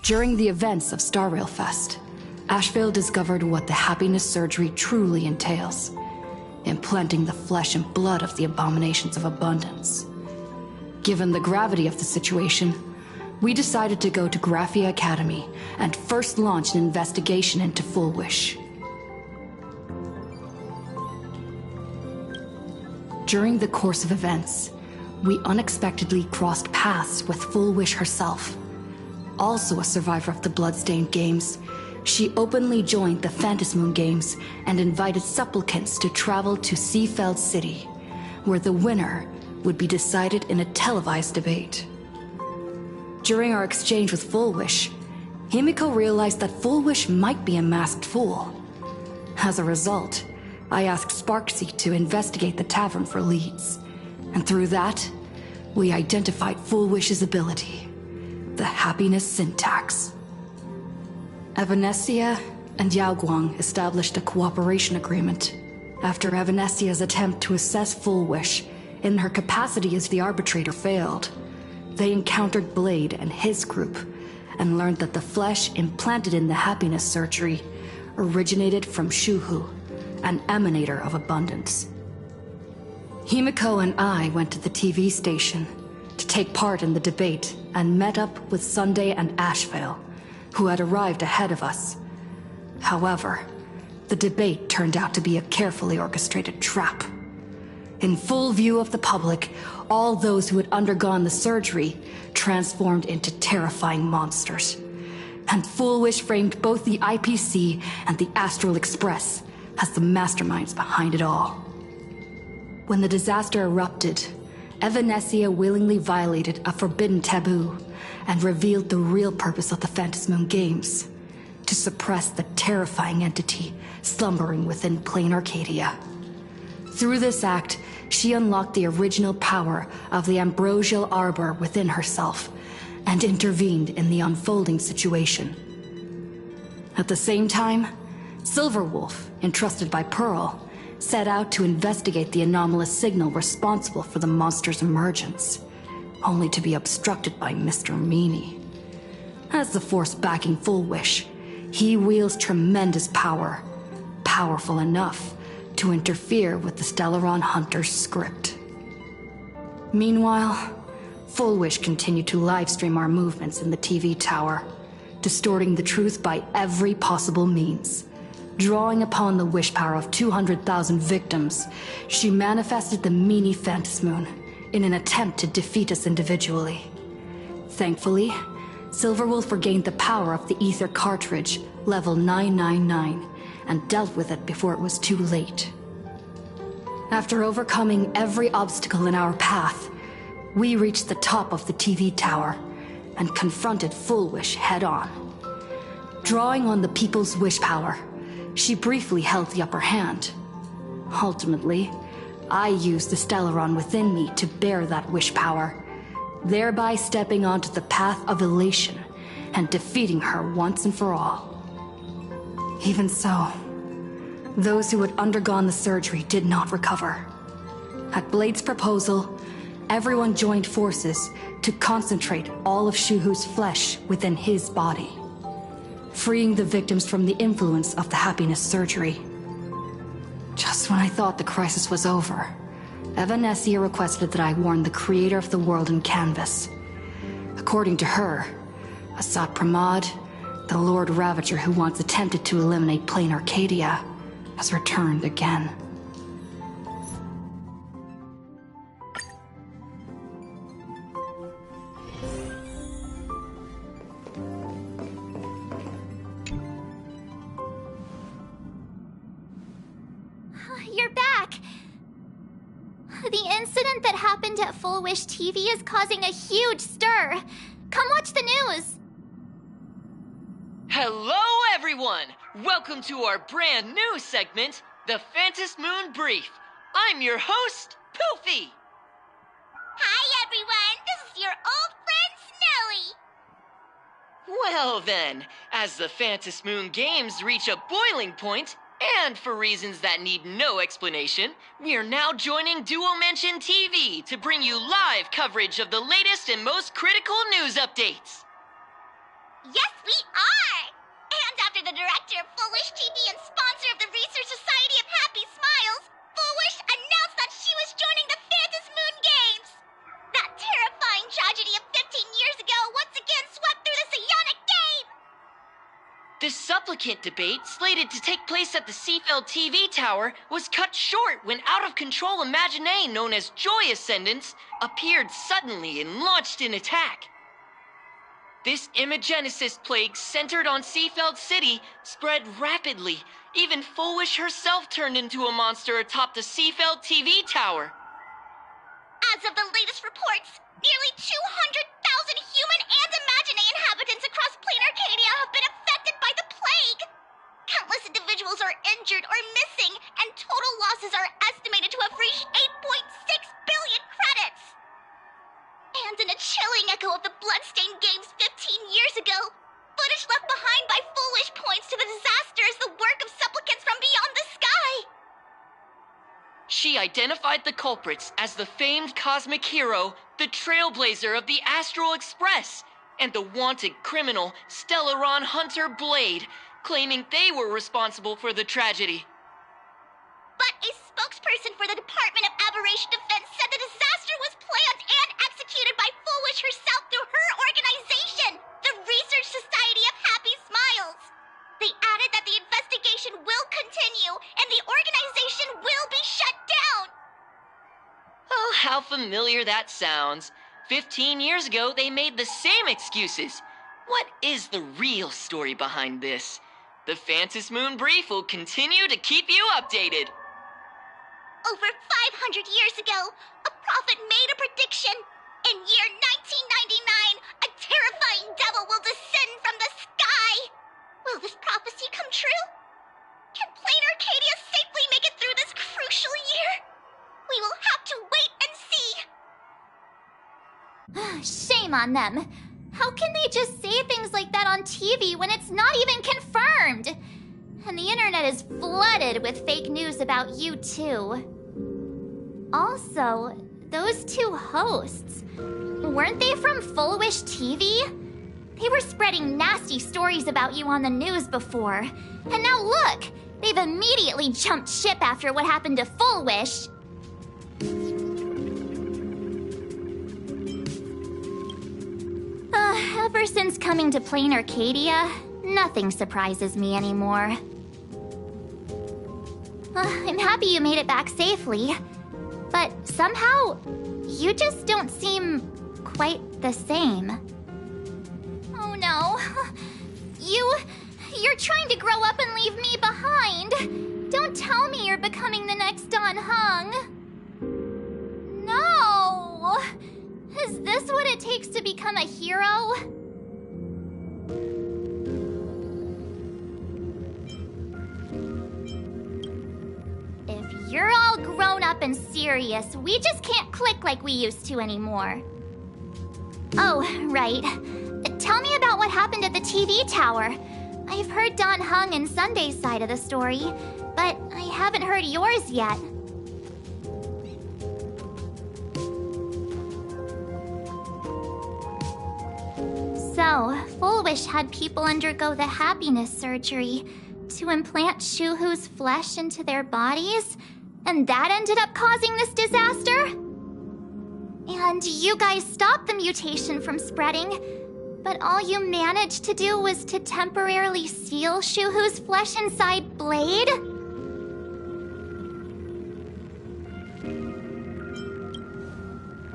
During the events of Star Rail Fest, Asheville discovered what the happiness surgery truly entails, implanting the flesh and blood of the abominations of abundance. Given the gravity of the situation, we decided to go to Graphia Academy and first launch an investigation into Full Wish. During the course of events, we unexpectedly crossed paths with Full Wish herself. Also a survivor of the Bloodstained Games, she openly joined the Phantasmoon Games and invited supplicants to travel to Seafeld City, where the winner would be decided in a televised debate. During our exchange with Full Wish, Himiko realized that Full Wish might be a masked fool. As a result, I asked Sparksy to investigate the tavern for leads, and through that, we identified Full Wish's ability, the happiness syntax. Evanescia and Yaoguang established a cooperation agreement. After Evanescia's attempt to assess Full Wish in her capacity as the arbitrator failed, they encountered Blade and his group and learned that the flesh implanted in the happiness surgery originated from Shuhu, an emanator of abundance. Himiko and I went to the TV station to take part in the debate and met up with Sunday and Asheville, who had arrived ahead of us. However, the debate turned out to be a carefully orchestrated trap. In full view of the public, all those who had undergone the surgery transformed into terrifying monsters. And Full Wish framed both the IPC and the Astral Express as the masterminds behind it all. When the disaster erupted, Evanescia willingly violated a forbidden taboo and revealed the real purpose of the Phantasmoon Games: to suppress the terrifying entity slumbering within plain Arcadia. Through this act, she unlocked the original power of the ambrosial arbor within herself and intervened in the unfolding situation. At the same time, Silverwolf, entrusted by Pearl, set out to investigate the anomalous signal responsible for the monster's emergence, only to be obstructed by Mr. Meanie. As the force backing Full Wish, he wields tremendous power, powerful enough to interfere with the Stellaron Hunter's script. Meanwhile, Full Wish continued to livestream our movements in the TV tower, distorting the truth by every possible means. Drawing upon the wish power of 200,000 victims, she manifested the Meanie Phantasmoon in an attempt to defeat us individually. Thankfully, Silverwolf regained the power of the Ether cartridge, level 999, and dealt with it before it was too late. After overcoming every obstacle in our path, we reached the top of the TV tower and confronted Full Wish head-on. Drawing on the people's wish power, she briefly held the upper hand. Ultimately, I used the Stellaron within me to bear that wish power, thereby stepping onto the path of elation and defeating her once and for all. Even so, those who had undergone the surgery did not recover. At Blade's proposal, everyone joined forces to concentrate all of Shuhu's flesh within his body, freeing the victims from the influence of the happiness surgery. Just when I thought the crisis was over, Evanescia requested that I warn the creator of the world in canvas. According to her, Asat Pramod, the Lord Ravager who once attempted to eliminate plain Arcadia, has returned again. You're back! The incident that happened at Full Wish TV is causing a huge stir. Come watch the news! Hello, everyone! Welcome to our brand new segment, the Phantasmoon Brief. I'm your host, Poofy! Hi, everyone! This is your old friend, Snowy! Well then, as the Phantasmoon Games reach a boiling point, and for reasons that need no explanation, we are now joining Duo Mention TV to bring you live coverage of the latest and most critical news updates. Yes, we are! And after the director of Full Wish TV and sponsor of the Research Society of Happy Smiles, Full Wish announced that she was joining the Phantom Moon Games! That terrifying tragedy of 15 years ago once again swept through the psionic game! The supplicant debate, slated to take place at the Seafeld TV tower, was cut short when out-of-control Imaginée known as Joy Ascendants appeared suddenly and launched an attack. This Imagenesis plague centered on Seafeld City spread rapidly. Even Full Wish herself turned into a monster atop the Seafeld TV tower. As of the latest reports, nearly 200,000 human and Imaginée inhabitants across plain Arcadia have been affected by the plague. Countless individuals are injured or missing, and total losses are estimated to have reached 8.6 billion credits. And in a chilling echo of the Bloodstained Games 15 years ago, footage left behind by Full Wish points to the disaster as the work of supplicants from beyond the sky. She identified the culprits as the famed cosmic hero, the trailblazer of the Astral Express, and the wanted criminal, Stellaron Hunter Blade, claiming they were responsible for the tragedy. But a spokesperson for the Department of Aberration Defense said the disaster was planned and executed by Full Wish herself through her organization, the Research Society of Happy Smiles. They added that the investigation will continue and the organization will be shut down. Oh, how familiar that sounds. 15 years ago, they made the same excuses. What is the real story behind this? The Phantom Moon Brief will continue to keep you updated. Over 500 years ago, a prophet made a prediction. In year 1999, a terrifying devil will descend from the sky. Will this prophecy come true? Can plain Arcadia safely make it through this crucial year? We will have to wait and see. Shame on them. How can they just say things like that on TV when it's not even confirmed? And the internet is flooded with fake news about you too. Also, those two hosts, weren't they from Full Wish TV? They were spreading nasty stories about you on the news before. And now look, they've immediately jumped ship after what happened to Full Wish. Ever since coming to plain Arcadia, nothing surprises me anymore. I'm happy you made it back safely. But somehow, you just don't seem quite the same. Oh no. You're trying to grow up and leave me behind. Don't tell me you're becoming the next Don Hung. No! Is this what it takes to become a hero? If you're all grown up and serious, we just can't click like we used to anymore. Oh, right. Tell me about what happened at the TV tower. I've heard Don Hung and Sunday's side of the story, but I haven't heard yours yet. So, Full Wish had people undergo the happiness surgery to implant Shuhu's flesh into their bodies, and that ended up causing this disaster? And you guys stopped the mutation from spreading, but all you managed to do was to temporarily seal Shuhu's flesh inside Blade?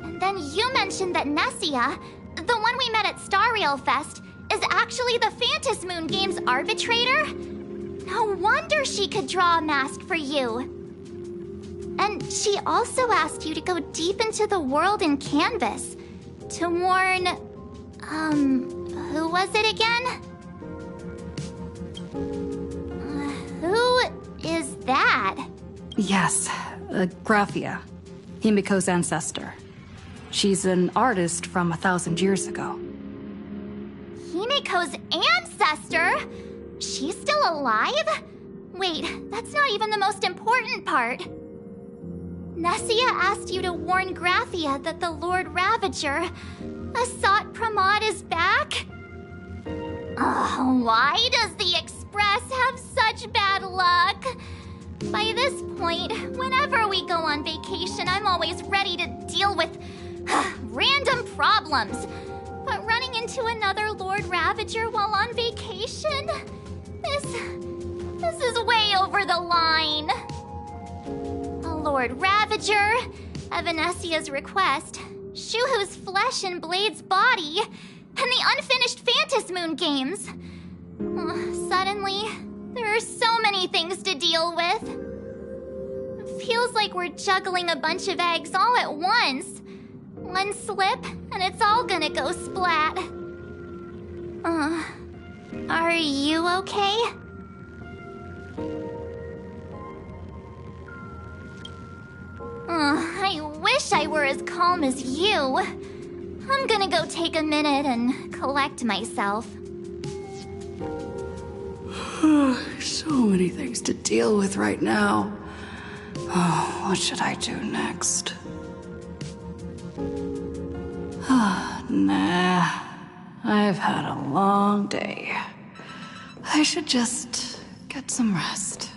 And then you mentioned that Nessia, the one we met at Star Rail Fest, is actually the Phantom Moon Games arbitrator? No wonder she could draw a mask for you. And she also asked you to go deep into the world in Canvas to warn... who was it again? Who is that? Yes, Graphia, Himiko's ancestor. She's an artist from 1,000 years ago. Himiko's ancestor? She's still alive? Wait, that's not even the most important part. Nessia asked you to warn Graphia that the Lord Ravager, Asat Pramod, is back? Why does the Express have such bad luck? By this point, whenever we go on vacation, I'm always ready to deal with random problems. But running into another Lord Ravager while on vacation? This is way over the line. A Lord Ravager, Evanesia's request, Shuhu's flesh and Blade's body, and the unfinished Phantasmoon games. Suddenly, there are so many things to deal with. It feels like we're juggling a bunch of eggs all at once. One slip, and it's all gonna go splat. Are you okay? I wish I were as calm as you. I'm gonna go take a minute and collect myself. So many things to deal with right now. Oh, what should I do next? Nah, I've had a long day. I should just get some rest.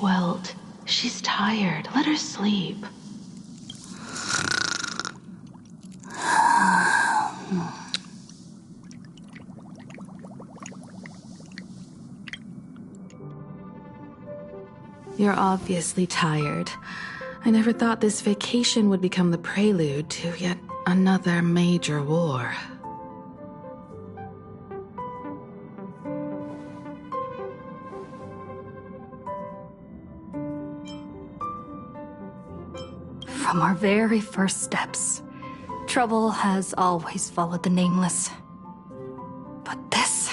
Welt, she's tired. Let her sleep. You're obviously tired. I never thought this vacation would become the prelude to yet another major war. From our very first steps, trouble has always followed the Nameless. But this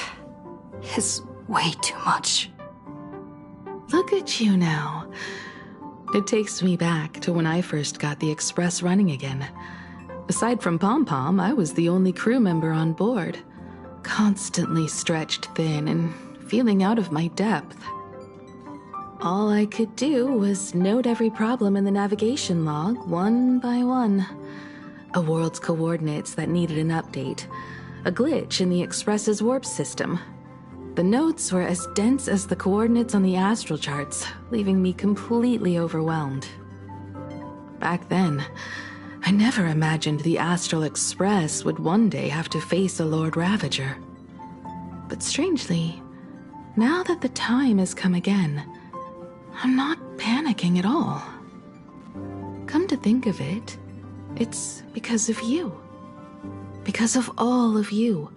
is way too much. Look at you now. It takes me back to when I first got the Express running again. Aside from Pom Pom, I was the only crew member on board, constantly stretched thin and feeling out of my depth. All I could do was note every problem in the navigation log, one by one. A world's coordinates that needed an update. A glitch in the Express's warp system. The notes were as dense as the coordinates on the astral charts, leaving me completely overwhelmed. Back then, I never imagined the Astral Express would one day have to face a Lord Ravager. But strangely, now that the time has come again, I'm not panicking at all. Come to think of it, it's because of you. Because of all of you.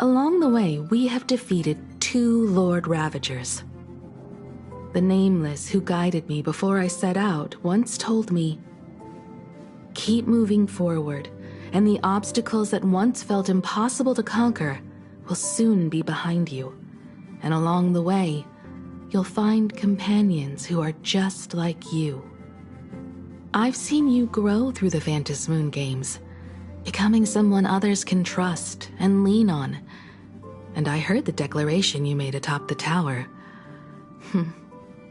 Along the way, we have defeated 2 Lord Ravagers. The Nameless who guided me before I set out once told me, "Keep moving forward, and the obstacles that once felt impossible to conquer will soon be behind you. And along the way, you'll find companions who are just like you." I've seen you grow through the Phantasmoon games, becoming someone others can trust and lean on. And I heard the declaration you made atop the tower.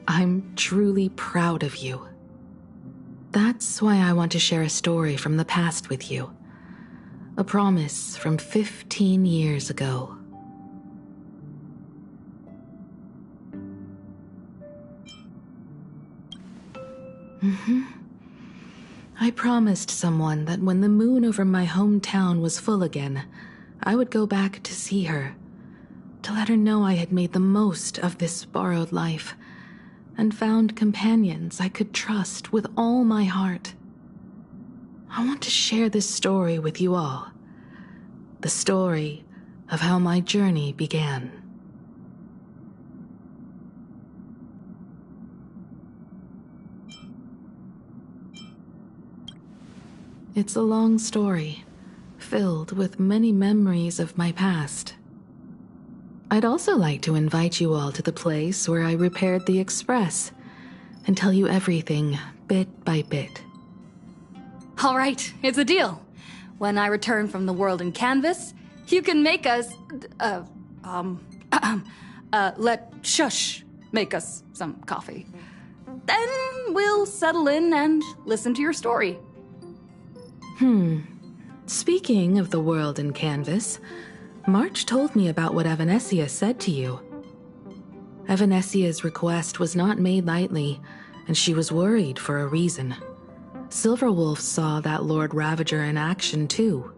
I'm truly proud of you. That's why I want to share a story from the past with you. A promise from 15 years ago. I promised someone that when the moon over my hometown was full again, I would go back to see her, to let her know I had made the most of this borrowed life, and found companions I could trust with all my heart. I want to share this story with you all. The story of how my journey began. It's a long story, filled with many memories of my past. I'd also like to invite you all to the place where I repaired the Express and tell you everything bit by bit. All right, it's a deal. When I return from the world in canvas, you can make us, let Shush make us some coffee. Then we'll settle in and listen to your story. Speaking of the world in canvas, March told me about what Evanescia said to you. Evanescia's request was not made lightly, and she was worried for a reason. Silverwolf saw that Lord Ravager in action too.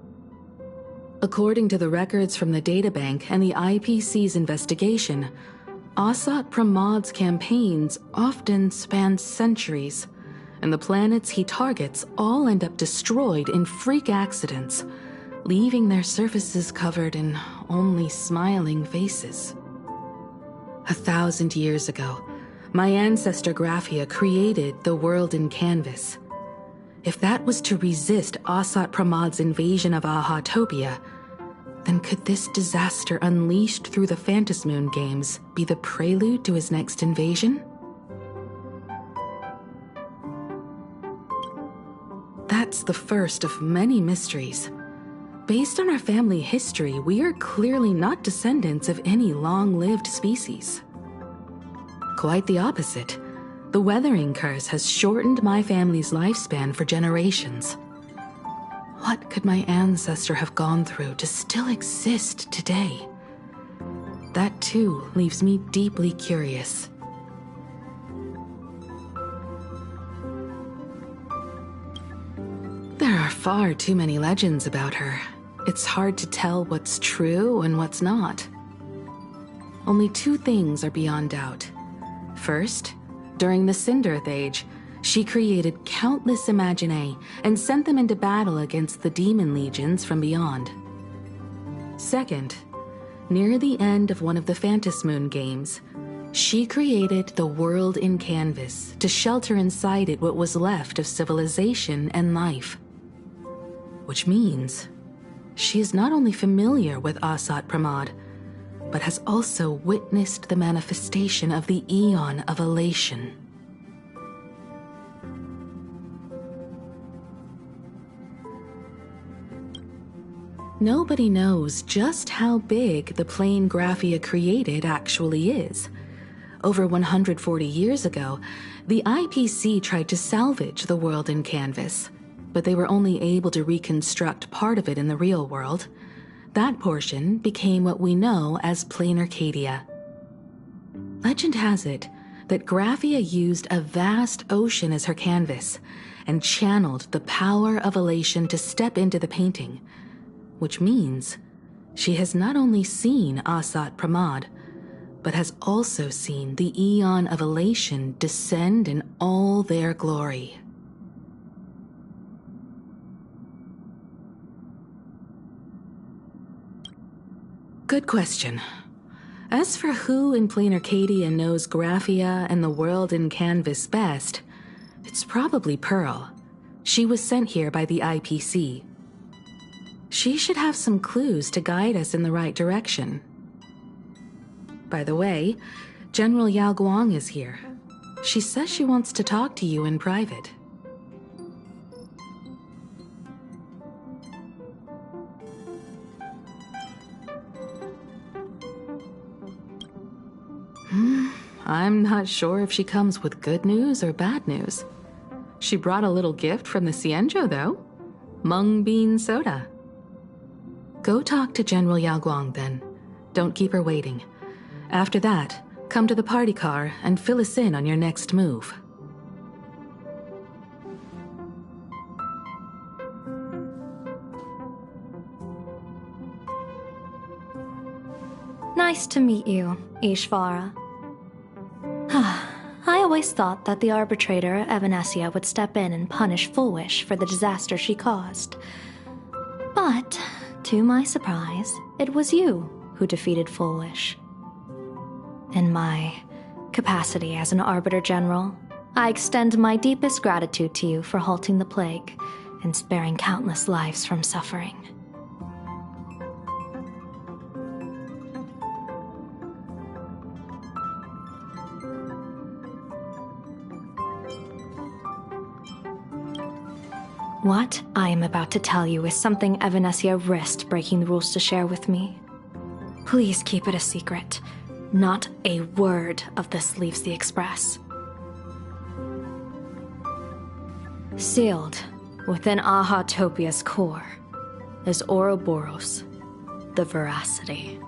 According to the records from the databank and the IPC's investigation, Asat Pramad's campaigns often span centuries, and the planets he targets all end up destroyed in freak accidents, leaving their surfaces covered in only smiling faces. 1,000 years ago, my ancestor Graphia created the world in canvas. If that was to resist Asat Pramad's invasion of Ahatopia, then could this disaster unleashed through the Phantasmoon games be the prelude to his next invasion? That's the first of many mysteries. Based on our family history, we are clearly not descendants of any long-lived species. Quite the opposite. The weathering curse has shortened my family's lifespan for generations. What could my ancestor have gone through to still exist today? That too leaves me deeply curious. There are far too many legends about her. It's hard to tell what's true and what's not. Only two things are beyond doubt. First, during the Cinderth Age, she created countless Imaginae and sent them into battle against the demon legions from beyond. Second, near the end of one of the Phantasmoon games, she created the world in canvas to shelter inside it what was left of civilization and life. Which means she is not only familiar with Asat Pramad, but has also witnessed the manifestation of the Eon of Elation. Nobody knows just how big the plane Graphia created actually is. Over 140 years ago, the IPC tried to salvage the world in canvas, but they were only able to reconstruct part of it in the real world. That portion became what we know as Plain Arcadia. Legend has it that Graphia used a vast ocean as her canvas and channeled the power of elation to step into the painting, which means she has not only seen Asat Pramad, but has also seen the Eon of Elation descend in all their glory. Good question. As for who in Plain Arcadia knows Graphia and the world in canvas best, it's probably Pearl. She was sent here by the IPC. She should have some clues to guide us in the right direction. By the way, General Yao Guang is here. She says she wants to talk to you in private. I'm not sure if she comes with good news or bad news. She brought a little gift from the Cienjo, though. Mung bean soda. Go talk to General Yao Guang, then. Don't keep her waiting. After that, come to the party car and fill us in on your next move. Nice to meet you, Ishvara. I always thought that the arbitrator, Evanescia, would step in and punish Fullwish for the disaster she caused. But, to my surprise, it was you who defeated Fullwish. In my capacity as an Arbiter General, I extend my deepest gratitude to you for halting the plague and sparing countless lives from suffering. What I am about to tell you is something Evanessia risked breaking the rules to share with me. Please keep it a secret. Not a word of this leaves the Express. Sealed within Ahatopia's core is Ouroboros, the Veracity.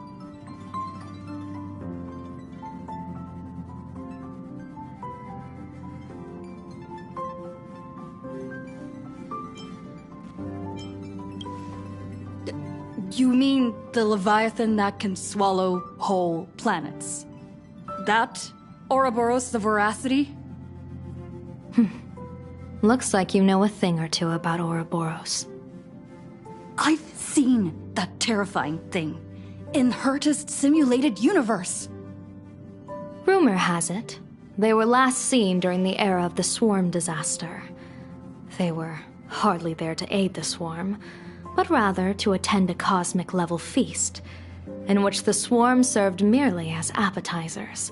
You mean the Leviathan that can swallow whole planets? That Ouroboros the Veracity? Looks like you know a thing or two about Ouroboros. I've seen that terrifying thing in Herta's simulated universe. Rumor has it, they were last seen during the era of the Swarm disaster. They were hardly there to aid the Swarm, but rather to attend a cosmic-level feast, in which the Swarm served merely as appetizers,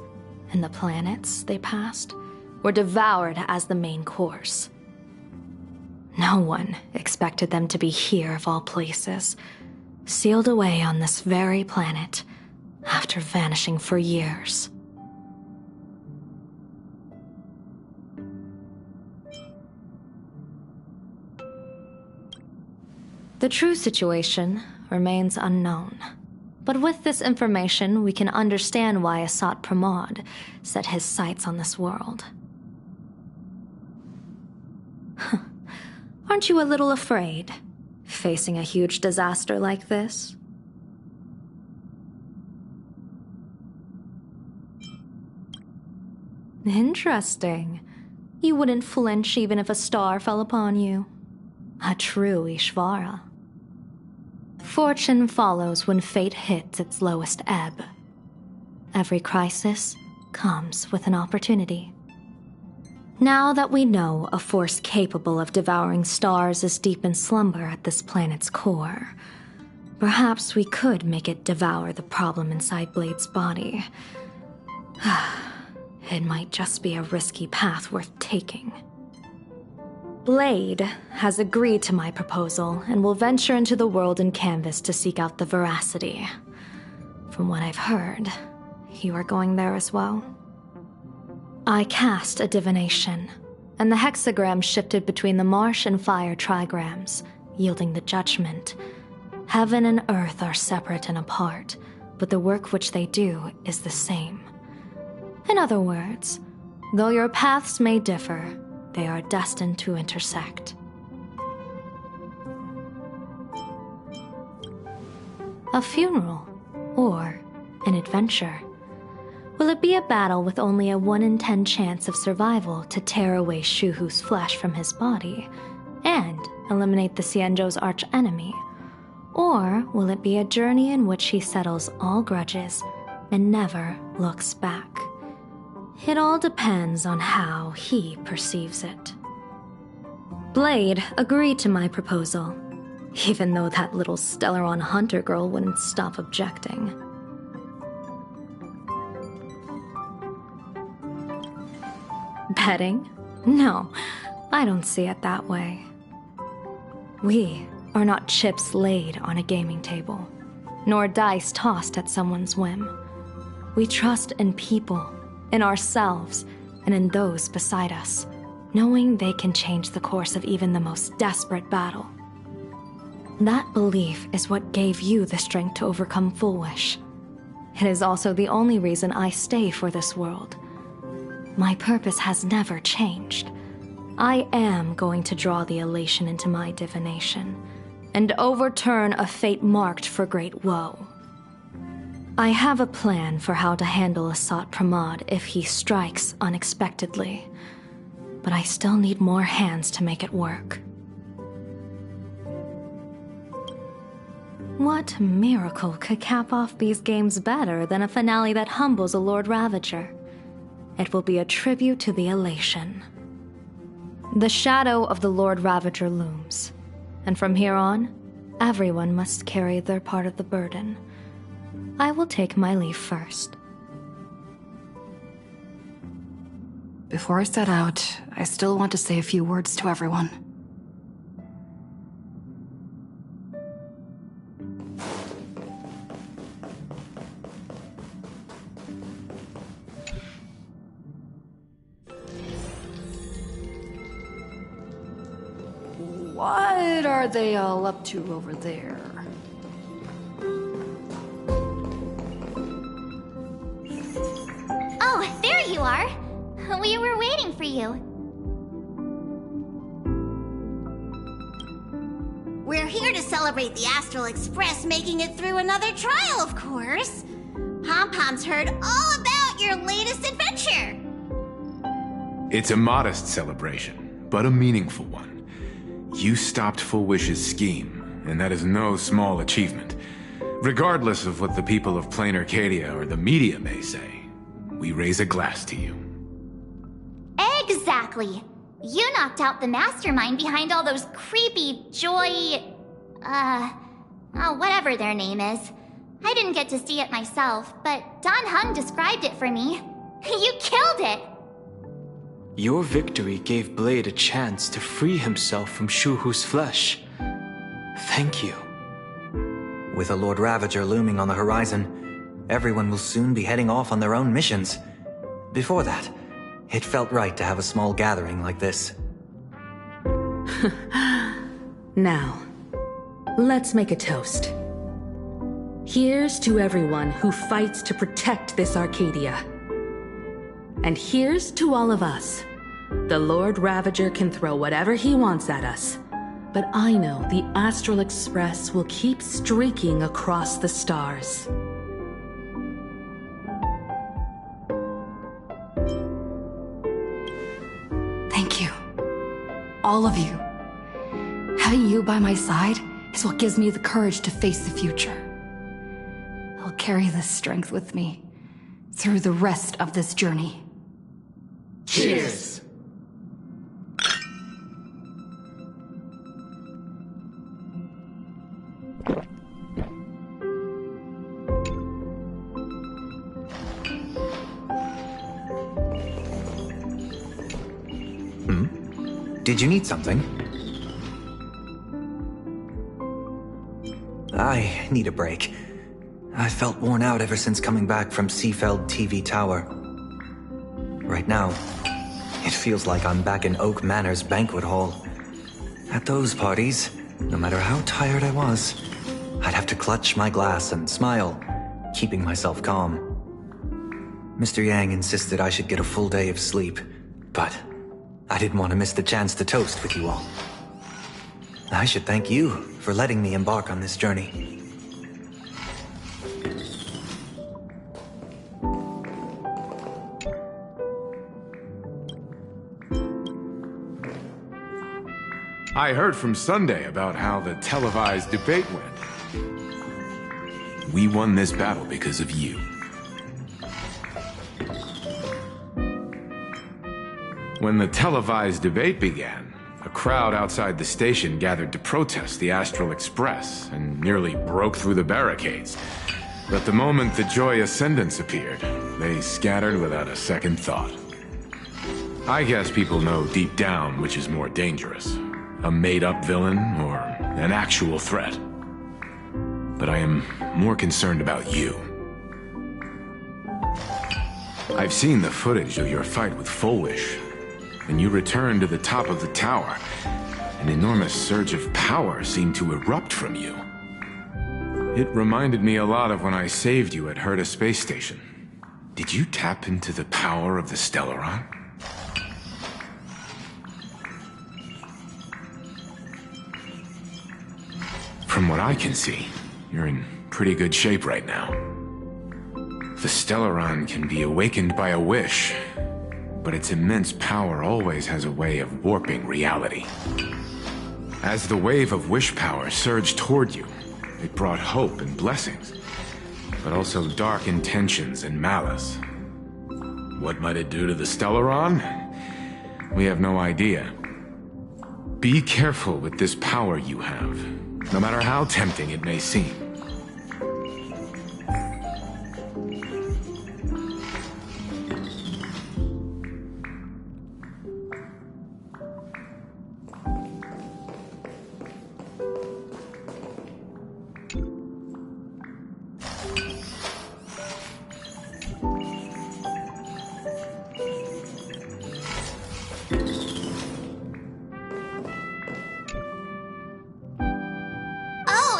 and the planets they passed were devoured as the main course. No one expected them to be here of all places, sealed away on this very planet, after vanishing for years. The true situation remains unknown. But with this information, we can understand why Asat Pramod set his sights on this world. Aren't you a little afraid, facing a huge disaster like this? Interesting. You wouldn't flinch even if a star fell upon you. A true Ishvara. Fortune follows when fate hits its lowest ebb. Every crisis comes with an opportunity. Now that we know a force capable of devouring stars is deep in slumber at this planet's core, perhaps we could make it devour the problem inside Blade's body. It might just be a risky path worth taking. Blade has agreed to my proposal and will venture into the world in canvas to seek out the Veracity. From what I've heard, you are going there as well. I cast a divination, and the hexagram shifted between the marsh and fire trigrams, yielding the judgment. Heaven and earth are separate and apart, but the work which they do is the same. In other words, though your paths may differ, they are destined to intersect. A funeral, or an adventure. Will it be a battle with only a 1 in 10 chance of survival to tear away Shuhu's flesh from his body and eliminate the Xianzhou's arch-enemy? Or will it be a journey in which he settles all grudges and never looks back? It all depends on how he perceives it. Blade agreed to my proposal, even though that little Stellaron hunter girl wouldn't stop objecting. Betting? No, I don't see it that way. We are not chips laid on a gaming table, nor dice tossed at someone's whim. We trust in people, in ourselves, and in those beside us, knowing they can change the course of even the most desperate battle. That belief is what gave you the strength to overcome Fullwish. It is also the only reason I stay for this world. My purpose has never changed. I am going to draw the elation into my divination, and overturn a fate marked for great woe. I have a plan for how to handle Asat Pramod if he strikes unexpectedly, but I still need more hands to make it work. What miracle could cap off these games better than a finale that humbles a Lord Ravager? It will be a tribute to the elation. The shadow of the Lord Ravager looms, and from here on, everyone must carry their part of the burden. I will take my leave first. Before I set out, I still want to say a few words to everyone. What are they all up to over there? Oh, there you are. We were waiting for you. We're here to celebrate the Astral Express making it through another trial, of course. Pom-Pom's heard all about your latest adventure. It's a modest celebration, but a meaningful one. You stopped Full Wish's scheme, and that is no small achievement. Regardless of what the people of Plain Arcadia or the media may say, we raise a glass to you. Exactly. You knocked out the mastermind behind all those creepy whatever their name is. I didn't get to see it myself, but Don Hung described it for me. You killed it! Your victory gave Blade a chance to free himself from Shuhu's flesh. Thank you. With a Lord Ravager looming on the horizon, everyone will soon be heading off on their own missions. Before that, it felt right to have a small gathering like this. Now, let's make a toast. Here's to everyone who fights to protect this Arcadia. And here's to all of us. The Lord Ravager can throw whatever he wants at us, but I know the Astral Express will keep streaking across the stars. Thank you. All of you. Having you by my side is what gives me the courage to face the future. I'll carry this strength with me through the rest of this journey. Cheers! Did you need something? I need a break. I felt worn out ever since coming back from Seafeld TV Tower. Right now, it feels like I'm back in Oak Manor's banquet hall. At those parties, no matter how tired I was, I'd have to clutch my glass and smile, keeping myself calm. Mr. Yang insisted I should get a full day of sleep, but I didn't want to miss the chance to toast with you all. I should thank you for letting me embark on this journey. I heard from Sunday about how the televised debate went. We won this battle because of you. When the televised debate began, a crowd outside the station gathered to protest the Astral Express and nearly broke through the barricades. But the moment the Joy Ascendants appeared, they scattered without a second thought. I guess people know deep down which is more dangerous, a made-up villain or an actual threat. But I am more concerned about you. I've seen the footage of your fight with Full Wish. When you returned to the top of the tower, an enormous surge of power seemed to erupt from you. It reminded me a lot of when I saved you at Herta Space Station. Did you tap into the power of the Stellaron? From what I can see, you're in pretty good shape right now. The Stellaron can be awakened by a wish, but its immense power always has a way of warping reality. As the wave of wish power surged toward you, it brought hope and blessings, but also dark intentions and malice. What might it do to the Stellaron? We have no idea. Be careful with this power you have, no matter how tempting it may seem.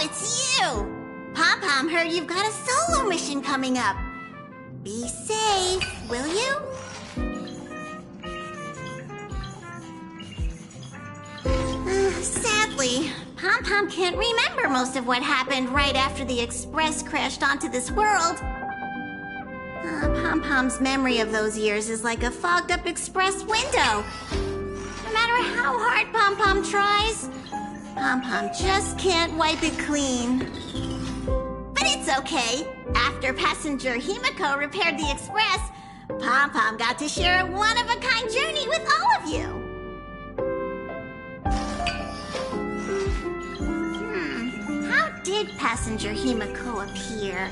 it's you! Pom-Pom heard you've got a solo mission coming up. Be safe, will you? Sadly, Pom-Pom can't remember most of what happened right after the Express crashed onto this world. Pom-Pom's memory of those years is like a fogged-up Express window. No matter how hard Pom-Pom tries, Pom-Pom just can't wipe it clean. But it's okay. After passenger Himiko repaired the Express, Pom-Pom got to share a one-of-a-kind journey with all of you. How did passenger Himiko appear?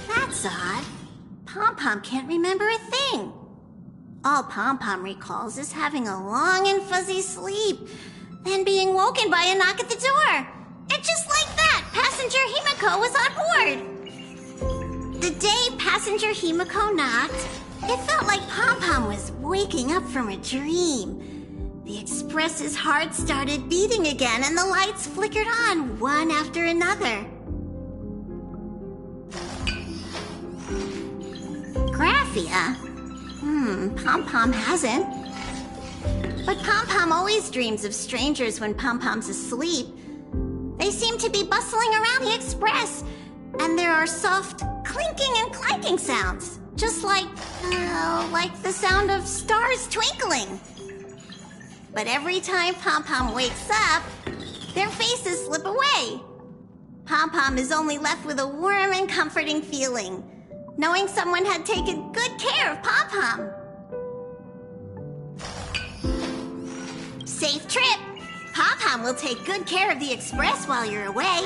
That's odd. Pom-Pom can't remember a thing. All Pom-Pom recalls is having a long and fuzzy sleep, then being woken by a knock at the door. And just like that, passenger Himiko was on board. The day passenger Himiko knocked, it felt like Pom-Pom was waking up from a dream. The Express's heart started beating again and the lights flickered on one after another. Graphia? Pom-Pom hasn't. But Pom-Pom always dreams of strangers when Pom-Pom's asleep. They seem to be bustling around the Express, and there are soft clinking and clanking sounds, just like the sound of stars twinkling. But every time Pom-Pom wakes up, their faces slip away. Pom-Pom is only left with a warm and comforting feeling, knowing someone had taken good care of Pom-Pom. Safe trip! Pom-Pom will take good care of the Express while you're away.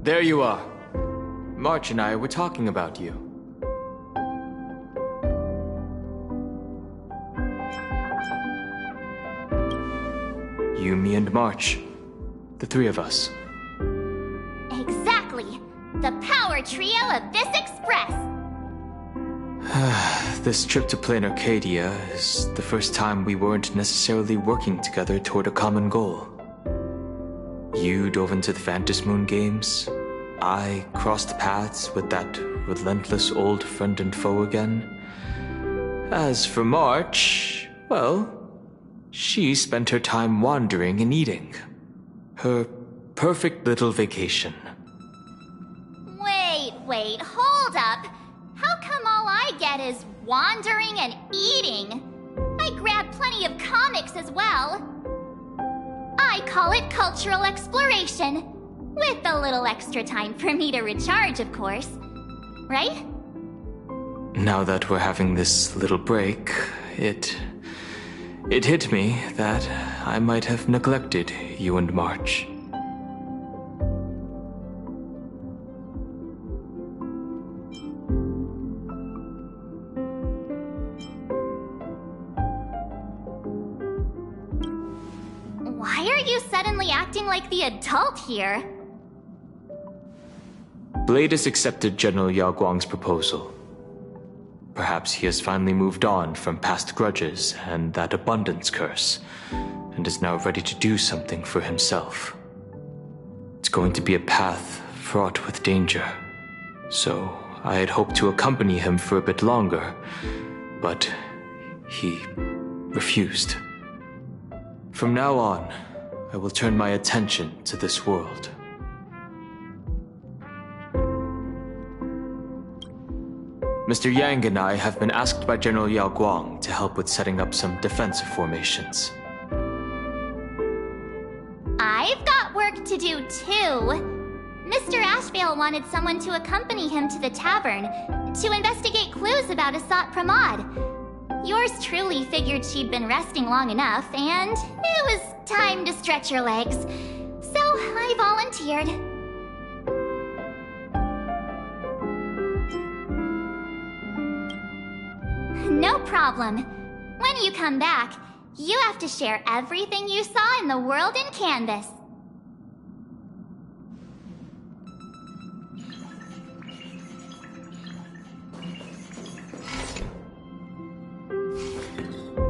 There you are. March and I were talking about you. You, me, and March. The three of us. Exactly. The power trio of this Express. This trip to Plain Arcadia is the first time we weren't necessarily working together toward a common goal. You dove into the Vantis Moon games. I crossed paths with that relentless old friend and foe again. As for March, well, she spent her time wandering and eating. Her perfect little vacation. Wait, hold up. How come all I get is wandering and eating? I grabbed plenty of comics as well. I call it cultural exploration. With a little extra time for me to recharge, of course. Right? Now that we're having this little break, it hit me that I might have neglected you and March. Why are you suddenly acting like the adult here? Blade has accepted General Yao Guang's proposal. Perhaps he has finally moved on from past grudges and that abundance curse, and is now ready to do something for himself. It's going to be a path fraught with danger, so I had hoped to accompany him for a bit longer, but he refused. From now on, I will turn my attention to this world. Mr. Yang and I have been asked by General Yao Guang to help with setting up some defensive formations. I've got work to do too. Mr. Ashvale wanted someone to accompany him to the tavern to investigate clues about Asat Pramod. Yours truly figured she'd been resting long enough, and it was time to stretch her legs. So I volunteered. No problem. When you come back, you have to share everything you saw in the world in Canvas.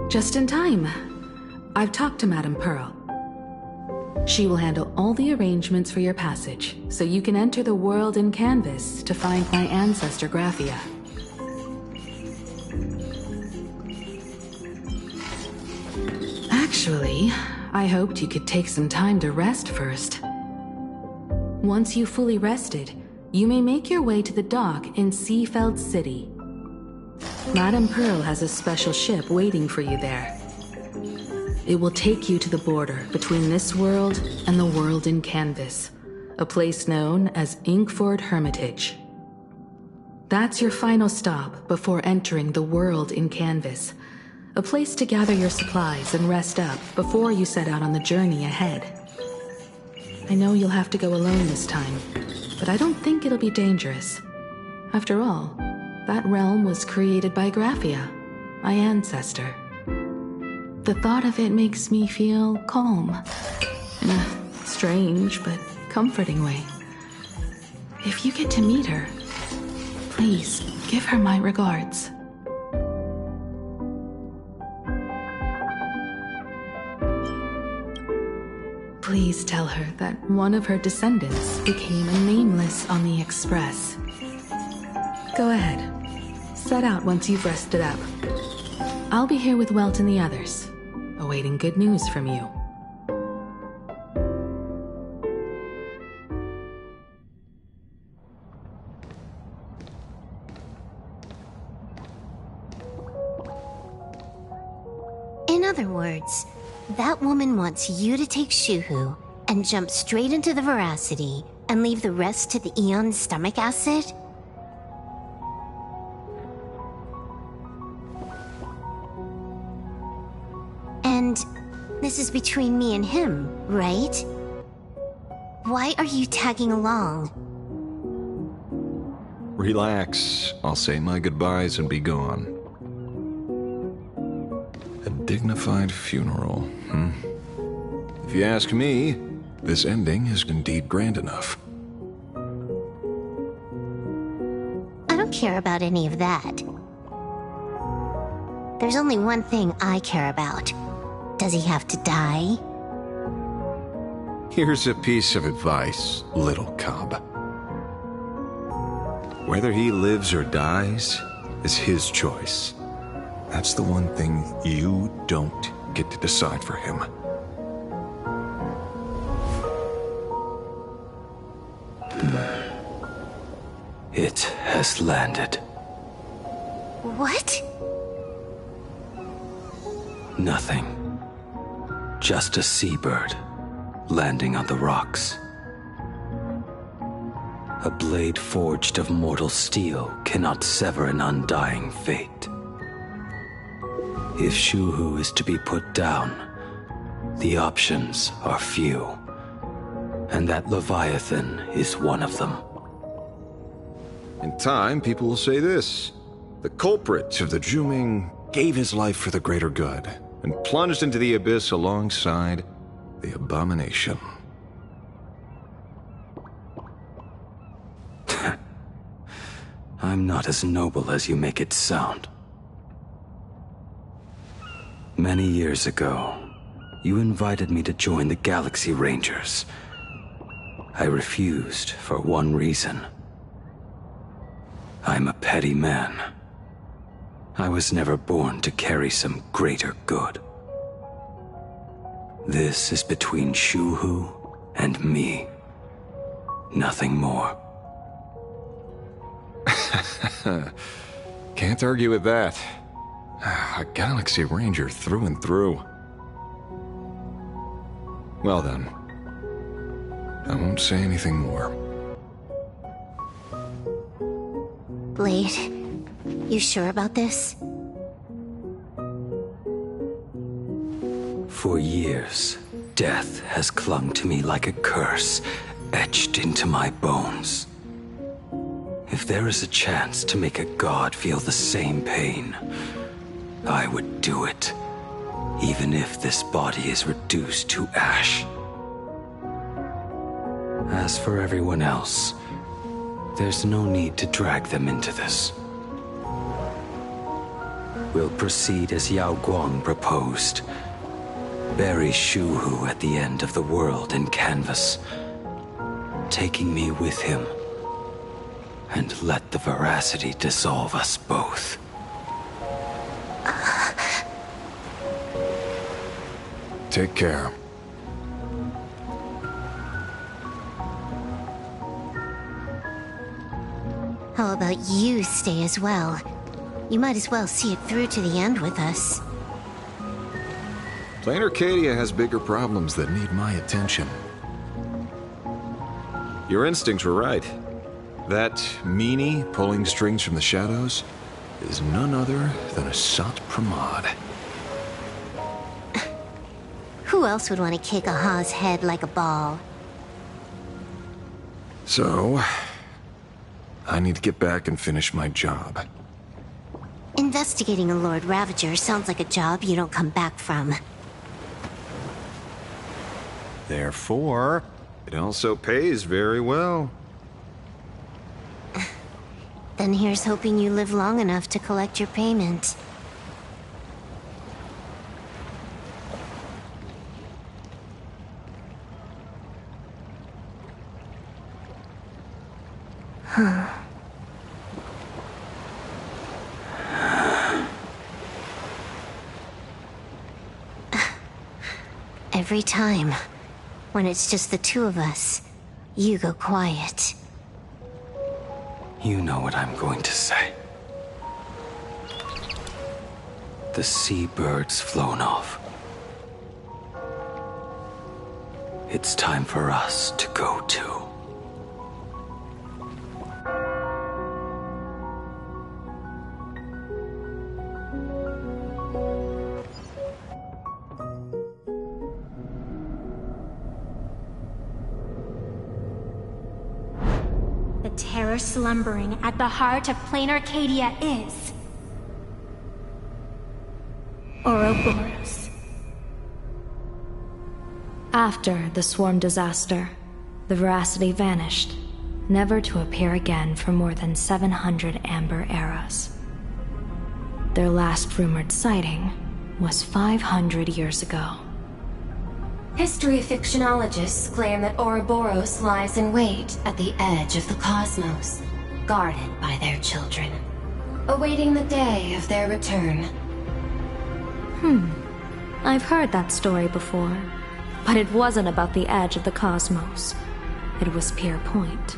Just in time. I've talked to Madame Pearl. She will handle all the arrangements for your passage, so you can enter the world in canvas to find my ancestor Graphia. Actually, I hoped you could take some time to rest first. Once you've fully rested, you may make your way to the dock in Seafeld City. Madame Pearl has a special ship waiting for you there. It will take you to the border between this world and the world in canvas, a place known as Inkford Hermitage. That's your final stop before entering the world in canvas, a place to gather your supplies and rest up before you set out on the journey ahead. I know you'll have to go alone this time, but I don't think it'll be dangerous. After all, that realm was created by Graphia, my ancestor. The thought of it makes me feel calm, in a strange but comforting way. If you get to meet her, please give her my regards. Please tell her that one of her descendants became a nameless on the Express. Go ahead. Set out once you've rested up. I'll be here with Welt and the others, awaiting good news from you. In other words, that woman wants you to take Shuhu and jump straight into the Veracity and leave the rest to the Eon's stomach acid? And this is between me and him, right? Why are you tagging along? Relax. I'll say my goodbyes and be gone. A dignified funeral, hmm? If you ask me, this ending is indeed grand enough. I don't care about any of that. There's only one thing I care about. Does he have to die? Here's a piece of advice, little cub. Whether he lives or dies is his choice. That's the one thing you don't get to decide for him. It has landed. What? Nothing. Just a seabird landing on the rocks. A blade forged of mortal steel cannot sever an undying fate. If Shuhu is to be put down, the options are few, and that Leviathan is one of them. In time, people will say this. The culprit of the Juming gave his life for the greater good, and plunged into the abyss alongside the abomination. I'm not as noble as you make it sound. Many years ago, you invited me to join the Galaxy Rangers. I refused for one reason. I'm a petty man. I was never born to carry some greater good. This is between Shuhu and me. Nothing more. Can't argue with that. A Galaxy Ranger through and through. Well then, I won't say anything more. Blade, you sure about this? For years, death has clung to me like a curse, etched into my bones. If there is a chance to make a god feel the same pain, I would do it, even if this body is reduced to ash. As for everyone else, there's no need to drag them into this. we'll proceed as Yao Guang proposed. Bury Shuhu at the end of the world in canvas, taking me with him, and let the veracity dissolve us both. Take care. How about you stay as well? You might as well see it through to the end with us. Plain Arcadia has bigger problems that need my attention. Your instincts were right. That meanie pulling strings from the shadows is none other than a Sat Pramod. Who else would want to kick a Ha's head like a ball? So, I need to get back and finish my job. Investigating a Lord Ravager sounds like a job you don't come back from. Therefore, it also pays very well. Then here's hoping you live long enough to collect your payment. Every time, when it's just the two of us, you go quiet. You know what I'm going to say. The seabird's flown off. It's time for us to go too. The terror slumbering at the heart of Plain Arcadia is... Ouroboros. After the swarm disaster, the veracity vanished, never to appear again for more than 700 Amber eras. Their last rumored sighting was 500 years ago. History fictionologists claim that Ouroboros lies in wait at the edge of the cosmos, guarded by their children, awaiting the day of their return. I've heard that story before, but it wasn't about the edge of the cosmos. It was Pier Point.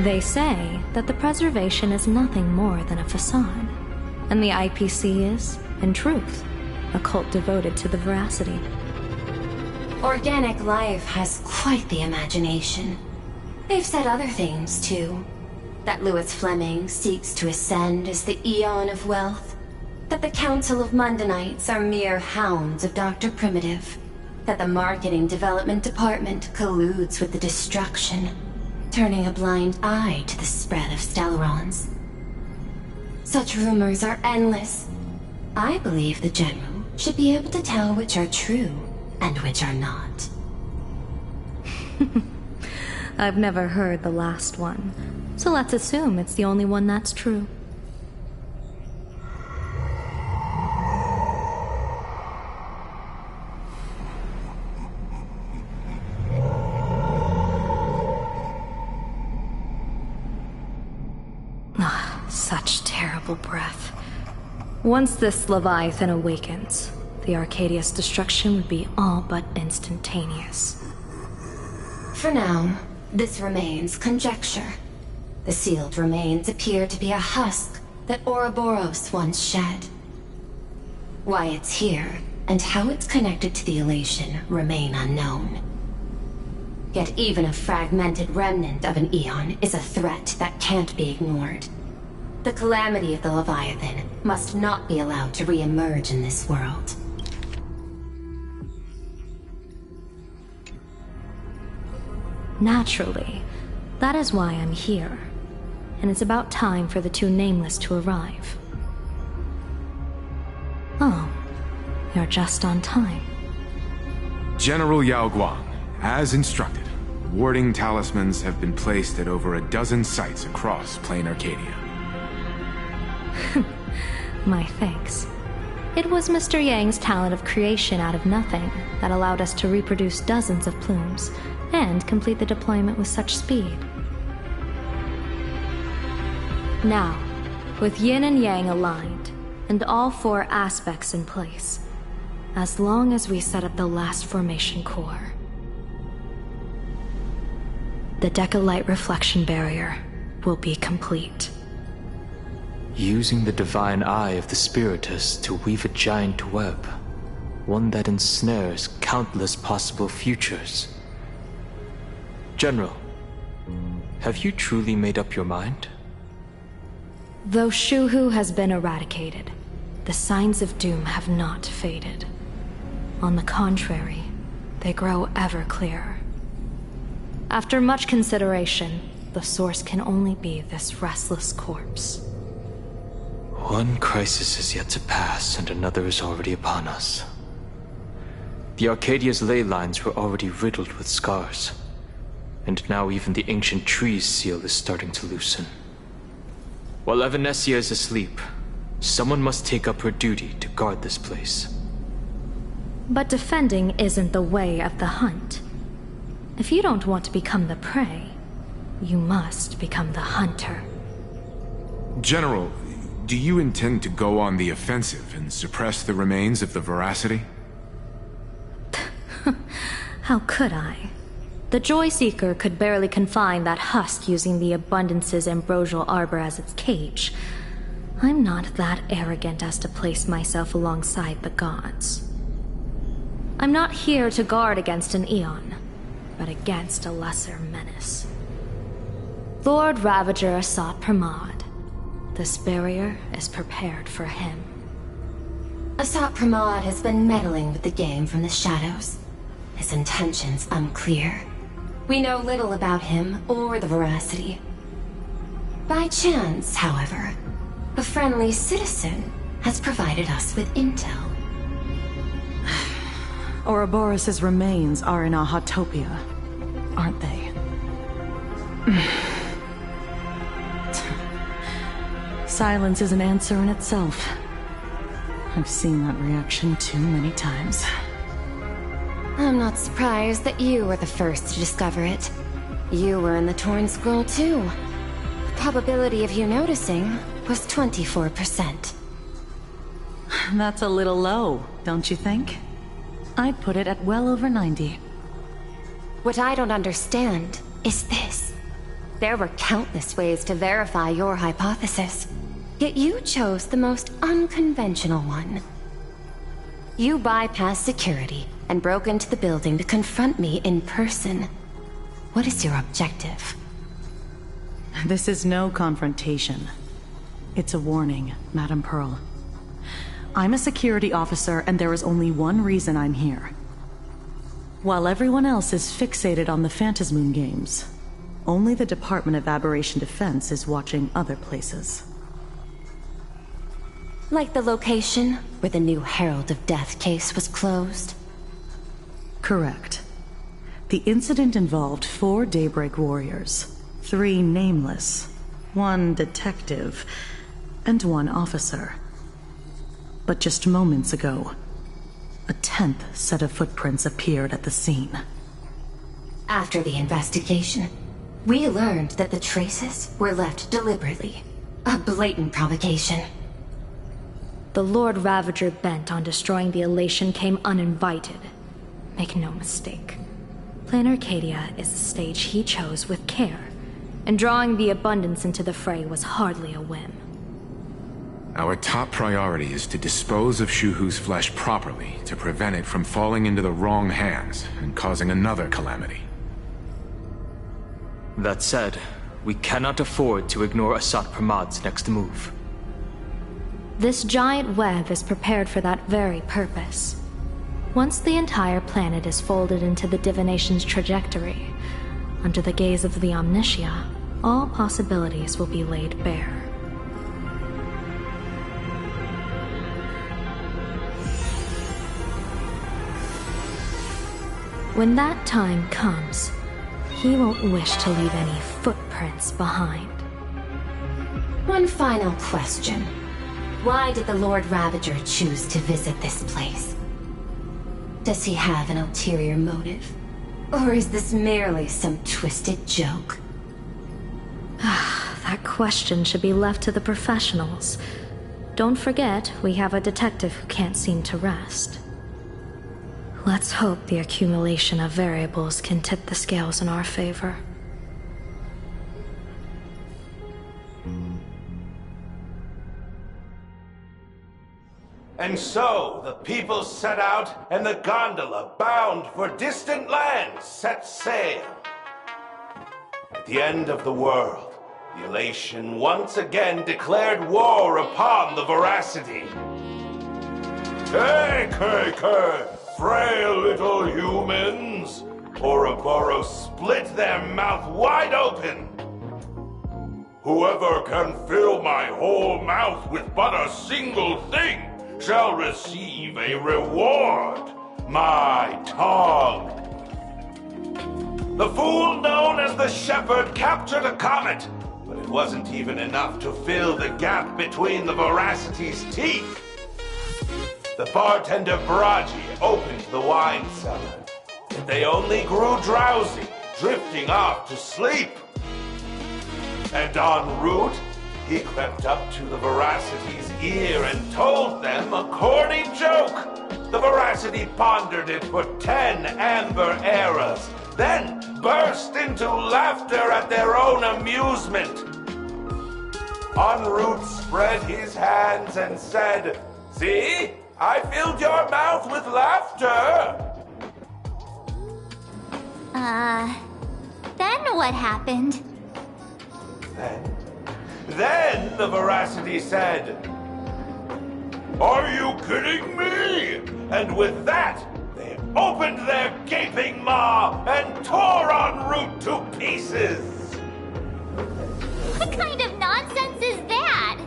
They say that the preservation is nothing more than a facade, and the IPC is, in truth, a cult devoted to the veracity. Organic life has quite the imagination. They've said other things, too. That Louis Fleming seeks to ascend as the Eon of Wealth. That the Council of Mundanites are mere hounds of Dr. Primitive. That the Marketing Development Department colludes with the destruction, turning a blind eye to the spread of Stellarons. Such rumors are endless. I believe the General should be able to tell which are true and which are not. I've never heard the last one, so let's assume it's the only one that's true. Such terrible breath. Once this Leviathan awakens, the Arcadia's destruction would be all but instantaneous. For now, this remains conjecture. The sealed remains appear to be a husk that Ouroboros once shed. Why it's here, and how it's connected to the elation, remain unknown. Yet even a fragmented remnant of an Eon is a threat that can't be ignored. The calamity of the Leviathan must not be allowed to re-emerge in this world. Naturally, that is why I'm here. And it's about time for the two Nameless to arrive. Oh, you're just on time. General Yao Guang, as instructed, warding talismans have been placed at over a dozen sites across Plain Arcadia. My thanks. It was Mr. Yang's talent of creation out of nothing that allowed us to reproduce dozens of plumes and complete the deployment with such speed. Now, with yin and yang aligned, and all four aspects in place, as long as we set up the last formation core, the Decalight reflection barrier will be complete. Using the divine eye of the Spiritus to weave a giant web, one that ensnares countless possible futures. General, have you truly made up your mind? Though Shuhu has been eradicated, the signs of doom have not faded. On the contrary, they grow ever clearer. After much consideration, the source can only be this restless corpse. One crisis is yet to pass, and another is already upon us. The Arcadia's ley lines were already riddled with scars, and now even the ancient tree's seal is starting to loosen. While Evanesia is asleep, someone must take up her duty to guard this place. But defending isn't the way of the hunt. If you don't want to become the prey, you must become the hunter. General, do you intend to go on the offensive and suppress the remains of the Veracity? How could I? The Joy Seeker could barely confine that husk using the Abundance's ambrosial arbor as its cage. I'm not that arrogant as to place myself alongside the gods. I'm not here to guard against an Eon, but against a lesser menace. Lord Ravager sought Pramod. This barrier is prepared for him. Asat Pramod has been meddling with the game from the shadows. His intentions unclear. We know little about him or the Veracity. By chance, however, a friendly citizen has provided us with intel. Ouroboros' remains are in Ahatopia, aren't they? Silence is an answer in itself. I've seen that reaction too many times. I'm not surprised that you were the first to discover it. You were in the Torn Scroll too. The probability of you noticing was 24%. That's a little low, don't you think? I'd put it at well over 90. What I don't understand is this. There were countless ways to verify your hypothesis, yet you chose the most unconventional one. You bypassed security and broke into the building to confront me in person. What is your objective? This is no confrontation. It's a warning, Madam Pearl. I'm a security officer, and there is only one reason I'm here. While everyone else is fixated on the Phantasmoon games, only the Department of Aberration Defense is watching other places. Like the location where the new Herald of Death case was closed? Correct. The incident involved 4 Daybreak warriors, 3 nameless, 1 detective, and 1 officer. But just moments ago, a 10th set of footprints appeared at the scene. After the investigation, we learned that the traces were left deliberately. A blatant provocation. The Lord Ravager bent on destroying the Elation came uninvited. Make no mistake. Plan Arcadia is the stage he chose with care, and drawing the Abundance into the fray was hardly a whim. Our top priority is to dispose of Shuhu's flesh properly to prevent it from falling into the wrong hands and causing another calamity. That said, we cannot afford to ignore Asat Pramod's next move. This giant web is prepared for that very purpose. Once the entire planet is folded into the divination's trajectory, under the gaze of the Omnitia, all possibilities will be laid bare. When that time comes, he won't wish to leave any footprints behind. One final question. Why did the Lord Ravager choose to visit this place? Does he have an ulterior motive? Or is this merely some twisted joke? That question should be left to the professionals. Don't forget, we have a detective who can't seem to rest. Let's hope the accumulation of variables can tip the scales in our favor. And so, the people set out, and the gondola, bound for distant lands, set sail. At the end of the world, the Elation once again declared war upon the Veracity. Take, frail little humans! Ouroboros split their mouth wide open! Whoever can fill my whole mouth with but a single thing shall receive a reward, my tongue. The fool known as the Shepherd captured a comet, but it wasn't even enough to fill the gap between the Veracity's teeth. The bartender Braji opened the wine cellar, but they only grew drowsy, drifting off to sleep. And en route, he crept up to the Veracity's ear and told them a corny joke. The Veracity pondered it for 10 amber eras, then burst into laughter at their own amusement. En route spread his hands and said, "See? I filled your mouth with laughter." Then what happened? Then the Veracity said, "Are you kidding me?" And with that, they opened their gaping maw and tore en route to pieces. What kind of nonsense is that?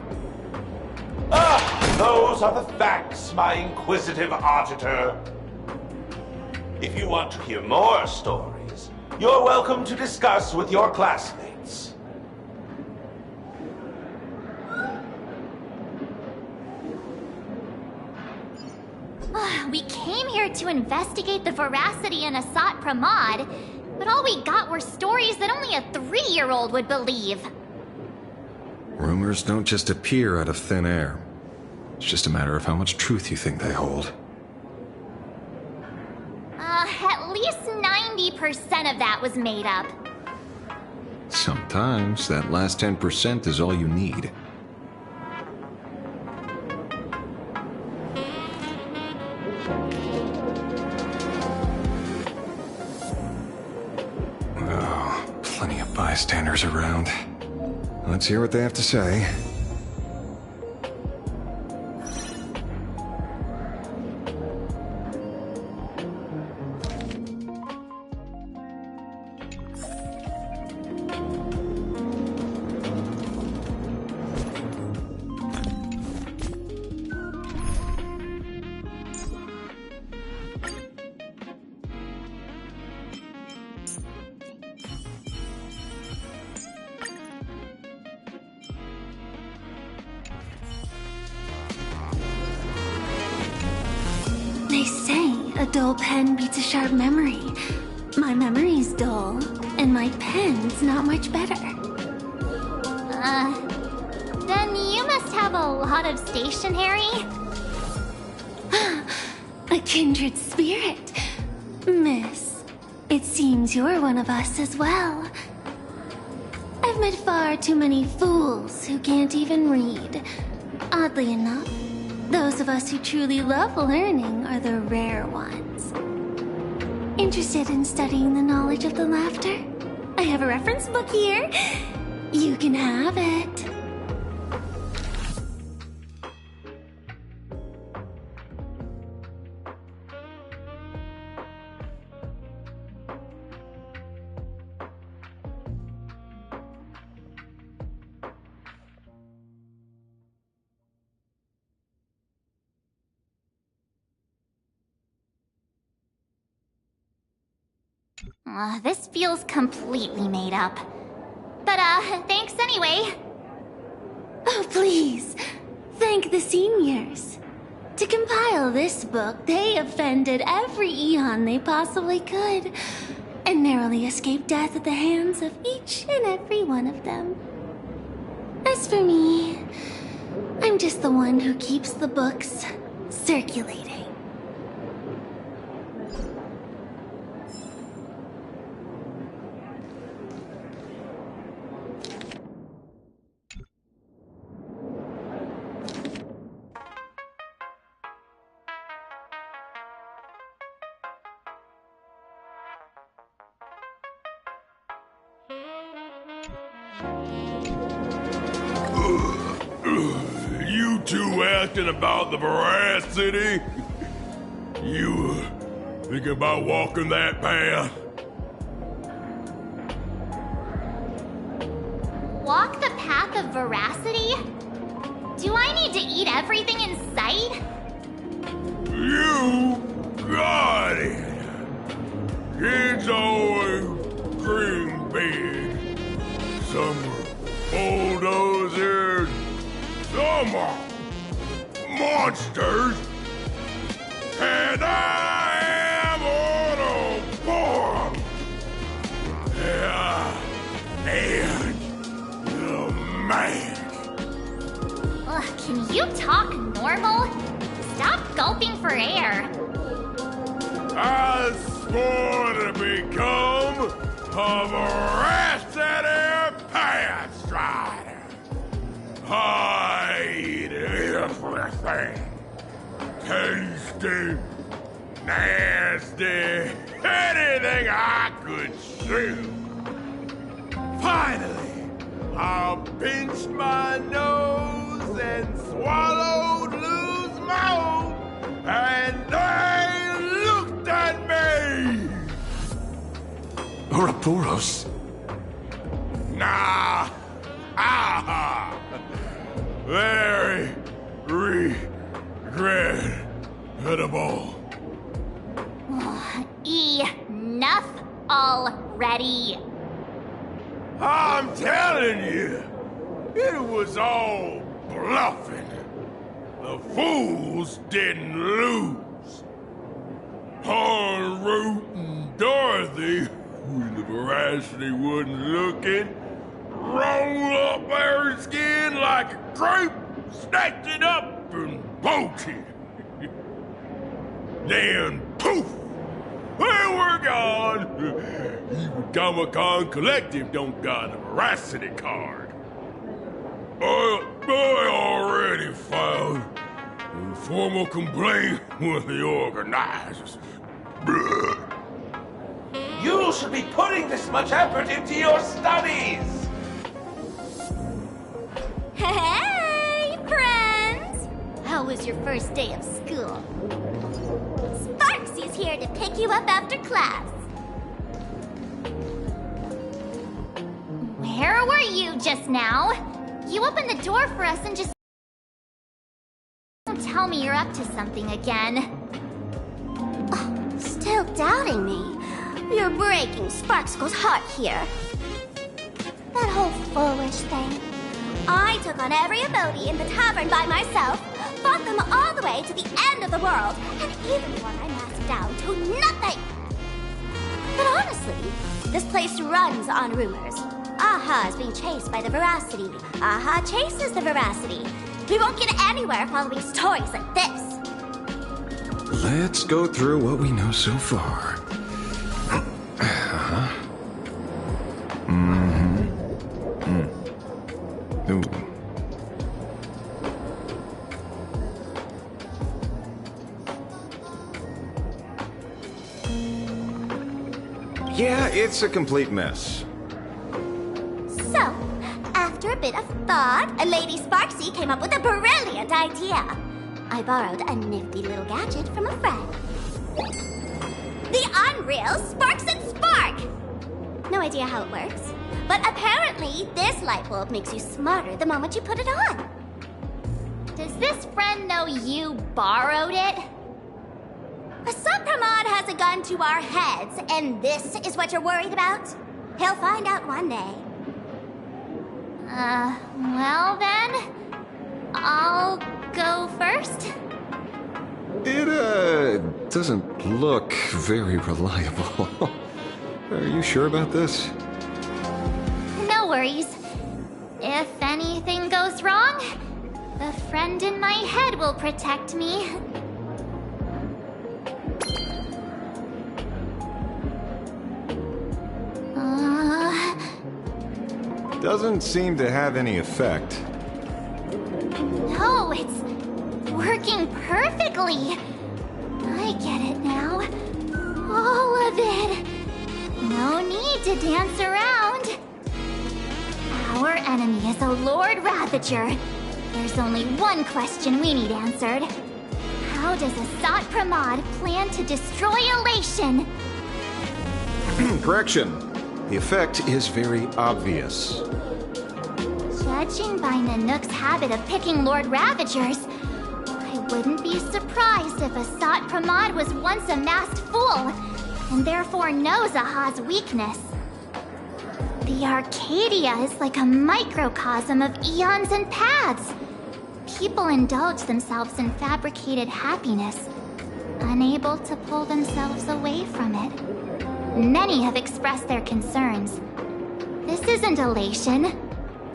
Those are the facts, my inquisitive auditor. If you want to hear more stories, you're welcome to discuss with your classmates. We came here to investigate the Veracity and Asat Pramod, but all we got were stories that only a 3-year-old would believe. Rumors don't just appear out of thin air. It's just a matter of how much truth you think they hold. At least 90% of that was made up. Sometimes that last 10% is all you need. Oh, plenty of bystanders around. Let's hear what they have to say. They say a dull pen beats a sharp memory. My memory's dull, and my pen's not much better. Then you must have a lot of stationery? A kindred spirit. Miss, it seems you're one of us as well. I've met far too many fools who can't even read. Oddly enough, those of us who truly love learning are the rare ones. Interested in studying the knowledge of the laughter? I have a reference book here. You can have it. This feels completely made up. But, thanks anyway. Oh, please. Thank Thank the seniors. To compile this book, they offended every Eon they possibly could, and narrowly escaped death at the hands of each and every one of them. As for me, I'm just the one who keeps the books circulating. You two asking about the veracity? You think about walking that path? Walk the path of veracity? Do I need to eat everything in sight? You got it. Kids always dream big. Some bulldozers, some are monsters, and I am on a board. Yeah, and the man. Ugh, can you talk normal? Stop gulping for air. I swore to become a veracity path strider. I eat everything. Tasty, nasty, anything I could chew. Finally, I pinched my nose and swallowed loose mouth, and they looked at me. Ouroboros? Nah. Ah. Very regrettable. Enough already. I'm telling you, it was all bluffing. The fools didn't lose. En route and Dorothy, when the veracity wasn't looking, rolled up her skin like a grape, snatched it up and bolted. Then, poof, they were gone. Even Comic-Con Collective don't got a veracity card. I already filed a formal complaint with the organizers. You should be putting this much effort into your studies! Hey, friends! How was your first day of school? Sparksy's here to pick you up after class. Where were you just now? You opened the door for us and just... Don't tell me you're up to something again. Oh, still doubting me? You're breaking Sparkskull's heart here. That whole foolish thing. I took on every abode in the tavern by myself, fought them all the way to the end of the world, and even won my mask down to nothing! But honestly, this place runs on rumors. Aha is being chased by the veracity. Aha chases the veracity. We won't get anywhere following stories like this. Let's go through what we know so far. Ooh. Yeah, it's a complete mess. So, after a bit of thought, Lady Sparksy came up with a brilliant idea. I borrowed a nifty little gadget from a friend. The Unreal Sparks and Spark! No idea how it works, but apparently this light bulb makes you smarter the moment you put it on. Does this friend know you borrowed it? Supramod has a gun to our heads, and this is what you're worried about? He'll find out one day. Well then, I'll go first. It, doesn't look very reliable. Are you sure about this? No worries. If anything goes wrong, the friend in my head will protect me. Doesn't seem to have any effect. No, it's working perfectly. I get it now. All of it. No need to dance around. Our enemy is a Lord Ravager. There's only one question we need answered. How does Asat Pramod plan to destroy Elation? Correction. The effect is very obvious. Judging by Nanook's habit of picking Lord Ravagers, I wouldn't be surprised if Asat Pramod was once a masked fool, and therefore knows Aha's weakness. The Arcadia is like a microcosm of eons and paths. People indulge themselves in fabricated happiness, unable to pull themselves away from it. Many have expressed their concerns. This isn't elation.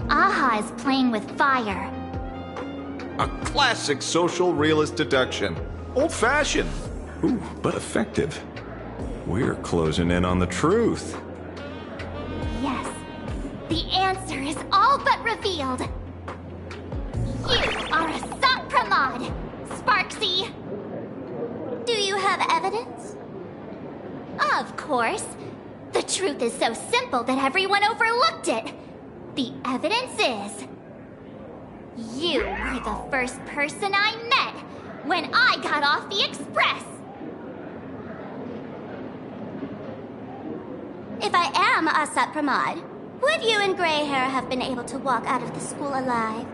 Aha is playing with fire. A classic social realist deduction. Old-fashioned. Ooh, but effective. We're closing in on the truth. Yes. The answer is all but revealed. You are Asat Pramod, Sparksy. Do you have evidence? Of course. The truth is so simple that everyone overlooked it. The evidence is... you were the first person I met when I got off the express. If I am Asat Pramod, would you and Grey Hair have been able to walk out of the school alive?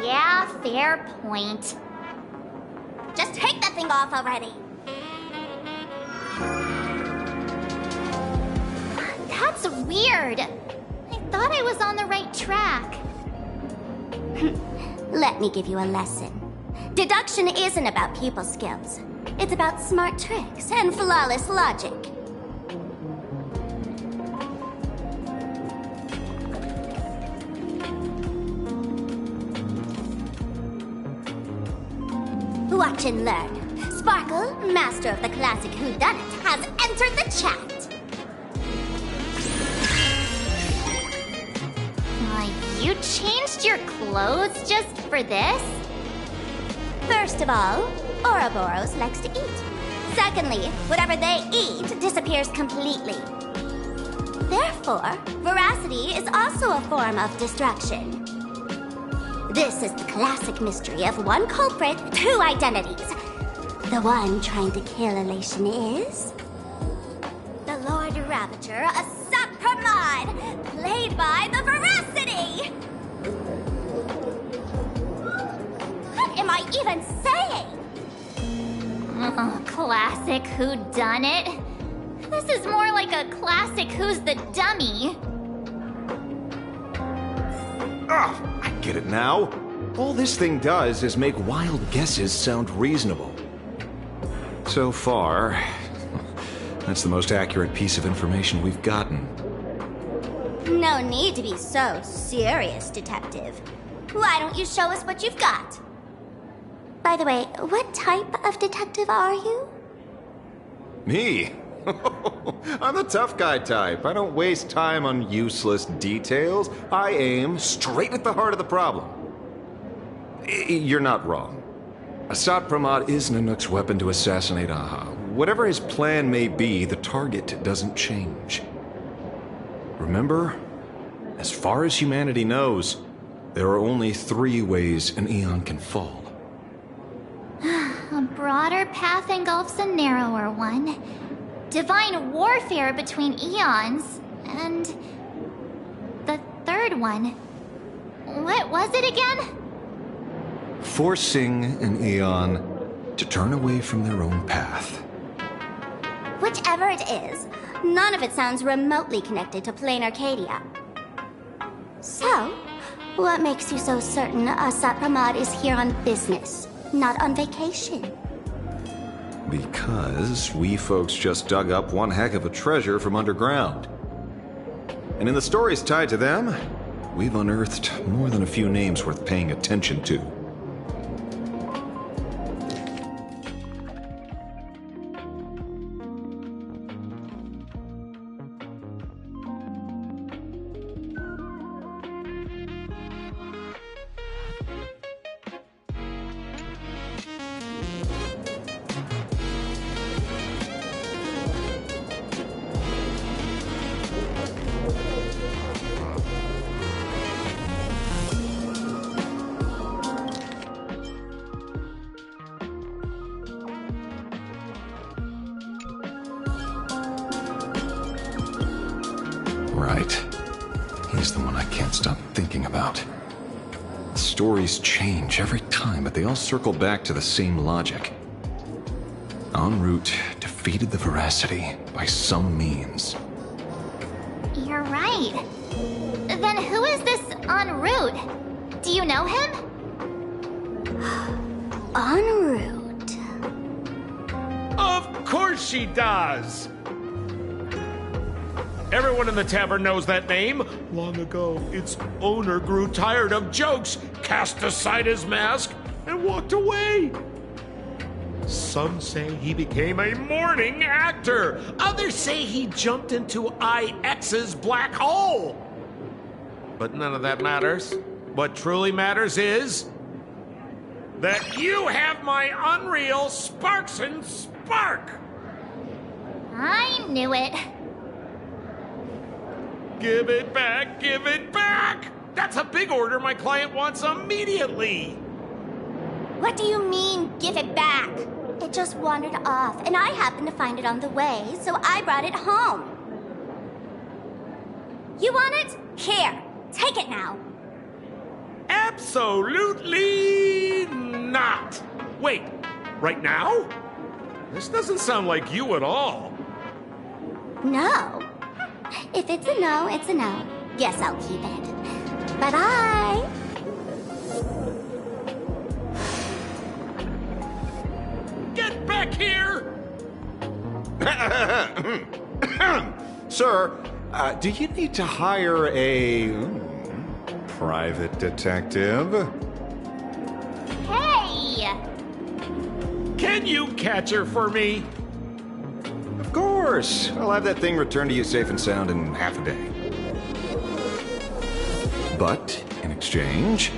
Yeah, fair point. Just take that thing off already. That's weird. I thought I was on the right track. Let me give you a lesson. Deduction isn't about people skills. It's about smart tricks and flawless logic. Watch and learn. Sparkle, master of the classic whodunit, has entered the chat. You changed your clothes just for this? First of all, Ouroboros likes to eat. Secondly, whatever they eat disappears completely. Therefore, veracity is also a form of distraction. This is the classic mystery of one culprit, two identities. The one trying to kill Elation is... the Lord Ravager, Asat Pramod, played by the Veracity! What am I even saying? Classic whodunit. This is more like a classic Who's the Dummy. I get it now. All this thing does is make wild guesses sound reasonable. So far, that's the most accurate piece of information we've gotten. No need to be so serious, Detective. Why don't you show us what you've got? By the way, what type of detective are you? Me? I'm the tough guy type. I don't waste time on useless details. I aim straight at the heart of the problem. You're not wrong. Asat Pramod is Nanook's weapon to assassinate Aha. Whatever his plan may be, the target doesn't change. Remember, as far as humanity knows, there are only 3 ways an Eon can fall. A broader path engulfs a narrower one. Divine warfare between eons, and the third one. What was it again? Forcing an Eon to turn away from their own path. Whichever it is, none of it sounds remotely connected to Plain Arcadia. So, what makes you so certain Asapramad is here on business, not on vacation? Because we folks just dug up one heck of a treasure from underground. And in the stories tied to them, we've unearthed more than a few names worth paying attention to. Right. He's the one I can't stop thinking about. The stories change every time, but they all circle back to the same logic. En route defeated the Veracity by some means. You're right. Then who is this en route? Do you know him? En route. Of course she does! Everyone in the tavern knows that name. Long ago, its owner grew tired of jokes, cast aside his mask, and walked away. Some say he became a mourning actor. Others say he jumped into IX's black hole. But none of that matters. What truly matters is that you have my unreal Sparks and Spark. I knew it. Give it back, give it back! That's a big order my client wants immediately! What do you mean, give it back? It just wandered off, and I happened to find it on the way, so I brought it home. You want it? Here, take it now. Absolutely not! Wait, right now? This doesn't sound like you at all. No. If it's a no, it's a no. Yes, I'll keep it. Bye-bye. Get back here! Sir, do you need to hire a private detective? Hey! Can you catch her for me? Of course. I'll have that thing returned to you safe and sound in half a day. But, in exchange,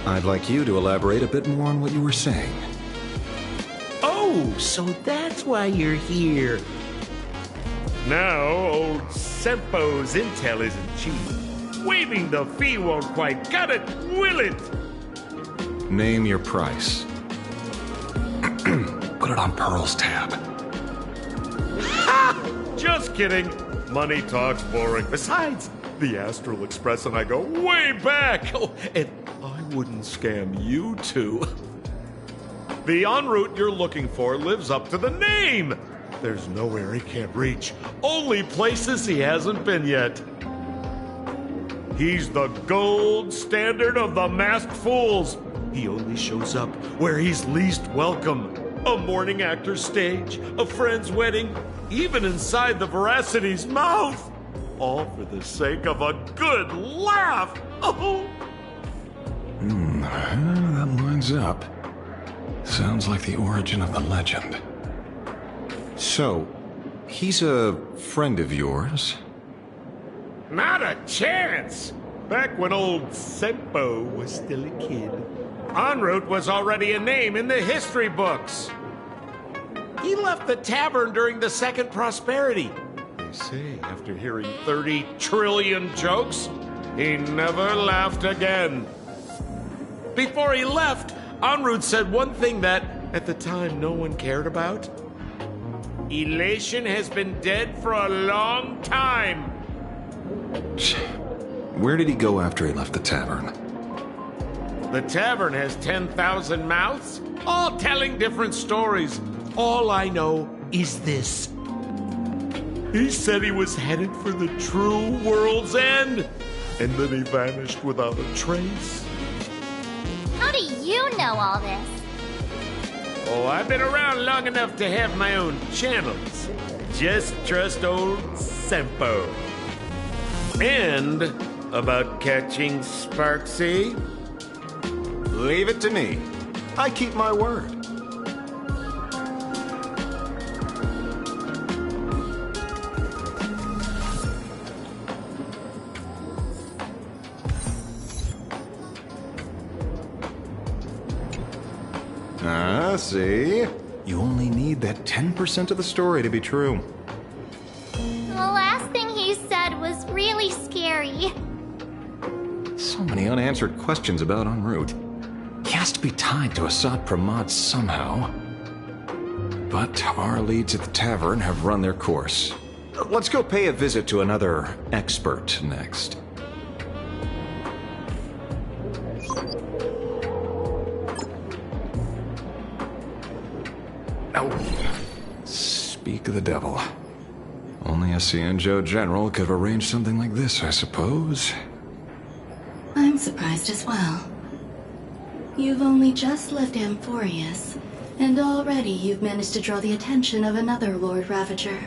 I'd like you to elaborate a bit more on what you were saying. Oh, so that's why you're here. Now, old Sempo's intel isn't cheap. Waiving the fee won't quite cut it, will it? Name your price. Put it on Pearl's tab. Ha! Just kidding. Money talks boring. Besides, the Astral Express and I go way back. Oh, and I wouldn't scam you two. The en route you're looking for lives up to the name. There's nowhere he can't reach. Only places he hasn't been yet. He's the gold standard of the masked fools. He only shows up where he's least welcome. A mourning actor's stage, a friend's wedding, even inside the Veracity's mouth. All for the sake of a good laugh. Oh. That lines up. Sounds like the origin of the legend. So, he's a friend of yours? Not a chance! Back when old Sempo was still a kid, en route was already a name in the history books. He left the tavern during the Second Prosperity. They say after hearing 30 trillion jokes, he never laughed again. Before he left, en route said one thing that, at the time, no one cared about. Elation has been dead for a long time. Where did he go after he left the tavern? The tavern has 10,000 mouths, all telling different stories. All I know is this. He said he was headed for the true world's end. and then he vanished without a trace. How do you know all this? Oh, I've been around long enough to have my own channels. Just trust old Sempo. And about catching Sparksy? Leave it to me. I keep my word. See? You only need that 10% of the story to be true. The last thing he said was really scary. So many unanswered questions about en route. He has to be tied to Assad Pramod somehow. But our leads at the tavern have run their course. Let's go pay a visit to another expert next. Speak of the devil. Only a Cienjo general could have arranged something like this, I suppose. I'm surprised as well. You've only just left Amphorius, and already you've managed to draw the attention of another Lord Ravager.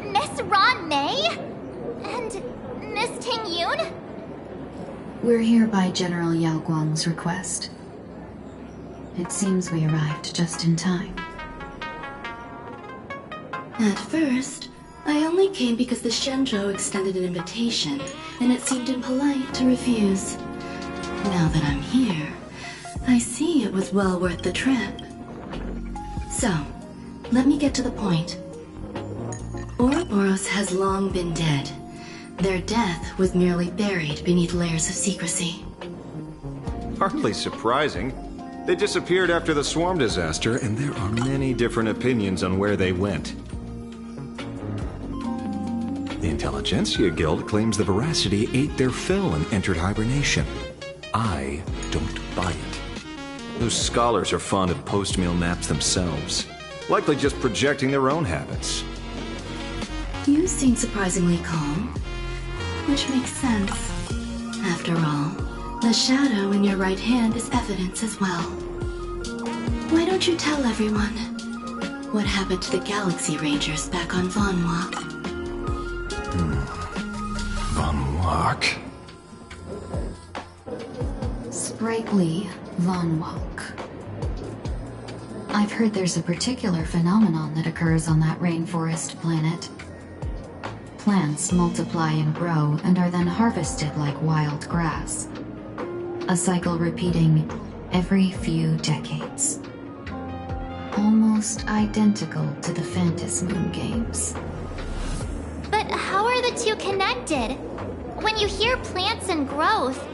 Miss Ron May? And Miss Ting Yoon? We're here by General Yao Guang's request. It seems we arrived just in time. At first, I only came because the Shenzhou extended an invitation, and it seemed impolite to refuse. Now that I'm here, I see it was well worth the trip. So, let me get to the point. Ouroboros has long been dead. Their death was merely buried beneath layers of secrecy. Hardly surprising. They disappeared after the swarm disaster, and there are many different opinions on where they went. The Intelligentsia Guild claims the Veracity ate their fill and entered hibernation. I don't buy it. Those scholars are fond of post-meal naps themselves, likely just projecting their own habits. You seem surprisingly calm, which makes sense. After all, the shadow in your right hand is evidence as well. Why don't you tell everyone what happened to the Galaxy Rangers back on Von Walk? Von Walk? Sprightly Von Walk. I've heard there's a particular phenomenon that occurs on that rainforest planet. Plants multiply and grow and are then harvested like wild grass. A cycle repeating every few decades. Almost identical to the Phantas Moon games. But how are the two connected? When you hear plants and growth,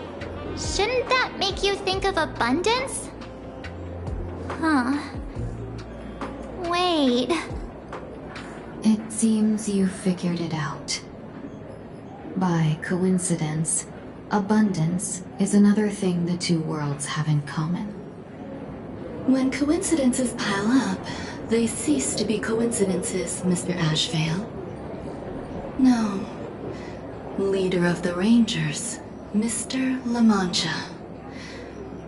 shouldn't that make you think of abundance? Huh. Wait. It seems you figured it out. By coincidence, abundance is another thing the two worlds have in common. When coincidences pile up, they cease to be coincidences, Mr. Ashvale. No. Leader of the Rangers, Mr. La Mancha.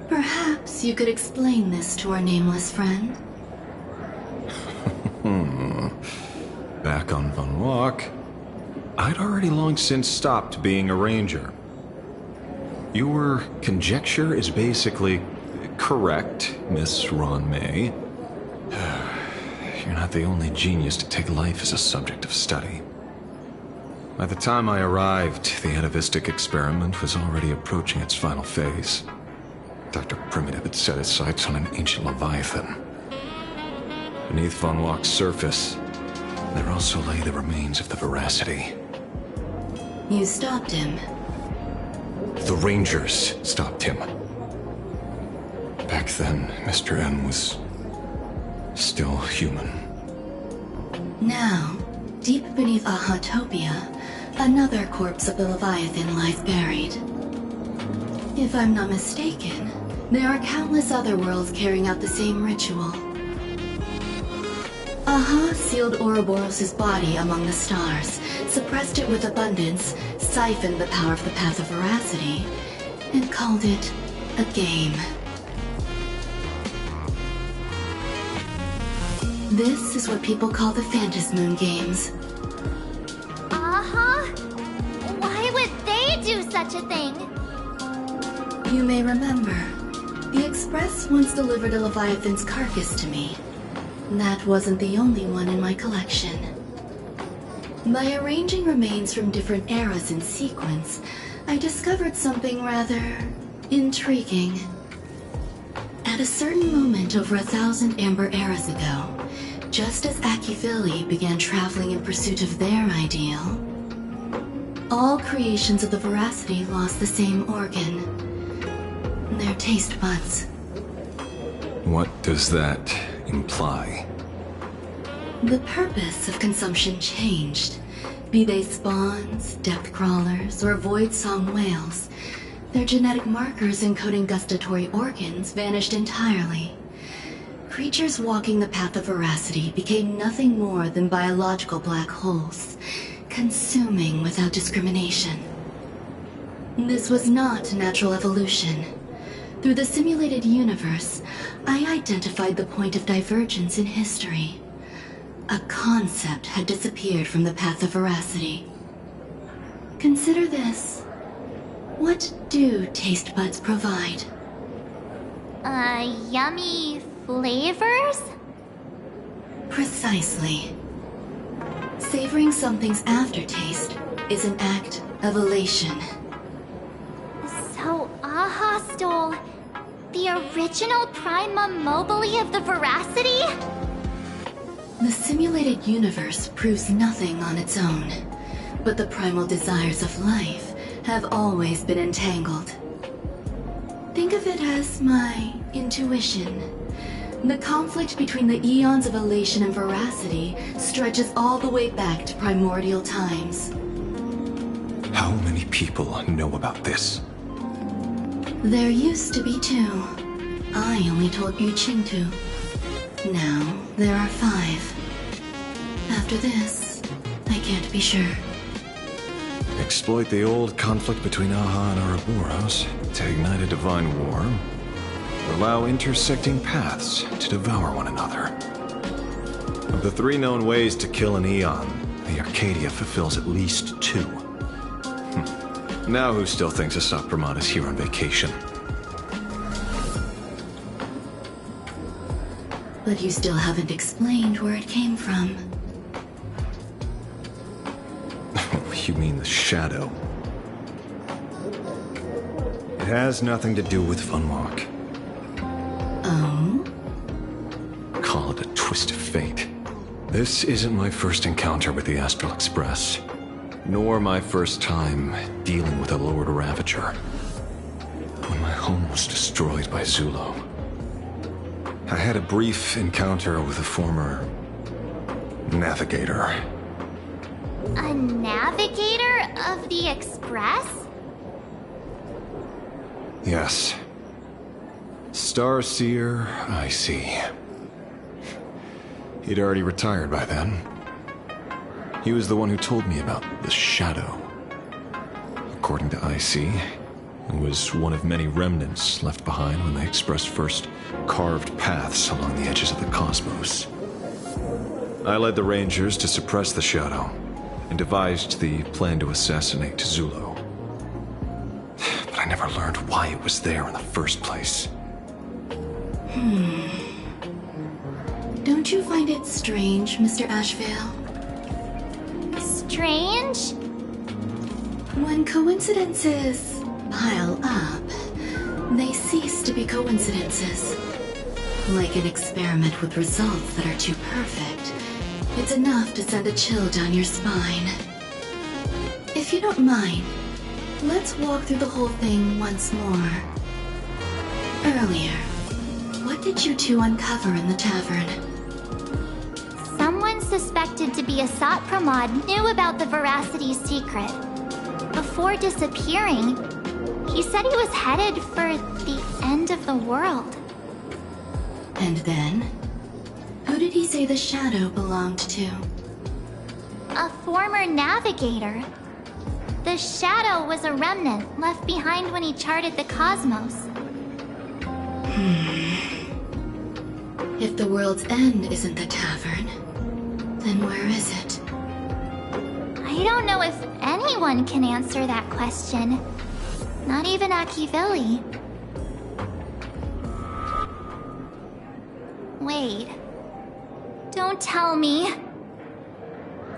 Perhaps you could explain this to our nameless friend? Back on Von Walk, I'd already long since stopped being a ranger. Your conjecture is basically correct, Miss Ron May. You're not the only genius to take life as a subject of study. By the time I arrived, the atavistic experiment was already approaching its final phase. Dr. Primitive had set his sights on an ancient leviathan. Beneath Von Walk's surface, there also lay the remains of the Veracity. You stopped him. The Rangers stopped him. Back then, Mr. M was still human. Now, deep beneath Ahatopia, another corpse of the Leviathan lies buried. If I'm not mistaken, there are countless other worlds carrying out the same ritual. Aha sealed Ouroboros' body among the stars, suppressed it with abundance, siphoned the power of the Path of Veracity and called it a game. This is what people call the Phantasmoon Games. Uh-huh. Why would they do such a thing? You may remember, the Express once delivered a Leviathan's carcass to me. That wasn't the only one in my collection. By arranging remains from different eras in sequence, I discovered something rather intriguing. At a certain moment over 1,000 Amber eras ago, just as Akivili began traveling in pursuit of their ideal, all creations of the Veracity lost the same organ. Their taste buds. What does that imply? The purpose of consumption changed. Be they spawns, depth crawlers, or void song whales, their genetic markers encoding gustatory organs vanished entirely. Creatures walking the path of Veracity became nothing more than biological black holes, consuming without discrimination. This was not natural evolution. Through the simulated universe, I identified the point of divergence in history. A concept had disappeared from the path of Veracity. Consider this. What do taste buds provide? Yummy flavors? Precisely. Savoring something's aftertaste is an act of elation. So Aha stole the original Prima Mobile of the Veracity? The simulated universe proves nothing on its own, but the primal desires of life have always been entangled. Think of it as my intuition. The conflict between the eons of elation and veracity stretches all the way back to primordial times. How many people know about this? There used to be 2. I only told Yu Qing 2. Now, there are 5. After this, I can't be sure. Exploit the old conflict between Aha and Ouroboros to ignite a divine war, or allow intersecting paths to devour one another. Of the 3 known ways to kill an Eon, the Arcadia fulfills at least 2. Now who still thinks Asap Pramod is here on vacation? But you still haven't explained where it came from. You mean the shadow? It has nothing to do with Funwalk. Oh? Call it a twist of fate. This isn't my first encounter with the Astral Express, nor my first time dealing with a Lord Ravager. When my home was destroyed by Zulo, I had a brief encounter with a former navigator. A navigator of the Express? Yes. Starseer, I see. He'd already retired by then. He was the one who told me about the Shadow. According to IC, it was one of many remnants left behind when the Express first carved paths along the edges of the cosmos. I led the Rangers to suppress the Shadow, and devised the plan to assassinate Zulo. But I never learned why it was there in the first place. Don't you find it strange, Mr. Ashvale? Strange? When coincidences pile up, they cease to be coincidences. Like an experiment with results that are too perfect, it's enough to send a chill down your spine. If you don't mind, let's walk through the whole thing once more. Earlier, what did you 2 uncover in the tavern? Someone suspected to be Asap Pramod knew about the Veracity secret. Before disappearing, he said he was headed for the end of the world. And then? Who did he say the Shadow belonged to? A former navigator. The The shadow was a remnant left behind when he charted the cosmos. If the world's end isn't the tavern, then where is it? I don't know if anyone can answer that question. Not even Akivilli. Wait. Don't tell me.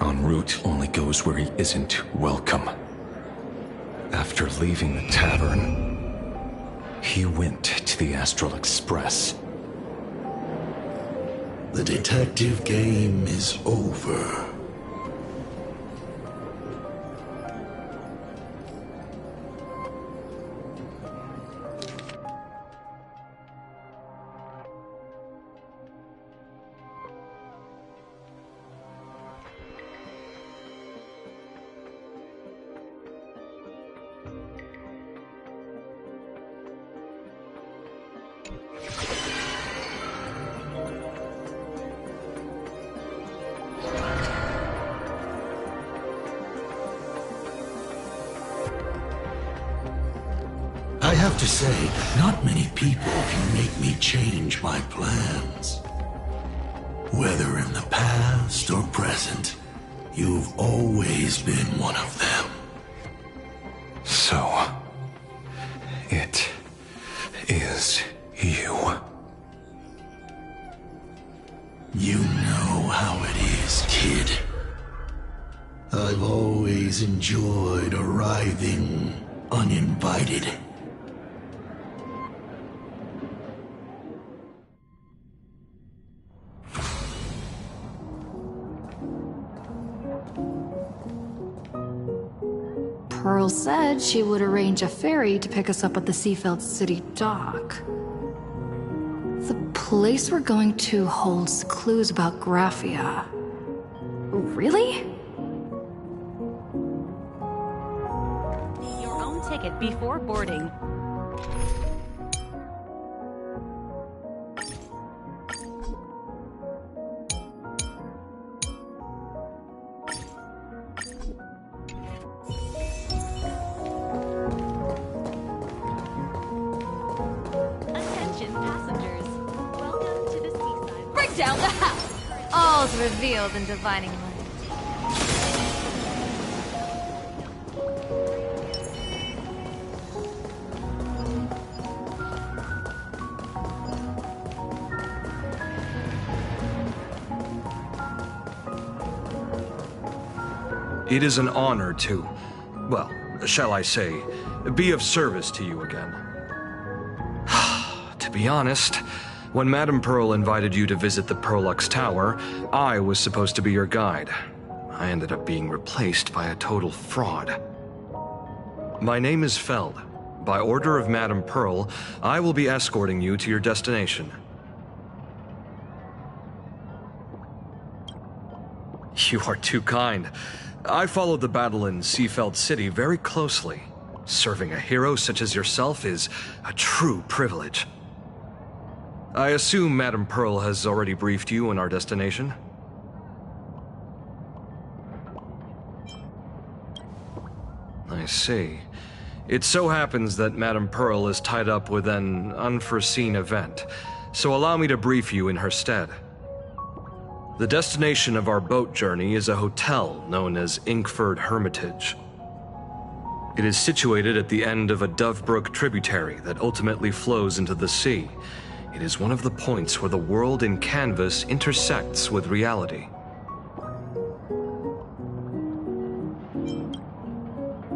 En route only goes where he isn't welcome. After leaving the tavern, he went to the Astral Express. The detective game is over. I have to say, not many people can make me change my plans. Whether in the past or present, you've always been one of them. So, it is you. You know how it is, kid. I've always enjoyed arriving uninvited. Pearl said she would arrange a ferry to pick us up at the Seafeld City dock. The place we're going to holds clues about Graphia. Really? Your own ticket before boarding. Down the house. All's revealed in divining light. It is an honor to, well, shall I say, be of service to you again. To be honest, when Madame Pearl invited you to visit the Perlux Tower, I was supposed to be your guide. I ended up being replaced by a total fraud. My name is Feld. By order of Madame Pearl, I will be escorting you to your destination. You are too kind. I followed the battle in Seafeld City very closely. Serving a hero such as yourself is a true privilege. I assume Madame Pearl has already briefed you on our destination? I see. It so happens that Madame Pearl is tied up with an unforeseen event, so allow me to brief you in her stead. The destination of our boat journey is a hotel known as Inkford Hermitage. It is situated at the end of a Dovebrook tributary that ultimately flows into the sea. It is one of the points where the world in canvas intersects with reality.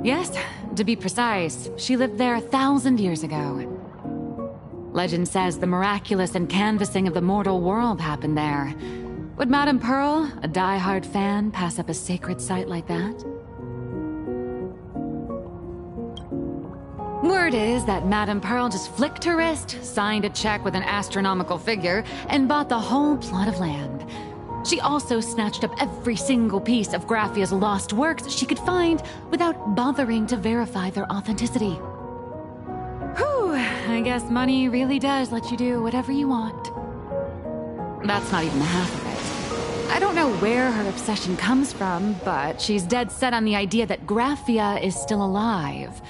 Yes, to be precise, she lived there 1,000 years ago. Legend says the miraculous encanvassing of the mortal world happened there. Would Madame Pearl, a die-hard fan, pass up a sacred site like that? Word is that Madame Pearl just flicked her wrist, signed a check with an astronomical figure, and bought the whole plot of land. She also snatched up every single piece of Graphia's lost works she could find without bothering to verify their authenticity. Whew, I guess money really does let you do whatever you want. That's not even the half of it. I don't know where her obsession comes from, but she's dead set on the idea that Graphia is still alive.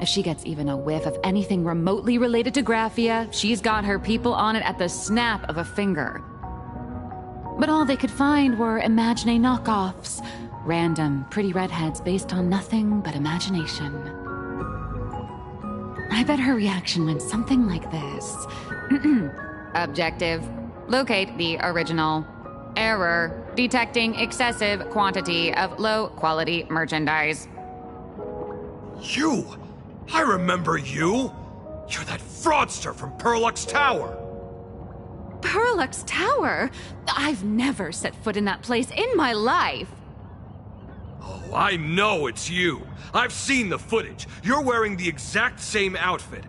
If she gets even a whiff of anything remotely related to Graphia, she's got her people on it at the snap of a finger. But all they could find were Imagine knockoffs. Random, pretty redheads based on nothing but imagination. I bet her reaction went something like this. Objective. Locate the original. Error. Detecting excessive quantity of low-quality merchandise. You! I remember you! You're that fraudster from Perlux Tower! Perlux Tower? I've never set foot in that place in my life. Oh, I know it's you. I've seen the footage. You're wearing the exact same outfit.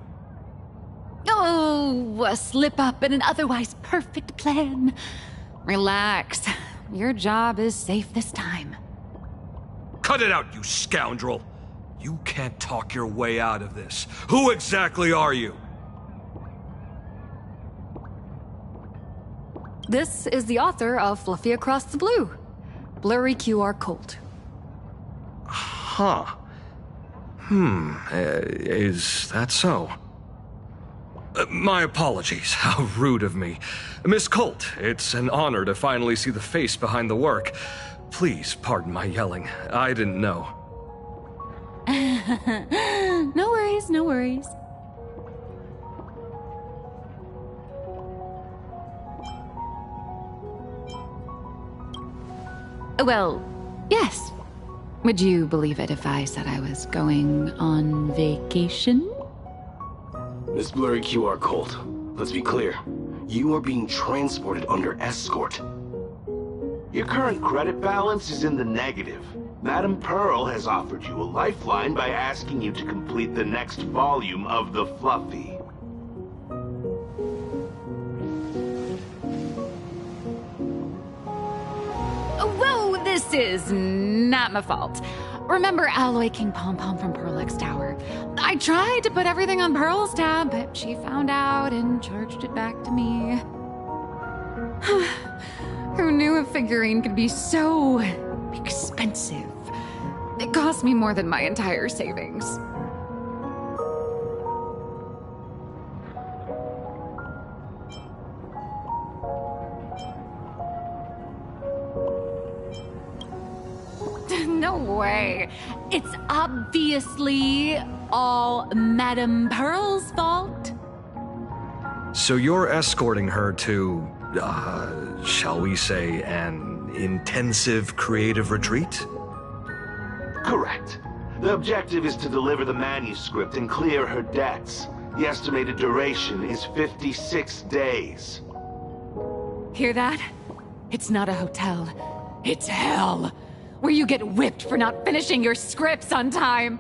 Oh, a slip-up in an otherwise perfect plan. Relax. Your job is safe this time. Cut it out, you scoundrel! You can't talk your way out of this. Who exactly are you? This is the author of Fluffy Across the Blue, Blurry QR Colt. Huh. Is that so? My apologies. How rude of me. Miss Colt, it's an honor to finally see the face behind the work. Please pardon my yelling. I didn't know. No worries, no worries. Well, yes. Would you believe it if I said I was going on vacation? Miss Blurry QR Colt, let's be clear. You are being transported under escort. Your current credit balance is in the negative. Madame Pearl has offered you a lifeline by asking you to complete the next volume of the Fluffy. Whoa, this is not my fault. Remember Alloy King Pom Pom from Perlux Tower? I tried to put everything on Pearl's tab, but she found out and charged it back to me. Who knew a figurine could be so expensive? It cost me more than my entire savings. No way. It's obviously all Madame Pearl's fault. So you're escorting her to, shall we say, an intensive creative retreat? Correct. The objective is to deliver the manuscript and clear her debts. The estimated duration is 56 days. Hear that? It's not a hotel. It's hell. Where you get whipped for not finishing your scripts on time.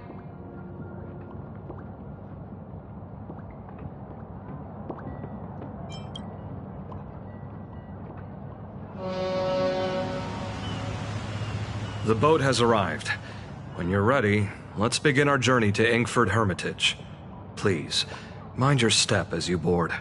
The boat has arrived. When you're ready, let's begin our journey to Inkford Hermitage. Please, mind your step as you board.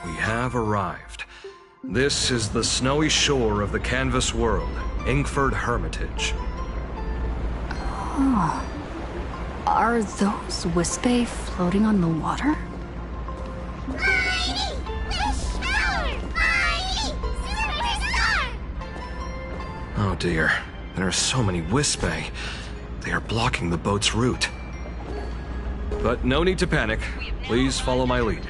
We have arrived. This is the snowy shore of the canvas world, Inkford Hermitage. Oh. Are those Wispae floating on the water? Oh dear, there are so many Wispae. They are blocking the boat's route. But no need to panic. Please follow my lead.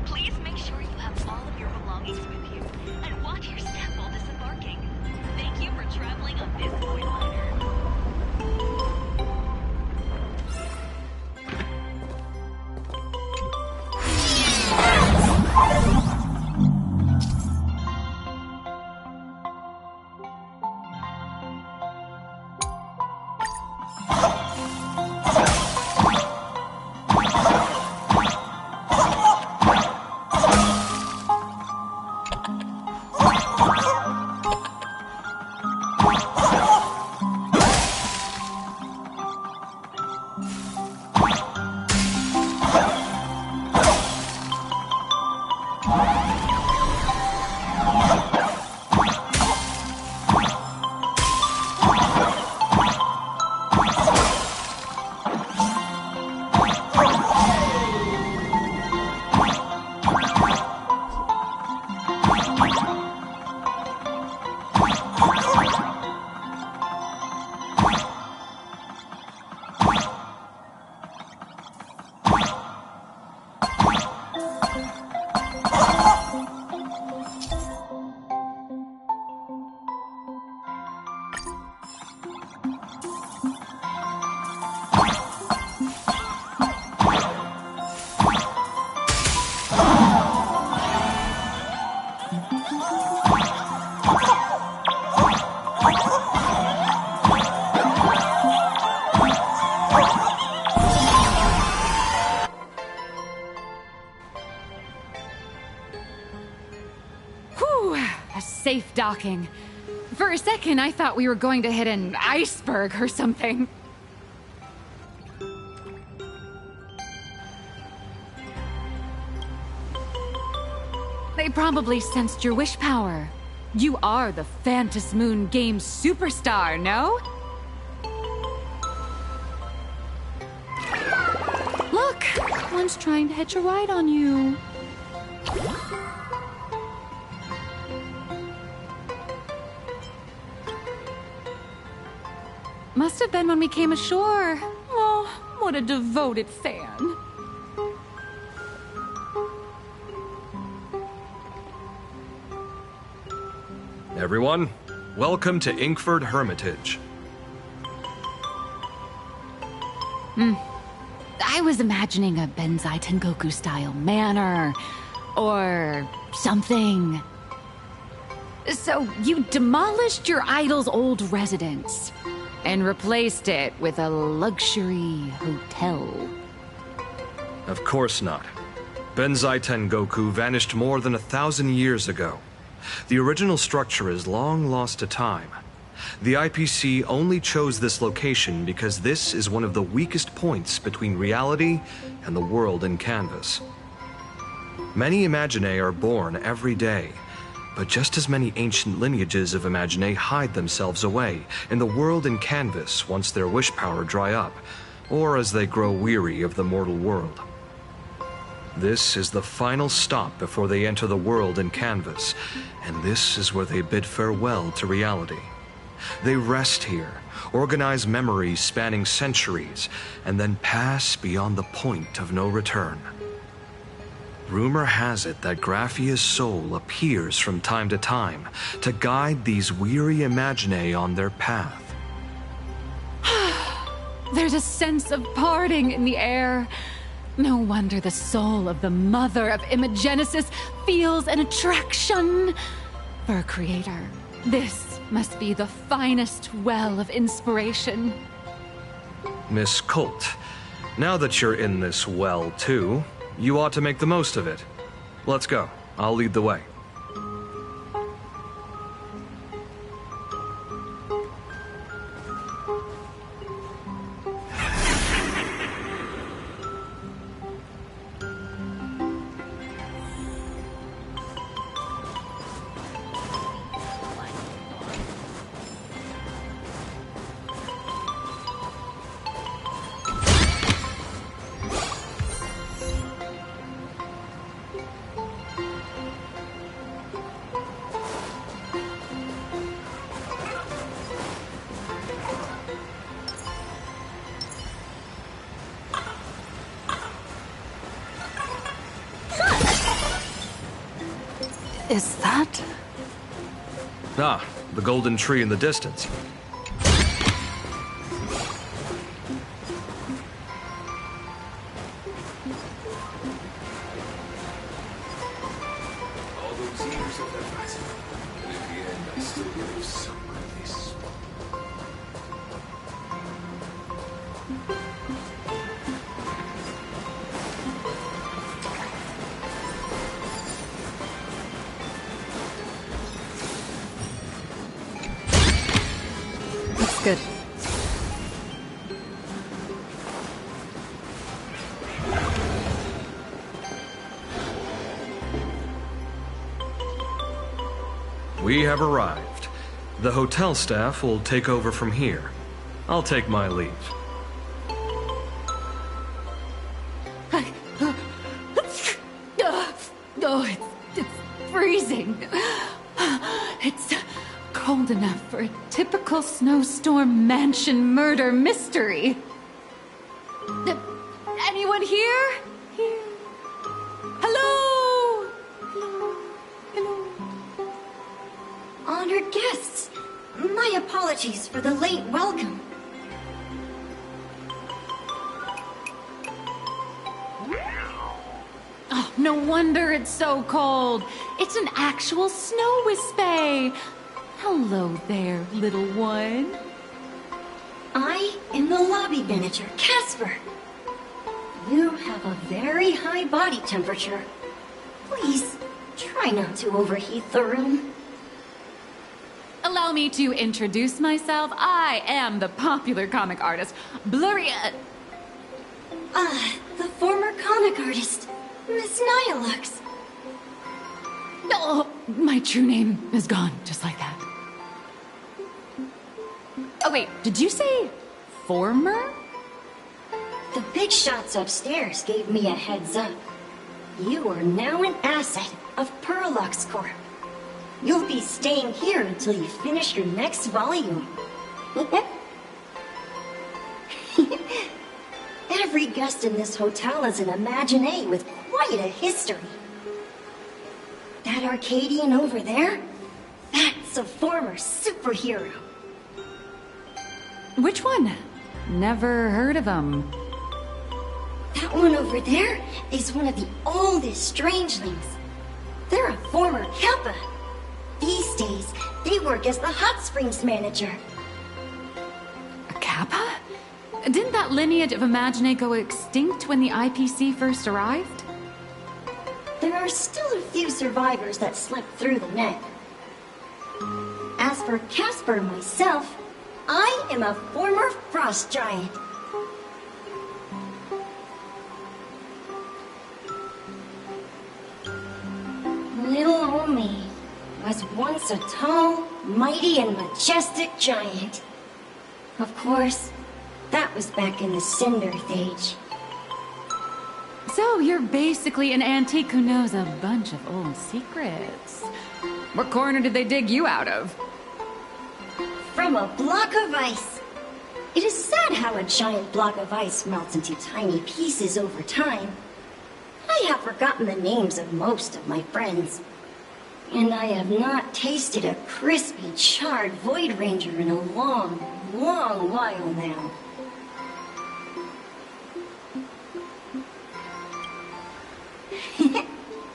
Please make sure you have all of your belongings with you, and watch your step while disembarking. Thank you for traveling on this void liner. safe docking. For a second, I thought we were going to hit an iceberg or something. They probably sensed your wish power. You are the Phantas Moon Games superstar, no? Look! One's trying to hitch a ride on you. Must have been when we came ashore. Oh, what a devoted fan. Everyone, welcome to Inkford Hermitage. I was imagining a Benzai Tengoku-style manor, or something. So you demolished your idol's old residence, and replaced it with a luxury hotel. Of course not. Benzai Tengoku vanished more than 1,000 years ago. The original structure is long lost to time. The IPC only chose this location because this is one of the weakest points between reality and the world in canvas. Many Imaginae are born every day, but just as many ancient lineages of Imaginae hide themselves away in the world in canvas once their wish power dry up, or as they grow weary of the mortal world. This is the final stop before they enter the world in canvas, and this is where they bid farewell to reality. They rest here, organize memories spanning centuries, and then pass beyond the point of no return. Rumor has it that Graphia's soul appears from time to time to guide these weary Imaginae on their path. There's a sense of parting in the air. No wonder the soul of the mother of Imagenesis feels an attraction for a creator. This must be the finest well of inspiration. Miss Colt, now that you're in this well too, you ought to make the most of it. Let's go. I'll lead the way. Is that? Ah, the golden tree in the distance. All those years of advising, and in the end, I still believe somewhere this. Looks good. We have arrived. The hotel staff will take over from here. I'll take my leave. Oh, it's freezing. It's cold enough for a typical snowstorm mansion murder mystery. Anyone here? Here. Hello? Hello? Hello? Honored guests, my apologies for the late welcome. Oh, no wonder it's so cold. It's an actual snow wispy. Hello there, little one. I am the lobby manager, Casper. You have a very high body temperature. Please, try not to overheat the room. allow me to introduce myself. I am the popular comic artist, Blurry... the former comic artist, Miss Nihilux. No, my true name is gone, just like that. Oh wait, did you say former? The big shots upstairs gave me a heads up. You are now an asset of Perlux Corp. You'll be staying here until you finish your next volume. Every guest in this hotel is an Imaginé with quite a history. That Arcadian over there? That's a former superhero. Which one? Never heard of him. That one over there is one of the oldest strangelings. They're a former Kappa. These days, they work as the hot springs manager. A Kappa? Didn't that lineage of Imaginé go extinct when the IPC first arrived? There are still a few survivors that slipped through the net. As for Casper myself, I am a former frost giant. Little old me was once a tall, mighty, and majestic giant. Of course, that was back in the Cinderth Age. So you're basically an antique who knows a bunch of old secrets. What corner did they dig you out of? From a block of ice. It is sad how a giant block of ice melts into tiny pieces over time. I have forgotten the names of most of my friends. And I have not tasted a crispy, charred Void Ranger in a long, long while now.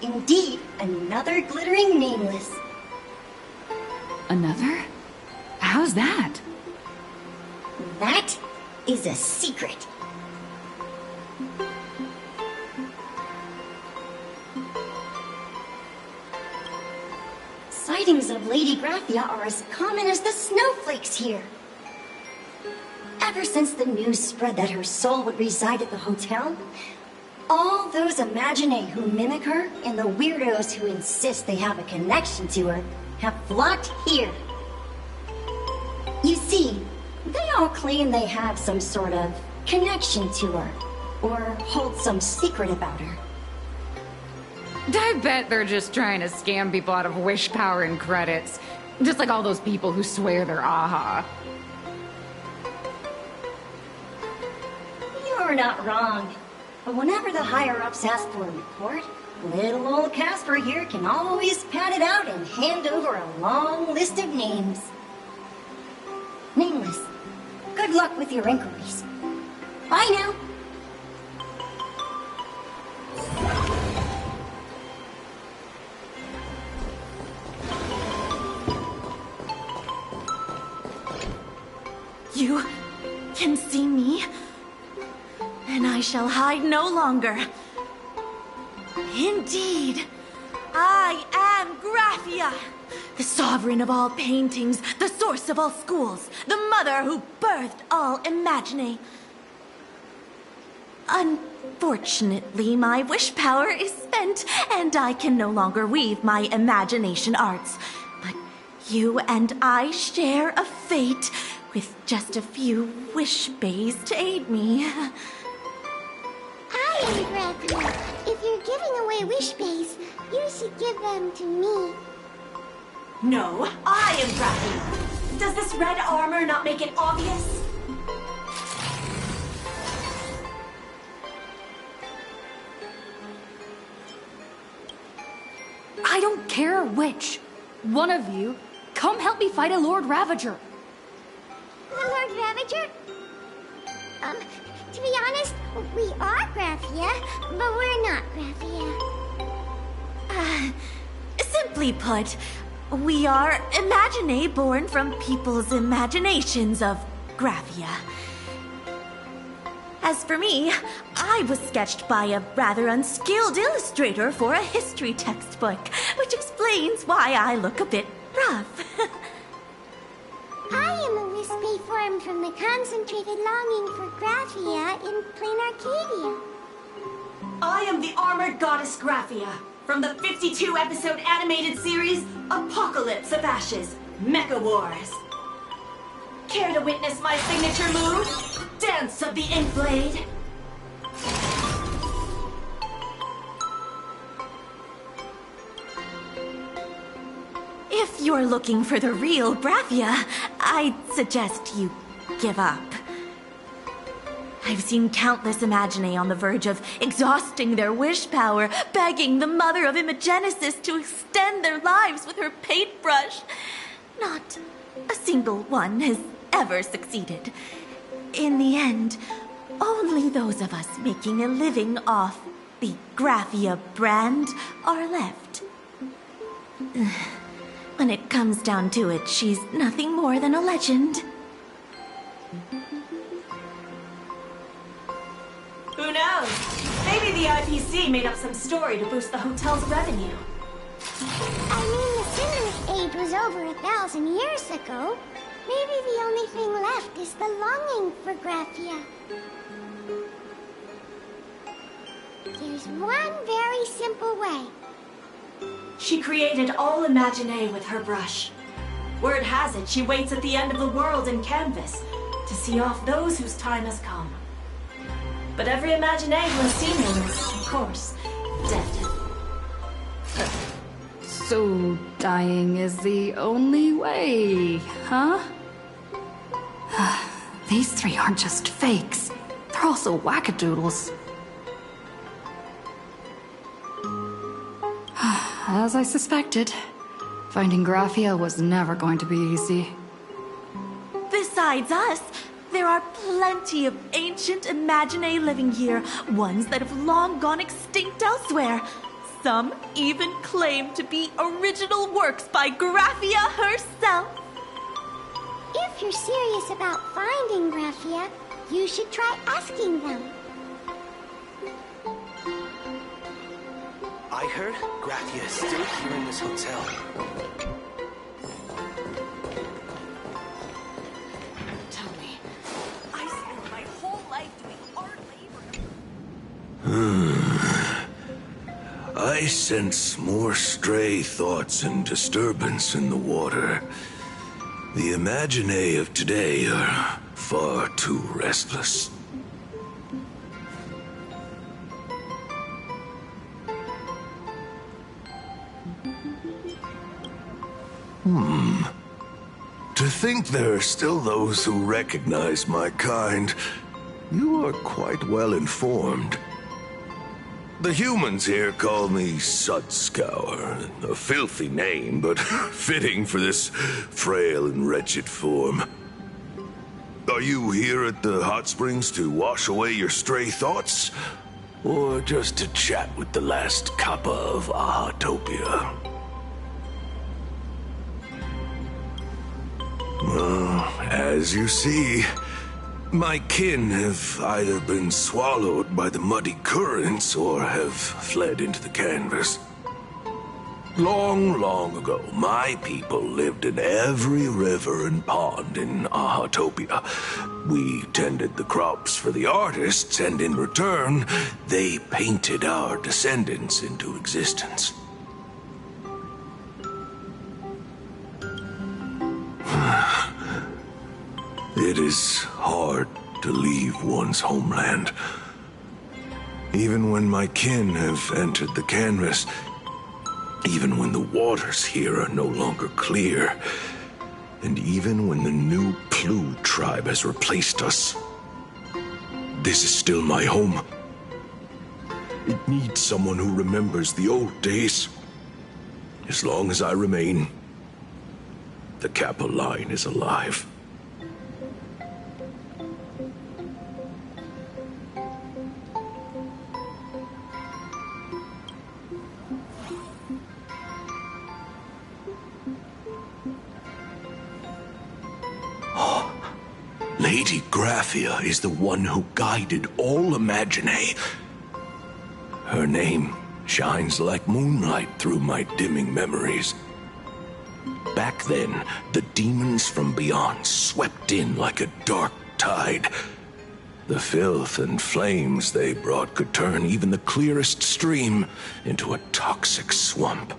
Indeed, another glittering nameless. Another? How's that? That is a secret. Sightings of Lady Graphia are as common as the snowflakes here. Ever since the news spread that her soul would reside at the hotel, all those Imaginé who mimic her and the weirdos who insist they have a connection to her have flocked here. You see, they all claim they have some sort of connection to her, or hold some secret about her. I bet they're just trying to scam people out of wish power and credits. Just like all those people who swear they're AHA. You're not wrong. But whenever the higher-ups ask for a report, little old Casper here can always pad it out and hand over a long list of names. Nameless, good luck with your inquiries. Bye now. You can see me, and I shall hide no longer. Indeed, I am Graphia, the sovereign of all paintings, the source of all schools, the mother who birthed all Imaginé. Unfortunately, my wish power is spent, and I can no longer weave my imagination arts. But you and I share a fate, with just a few wish bays to aid me. I am Graphia. If you're giving away wish bays, you should give them to me. No, I am Graphia. Does this red armor not make it obvious? I don't care which. One of you, come help me fight a Lord Ravager. The Lord Ravager? To be honest, we are Graphia, but we're not Graphia. Simply put, we are Imaginé born from people's imaginations of Graphia. As for me, I was sketched by a rather unskilled illustrator for a history textbook, which explains why I look a bit rough. from the concentrated longing for Graphia in plain Arcadia. I am the armored goddess Graphia, from the 52-episode animated series Apocalypse of Ashes, Mecha Wars. Care to witness my signature move? Dance of the Inkblade? If you're looking for the real Graphia, I'd suggest you give up. I've seen countless Imaginae on the verge of exhausting their wish power, begging the mother of Imagenesis to extend their lives with her paintbrush. Not a single one has ever succeeded. In the end, only those of us making a living off the Graphia brand are left. When it comes down to it, she's nothing more than a legend. Who knows? Maybe the IPC made up some story to boost the hotel's revenue. I mean, the Sinner's age was over 1,000 years ago. Maybe the only thing left is the longing for Graphia. There's one very simple way. She created all Imaginae with her brush. Word has it she waits at the end of the world in canvas to see off those whose time has come. But every Imaginae who has seen her is, of course, dead. So dying is the only way, huh? These three aren't just fakes. They're also wackadoodles. As I suspected, finding Graphia was never going to be easy. Besides us, there are plenty of ancient Imaginae living here, ones that have long gone extinct elsewhere. Some even claim to be original works by Graphia herself. If you're serious about finding Graphia, you should try asking them. I heard Graphia is still here in this hotel. Tell me, I spent my whole life doing hard labor. I sense more stray thoughts and disturbance in the water. The Imaginae of today are far too restless. To think there are still those who recognize my kind. You are quite well informed. The humans here call me Sudscour, a filthy name, but fitting for this frail and wretched form. Are you here at the hot springs to wash away your stray thoughts? Or just to chat with the last kappa of Ahatopia? Well, as you see, my kin have either been swallowed by the muddy currents or have fled into the canvas. Long, long ago, my people lived in every river and pond in Ahatopia. We tended the crops for the artists, and in return, they painted our descendants into existence. It is hard to leave one's homeland. Even when my kin have entered the canvas, even when the waters here are no longer clear, and even when the new Plu tribe has replaced us, this is still my home. It needs someone who remembers the old days. As long as I remain, the Kappa line is alive. Lady Graphia is the one who guided all Imaginae. Her name shines like moonlight through my dimming memories. Back then, the demons from beyond swept in like a dark tide. The filth and flames they brought could turn even the clearest stream into a toxic swamp.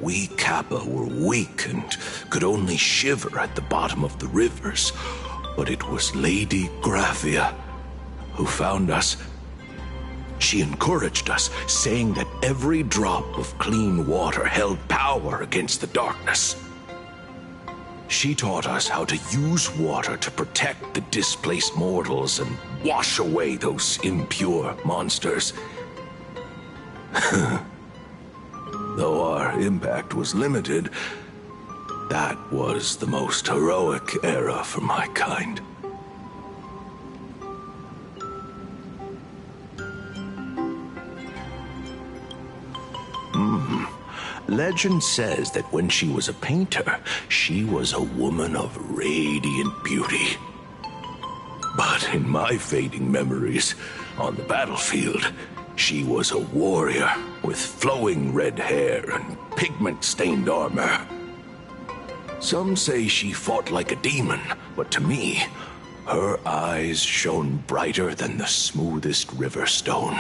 We Kappa were weak and could only shiver at the bottom of the rivers, but it was Lady Graphia who found us. She encouraged us, saying that every drop of clean water held power against the darkness. She taught us how to use water to protect the displaced mortals and wash away those impure monsters. Though our impact was limited, that was the most heroic era for my kind. Legend says that when she was a painter, she was a woman of radiant beauty. But in my fading memories, on the battlefield, she was a warrior with flowing red hair and pigment-stained armor. Some say she fought like a demon, but to me, her eyes shone brighter than the smoothest river stone.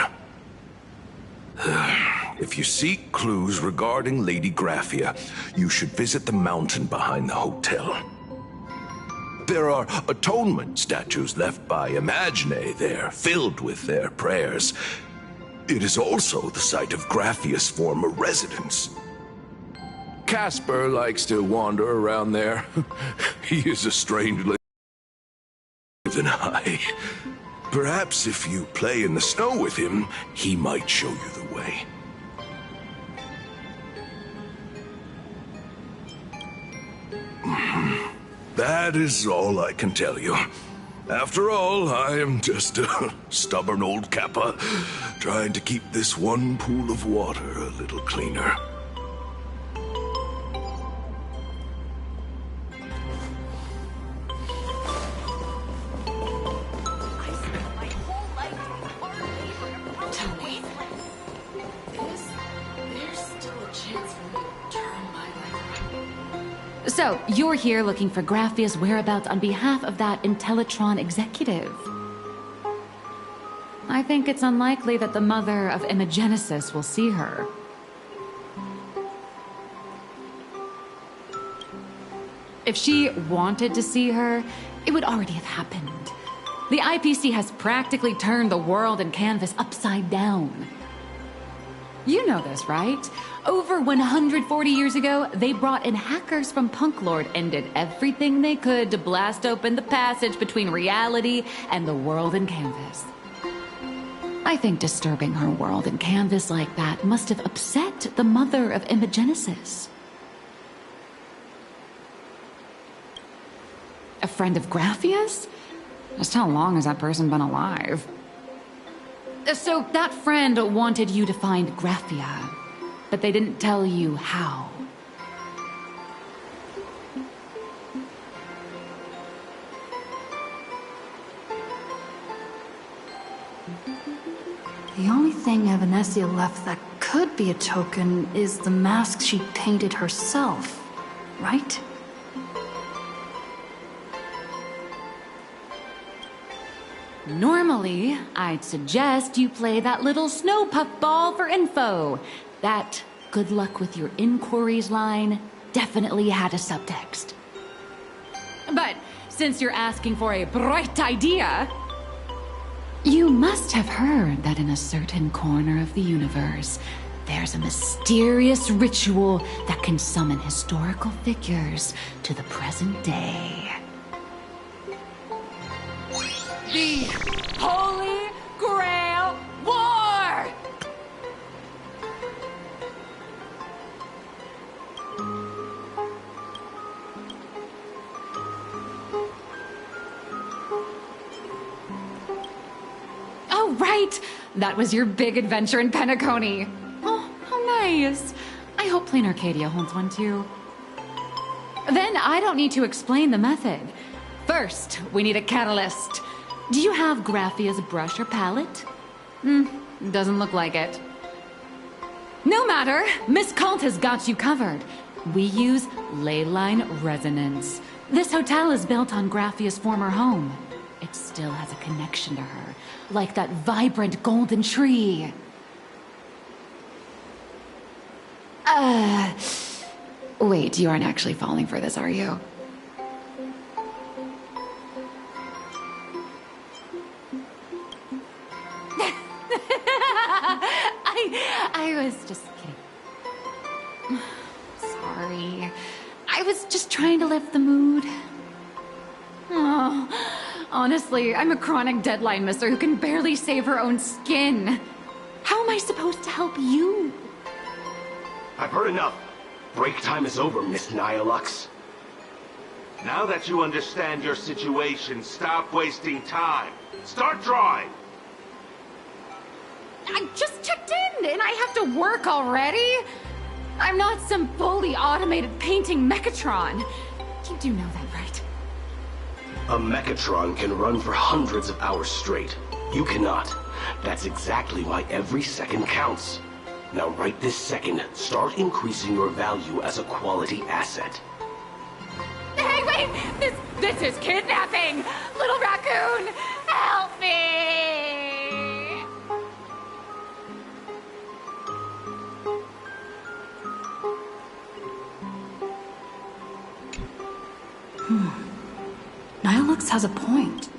If you seek clues regarding Lady Graphia, you should visit the mountain behind the hotel. There are atonement statues left by Imagine there, filled with their prayers. It is also the site of Graphia's former residence. Casper likes to wander around there. He is a strange than I. Perhaps if you play in the snow with him, he might show you the way. That is all I can tell you. After all, I am just a stubborn old Kappa, trying to keep this one pool of water a little cleaner. So, you're here looking for Graphia's whereabouts on behalf of that Intellitron executive. I think it's unlikely that the mother of Imagenesis will see her. If she wanted to see her, it would already have happened. The IPC has practically turned the world and canvas upside down. You know this, right? Over 140 years ago, they brought in hackers from Punk Lord and did everything they could to blast open the passage between reality and the world and canvas. I think disturbing her world and canvas like that must have upset the mother of Imagenesis. A friend of Graphia's? Just how long has that person been alive? So that friend wanted you to find Graphia, but they didn't tell you how. The only thing Evanescia left that could be a token is the mask she painted herself, right? Normally, I'd suggest you play that little snow puffball for info. That good luck with your inquiries line definitely had a subtext. But since you're asking for a bright idea, you must have heard that in a certain corner of the universe, there's a mysterious ritual that can summon historical figures to the present day. The Holy Grail War! Oh, right! That was your big adventure in Penacony. Oh, how nice. I hope Plain Arcadia holds one too. Then I don't need to explain the method. First, we need a catalyst. Do you have Graphia's brush or palette? Doesn't look like it. No matter, Miss Cult has got you covered. We use ley line resonance. This hotel is built on Graphia's former home. It still has a connection to her, like that vibrant golden tree. Wait, you aren't actually falling for this, are you? I was just kidding. Sorry. I was just trying to lift the mood. Oh, honestly, I'm a chronic deadline misser who can barely save her own skin. How am I supposed to help you? I've heard enough. Break time is over, Miss Nihilux. Now that you understand your situation, stop wasting time. Start drawing! I just checked in, and I have to work already? I'm not some fully automated painting Mechatron. You do know that, right? A Mechatron can run for hundreds of hours straight. You cannot. That's exactly why every second counts. Now right this second, start increasing your value as a quality asset. Hey, wait! This is kidnapping! Little raccoon, help me! Nihilux has a point.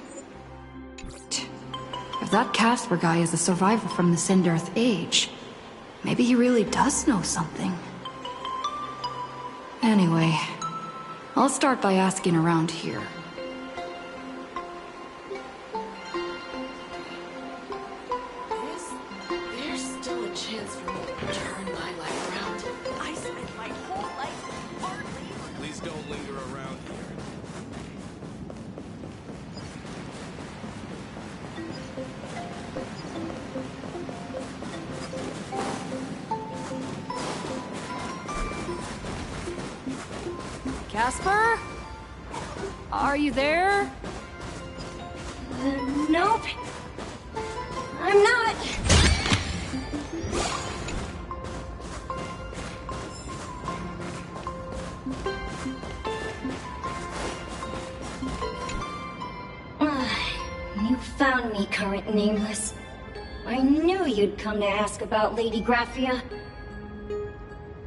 If that Casper guy is a survivor from the Sindarth Age, maybe he really does know something. Anyway, I'll start by asking around here. There's still a chance for me to turn my life around. I spent my whole life hardly. Please don't linger around here. Casper? Are you there? Nope. I'm not. You found me, current nameless. I knew you'd come to ask about Lady Graphia.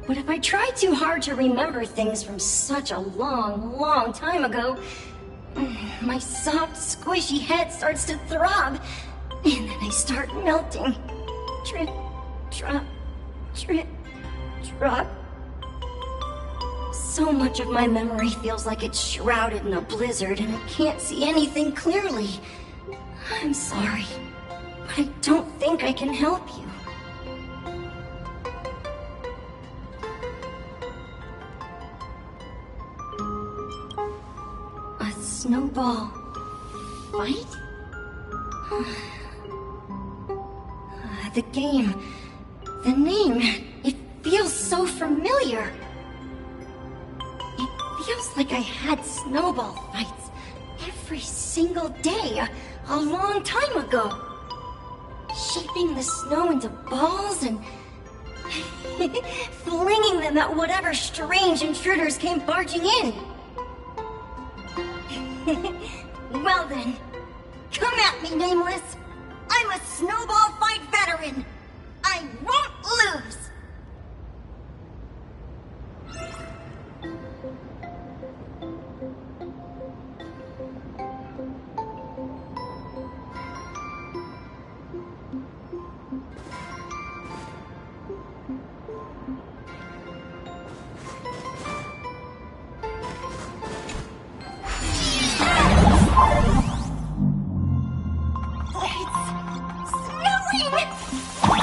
But if I try too hard to remember things from such a long, long time ago, my soft, squishy head starts to throb, and then I start melting. Drip, drop, drip, drop. So much of my memory feels like it's shrouded in a blizzard, and I can't see anything clearly. I'm sorry, but I don't think I can help you. A snowball fight? The game, the name, it feels so familiar. It feels like I had snowball fights every single day a long time ago. Shaping the snow into balls and flinging them at whatever strange intruders came barging in. Well then, come at me, Nameless. I'm a snowball fight veteran. I won't lose. It's snowing!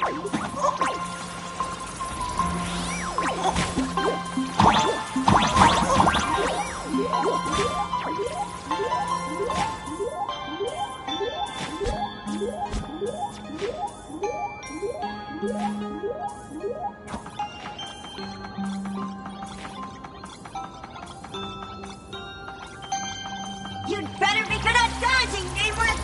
You'd better be good at dodging, nameless!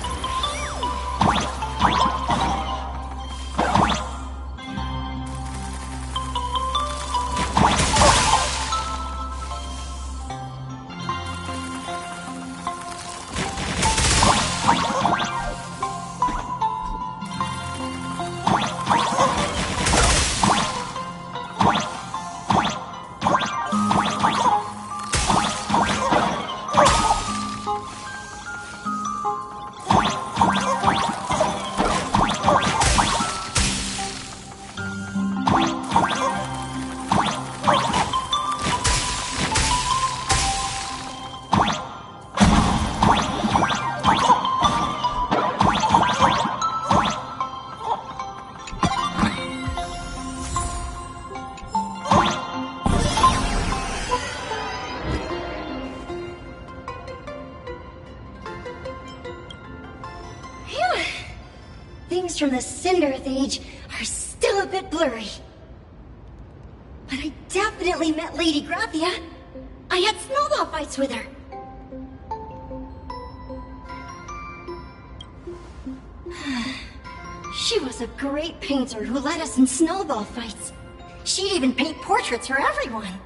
Things from the Cinderth Age are still a bit blurry. But I definitely met Lady Graphia. I had snowball fights with her. She was a great painter who led us in snowball fights. She'd even paint portraits for everyone.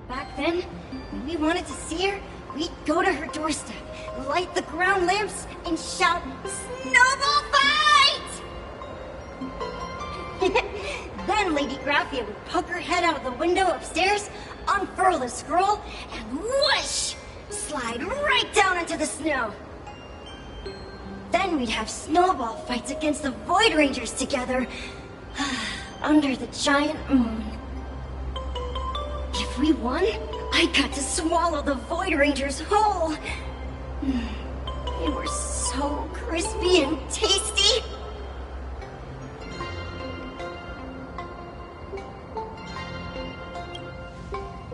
Back then, when we wanted to see her, we'd go to her doorstep, light the ground lamps, and shout, "Snowball fight!" Then Lady Graphia would poke her head out of the window upstairs, unfurl the scroll, and whoosh! Slide right down into the snow. Then we'd have snowball fights against the Void Rangers together, under the giant moon. If we won, I got to swallow the Void Rangers whole. They were so crispy and tasty.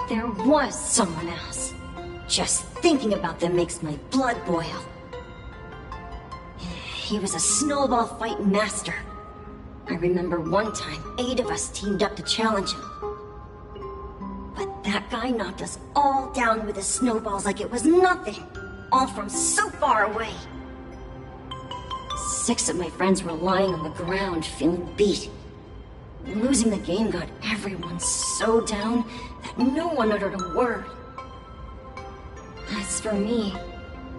There was someone else. Just thinking about them makes my blood boil. He was a snowball fight master. I remember one time, 8 of us teamed up to challenge him. But that guy knocked us all down with his snowballs like it was nothing. All from so far away. 6 of my friends were lying on the ground, feeling beat. Losing the game got everyone so down that no one uttered a word. As for me,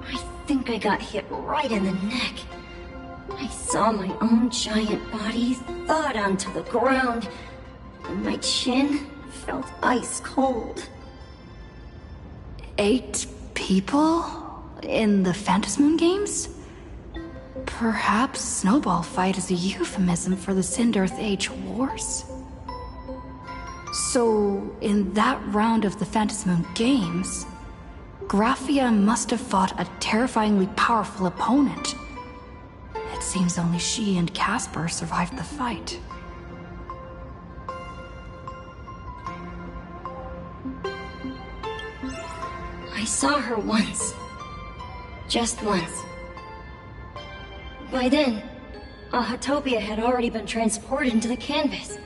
I think I got hit right in the neck. I saw my own giant body thud onto the ground, and my chin felt ice cold. 8 people? In the Phantasmoon games? Perhaps Snowball Fight is a euphemism for the Cinderth Age Wars? So, in that round of the Phantasmoon games, Graphia must have fought a terrifyingly powerful opponent. It seems only she and Casper survived the fight. I saw her once. Just once. By then, Ahatopia had already been transported into the canvas.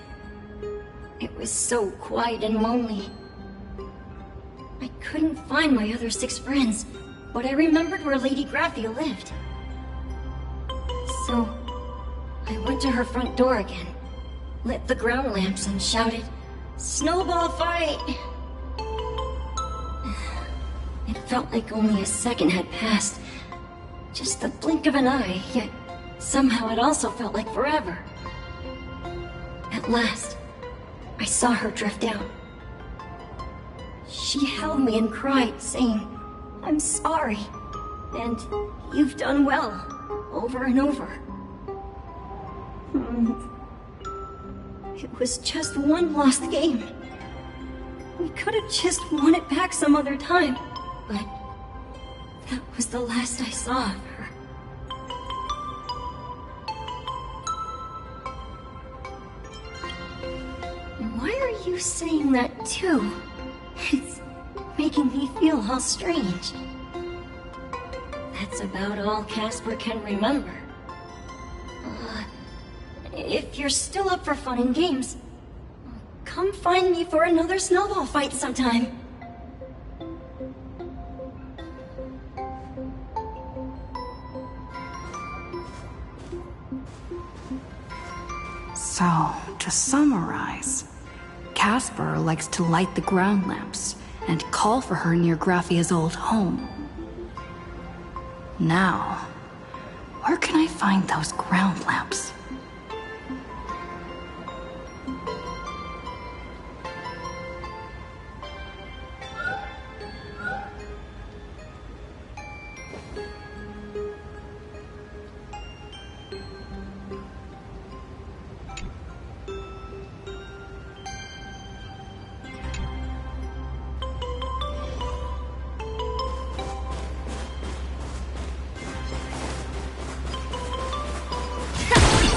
It was so quiet and lonely. I couldn't find my other 6 friends, but I remembered where Lady Graphia lived. So, I went to her front door again, lit the ground lamps, and shouted, "Snowball fight!" It felt like only a second had passed. Just the blink of an eye, yet somehow it also felt like forever. At last, I saw her drift out. She held me and cried, saying, "I'm sorry, and you've done well," over and over. It was just one lost game. We could have just won it back some other time, but that was the last I saw of her. you saying that too? It's making me feel all strange. That's about all Casper can remember. If you're still up for fun and games, come find me for another snowball fight sometime. So, to summarize, Casper likes to light the ground lamps and call for her near Graffia's old home. Now, where can I find those ground lamps?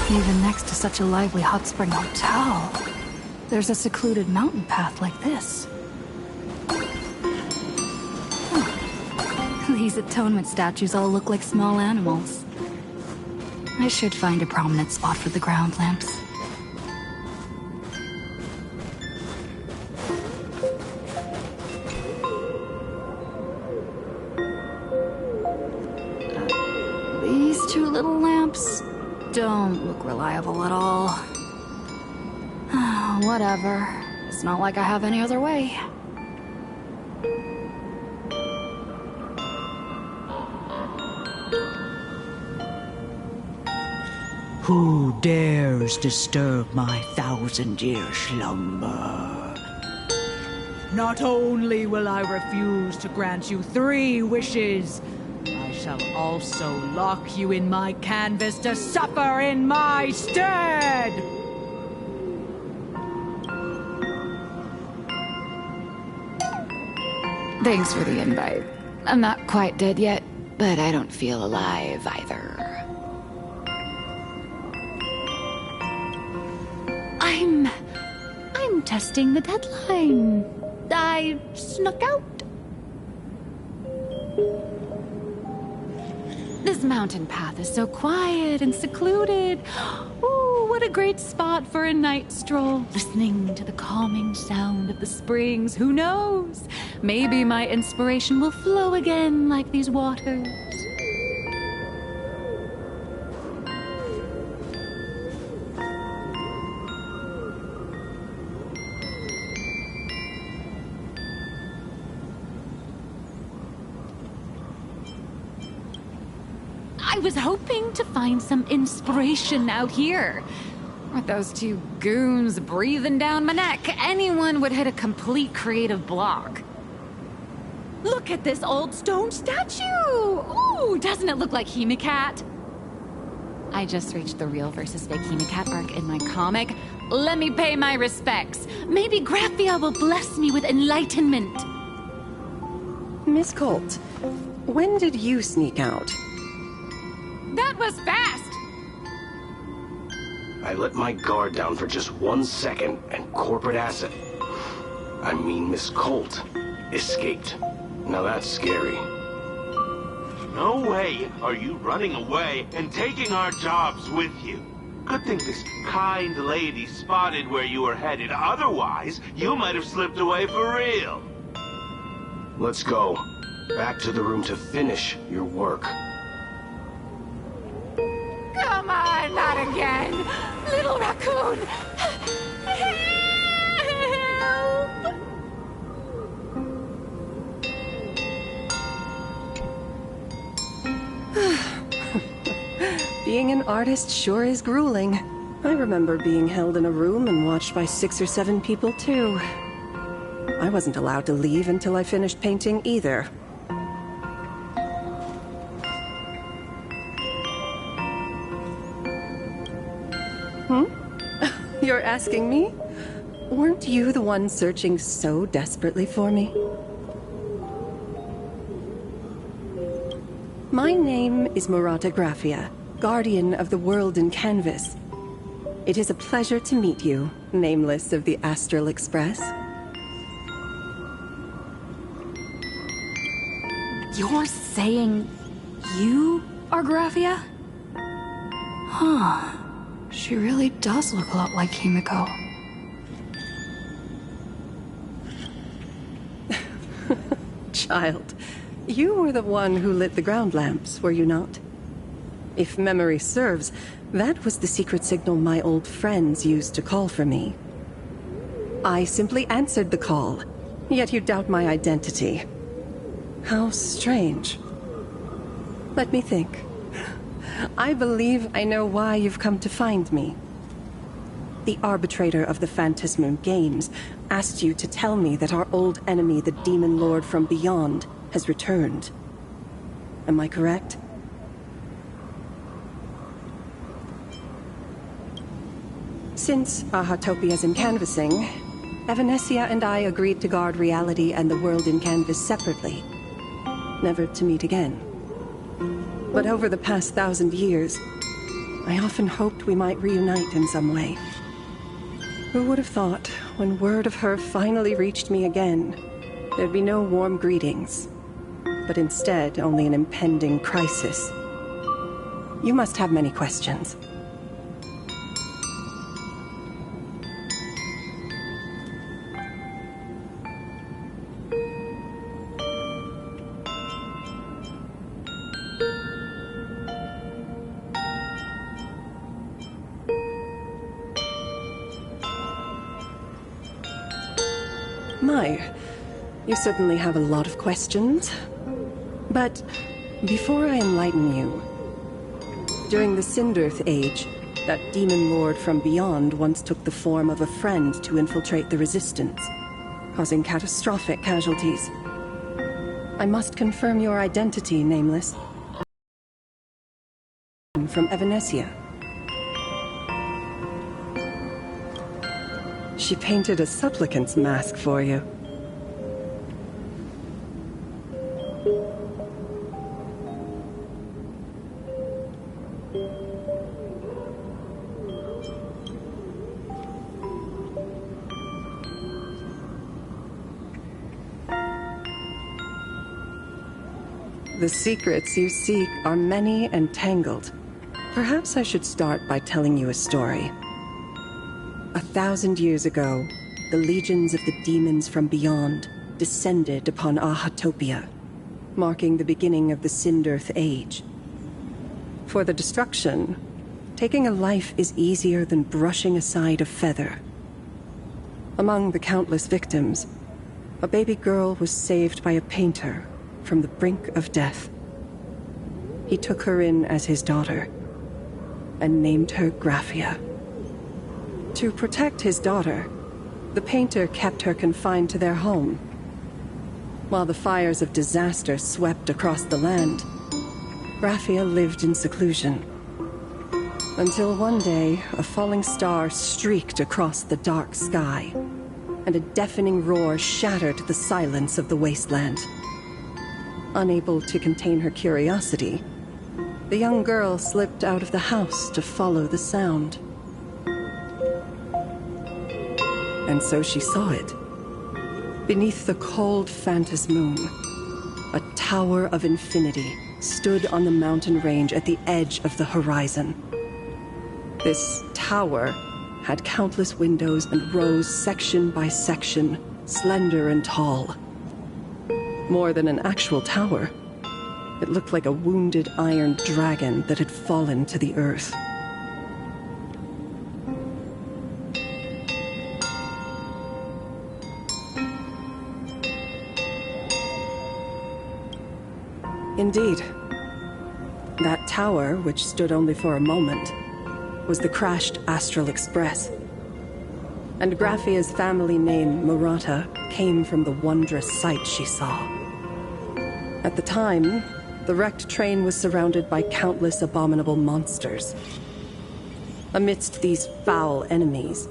Even next to such a lively hot spring hotel, there's a secluded mountain path like this. Huh. These atonement statues all look like small animals. I should find a prominent spot for the ground lamps. These two little lamps don't look reliable at all. Whatever. It's not like I have any other way. Who dares disturb my 1,000-year slumber? Not only will I refuse to grant you 3 wishes, I shall also lock you in my canvas to suffer in my stead! Thanks for the invite. I'm not quite dead yet, but I don't feel alive either. I'm testing the deadline. I snuck out. This mountain path is so quiet and secluded. Ooh, what a great spot for a night stroll, listening to the calming sound of the springs. Who knows? Maybe my inspiration will flow again like these waters. I was hoping to find some inspiration out here. With those 2 goons breathing down my neck, anyone would hit a complete creative block. Look at this old stone statue! Ooh, doesn't it look like Hemicat? I just reached the real versus fake Hemicat arc in my comic. Let me pay my respects. Maybe Graphia will bless me with enlightenment. Miss Colt, when did you sneak out? That was fast! I let my guard down for just 1 second, and corporate asset, I mean Miss Colt, escaped. Now that's scary. No way are you running away and taking our jobs with you. Good thing this kind lady spotted where you were headed. Otherwise, you might have slipped away for real. Let's go. Back to the room to finish your work. Come on, not again! Little raccoon! Help! Being an artist sure is grueling. I remember being held in a room and watched by 6 or 7 people, too. I wasn't allowed to leave until I finished painting, either. You're asking me? Weren't you the one searching so desperately for me? My name is Murata Graphia, guardian of the world in canvas. It is a pleasure to meet you, Nameless of the Astral Express. You're saying you are Graphia? Huh. She really does look a lot like Himiko. Child, you were the one who lit the ground lamps, were you not? If memory serves, that was the secret signal my old friends used to call for me. I simply answered the call, yet you doubt my identity. How strange. Let me think. I believe I know why you've come to find me. The arbitrator of the Phantasmoon Games asked you to tell me that our old enemy, the Demon Lord from Beyond, has returned. Am I correct? Since Ahatopia's in canvassing, Evanescia and I agreed to guard reality and the world in canvas separately, never to meet again. But over the past 1,000 years, I often hoped we might reunite in some way. Who would have thought, when word of her finally reached me again, there'd be no warm greetings, but instead only an impending crisis. You must have many questions. My, you certainly have a lot of questions. But before I enlighten you, during the Sindirth Age, that demon lord from beyond once took the form of a friend to infiltrate the Resistance, causing catastrophic casualties. I must confirm your identity, Nameless. From Evanescia. She painted a supplicant's mask for you. The secrets you seek are many and tangled. Perhaps I should start by telling you a story. 1,000 years ago, the legions of the demons from beyond descended upon Ahatopia, marking the beginning of the Sindirth Age. For the destruction, taking a life is easier than brushing aside a feather. Among the countless victims, a baby girl was saved by a painter from the brink of death. He took her in as his daughter and named her Graphia. To protect his daughter, the painter kept her confined to their home. While the fires of disaster swept across the land, Graphia lived in seclusion. Until one day, a falling star streaked across the dark sky, and a deafening roar shattered the silence of the wasteland. Unable to contain her curiosity, the young girl slipped out of the house to follow the sound. And so she saw it. Beneath the cold phantasmoon, a tower of infinity stood on the mountain range at the edge of the horizon. This tower had countless windows and rose section by section, slender and tall. More than an actual tower, it looked like a wounded iron dragon that had fallen to the earth. Indeed. That tower, which stood only for a moment, was the crashed Astral Express. And Graphia's family name, Murata, came from the wondrous sight she saw. At the time, the wrecked train was surrounded by countless abominable monsters. Amidst these foul enemies,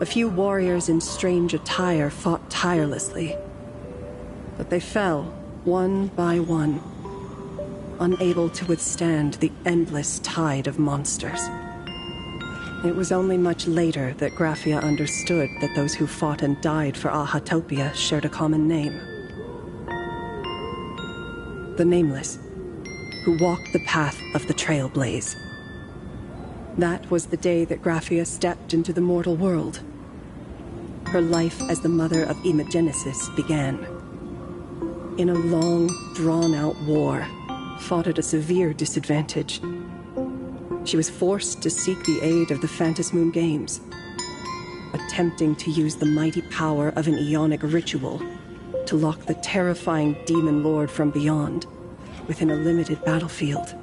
a few warriors in strange attire fought tirelessly. But they fell, one by one, unable to withstand the endless tide of monsters. It was only much later that Graphia understood that those who fought and died for Ahatopia shared a common name. The Nameless, who walked the path of the Trailblaze. That was the day that Graphia stepped into the mortal world. Her life as the mother of Imogenesis began. In a long, drawn-out war, fought at a severe disadvantage. She was forced to seek the aid of the Phantasmoon Games, attempting to use the mighty power of an Aeonic ritual to lock the terrifying demon lord from beyond within a limited battlefield.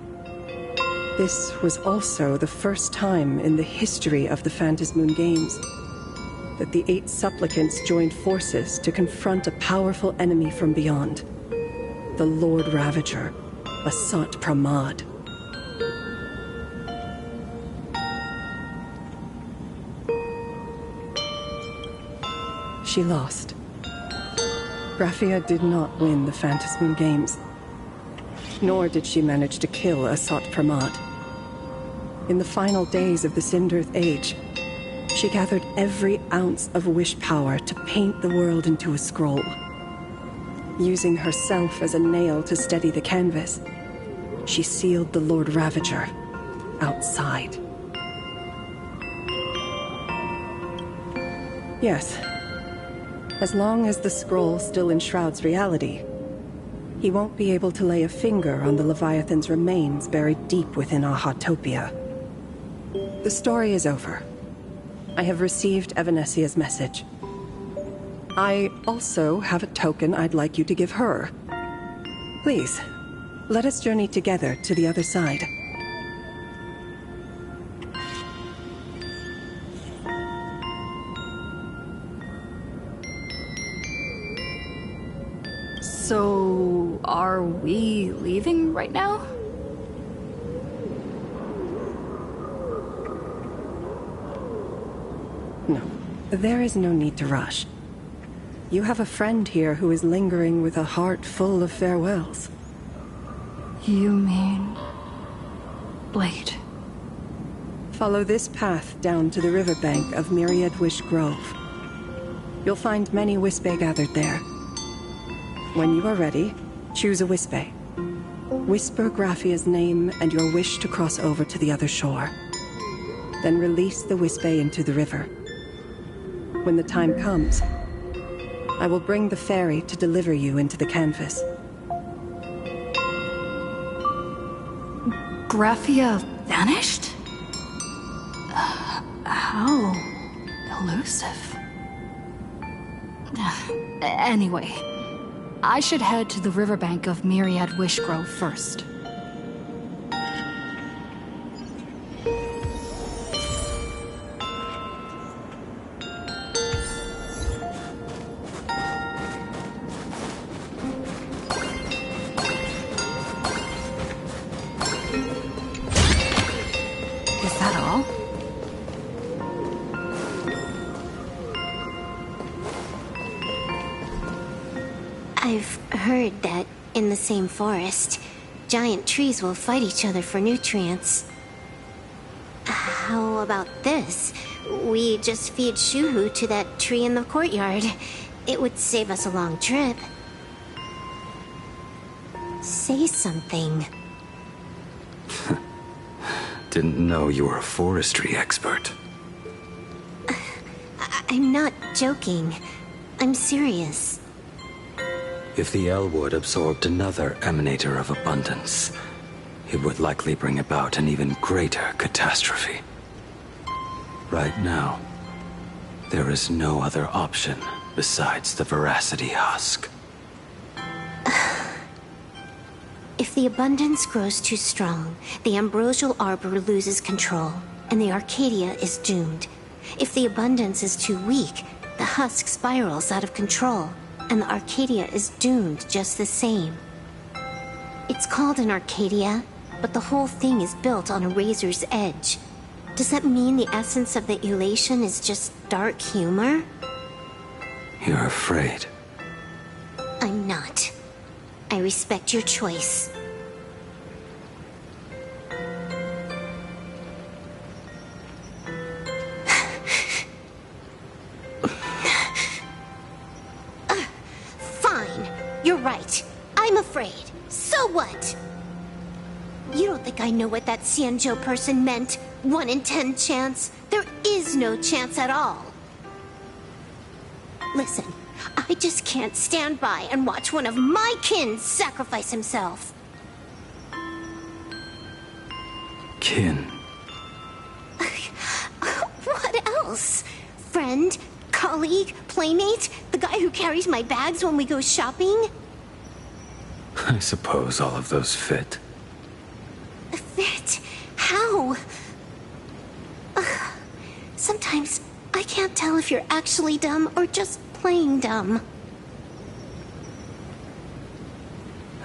This was also the first time in the history of the Phantasmoon Games that the 8 supplicants joined forces to confront a powerful enemy from beyond, the Lord Ravager, Asat Pramad. She lost. Graphia did not win the Phantasmoon Games, nor did she manage to kill Asat Pramad. In the final days of the Sindirth Age, she gathered every ounce of wish power to paint the world into a scroll. Using herself as a nail to steady the canvas, she sealed the Lord Ravager outside. Yes. As long as the scroll still enshrouds reality, he won't be able to lay a finger on the Leviathan's remains buried deep within Ahatopia. The story is over. I have received Evanesia's message. I also have a token I'd like you to give her. Please, let us journey together to the other side. So, are we leaving right now? No, there is no need to rush. You have a friend here who is lingering with a heart full of farewells. You mean... Blade? Follow this path down to the riverbank of Myriad Wish Grove. You'll find many Wispe gathered there. When you are ready, choose a Wispe. Whisper Graphia's name and your wish to cross over to the other shore. Then release the Wispe into the river. When the time comes, I will bring the ferry to deliver you into the canvas. Graphia vanished? How elusive. Anyway, I should head to the riverbank of Myriad Wish Grove first. Is that all? I've heard that in the same forest, giant trees will fight each other for nutrients. How about this? We just feed Shuhu to that tree in the courtyard. It would save us a long trip. Say something. Didn't know you were a forestry expert. I'm not joking. I'm serious. If the Elwood absorbed another emanator of abundance, it would likely bring about an even greater catastrophe. Right now, there is no other option besides the Veracity Husk. If the abundance grows too strong, the Ambrosial Arbor loses control, and the Arcadia is doomed. If the abundance is too weak, the husk spirals out of control, and the Arcadia is doomed just the same. It's called an Arcadia, but the whole thing is built on a razor's edge. Does that mean the essence of the elation is just dark humor? You're afraid. I'm not. I respect your choice. I'm afraid. So what? You don't think I know what that Xianzhou person meant? 1 in 10 chance? There is no chance at all. Listen, I just can't stand by and watch one of my kin sacrifice himself. Kin. What else? Friend? Colleague? Playmate? The guy who carries my bags when we go shopping? I suppose all of those fit. Fit? How? Sometimes I can't tell if you're actually dumb or just plain dumb.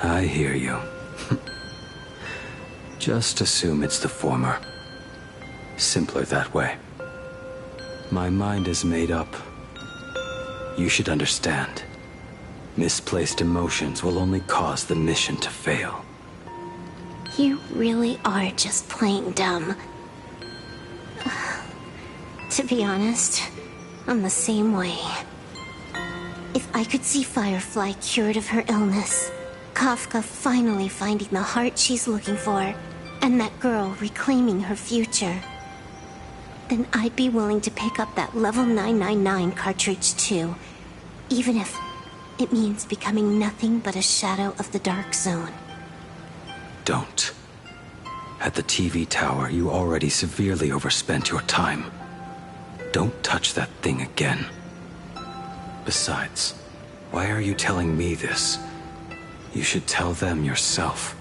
I hear you. Just assume it's the former. Simpler that way. My mind is made up. You should understand. Misplaced emotions will only cause the mission to fail. You really are just plain dumb. To be honest, I'm the same way. If I could see Firefly cured of her illness, Kafka finally finding the heart she's looking for, and that girl reclaiming her future, then I'd be willing to pick up that level 999 cartridge too, even if it means becoming nothing but a shadow of the Dark Zone. Don't. At the TV tower, you already severely overspent your time. Don't touch that thing again. Besides, why are you telling me this? You should tell them yourself.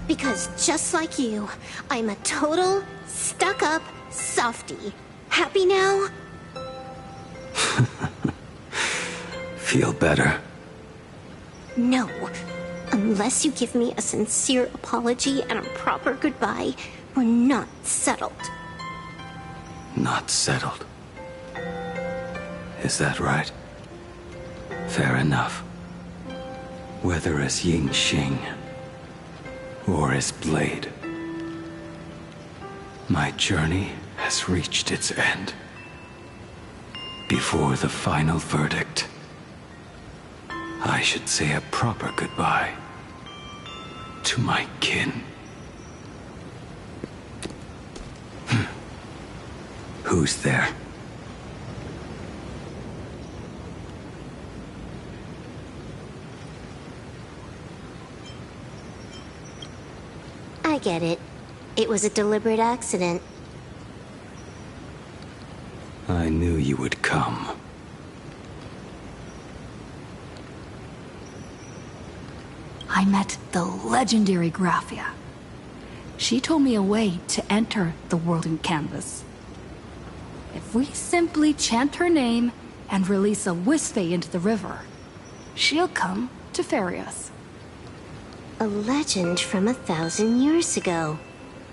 Because just like you, I'm a total, stuck-up softie. Happy now? Feel better? No. Unless you give me a sincere apology and a proper goodbye, we're not settled. Not settled. Is that right? Fair enough. Whether as Ying Xing or as Blade, my journey has reached its end. Before the final verdict, I should say a proper goodbye to my kin. Who's there? I get it. It was a deliberate accident. I knew you would come. I met the legendary Graphia. She told me a way to enter the world in canvas. If we simply chant her name and release a Wispe into the river, she'll come to ferry us. A legend from 1,000 years ago.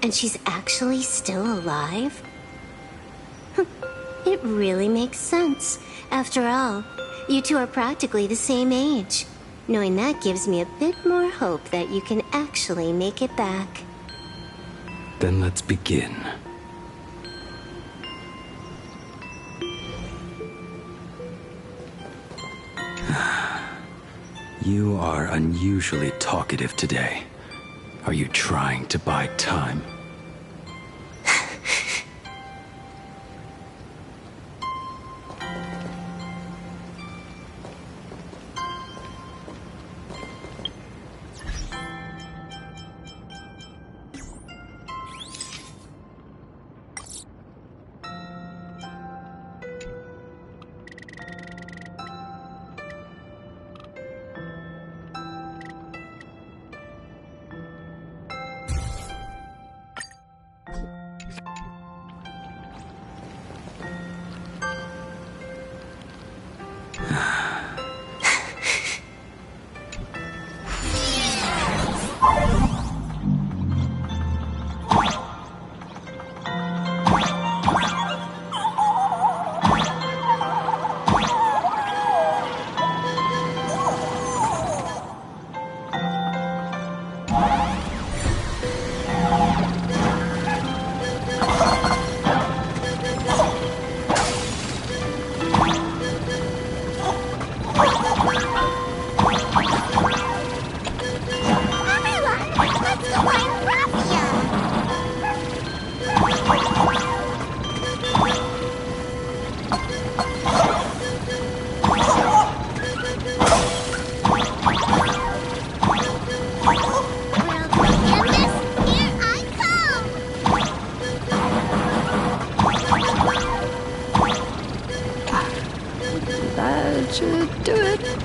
And she's actually still alive? It really makes sense. After all, you two are practically the same age. Knowing that gives me a bit more hope that you can actually make it back. Then let's begin. You are unusually talkative today. Are you trying to buy time?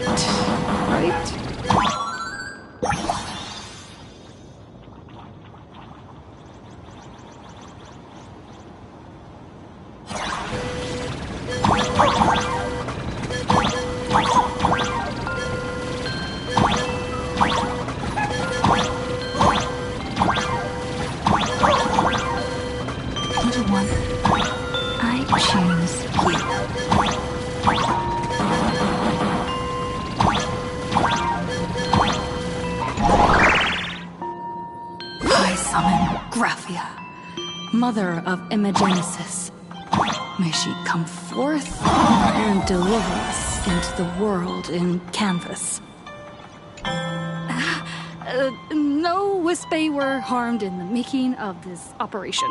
right? Little one, I choose you. I summon Graphia, mother of Imagenesis. May she come forth and deliver us into the world in canvas. No Wispy were harmed in the making of this operation.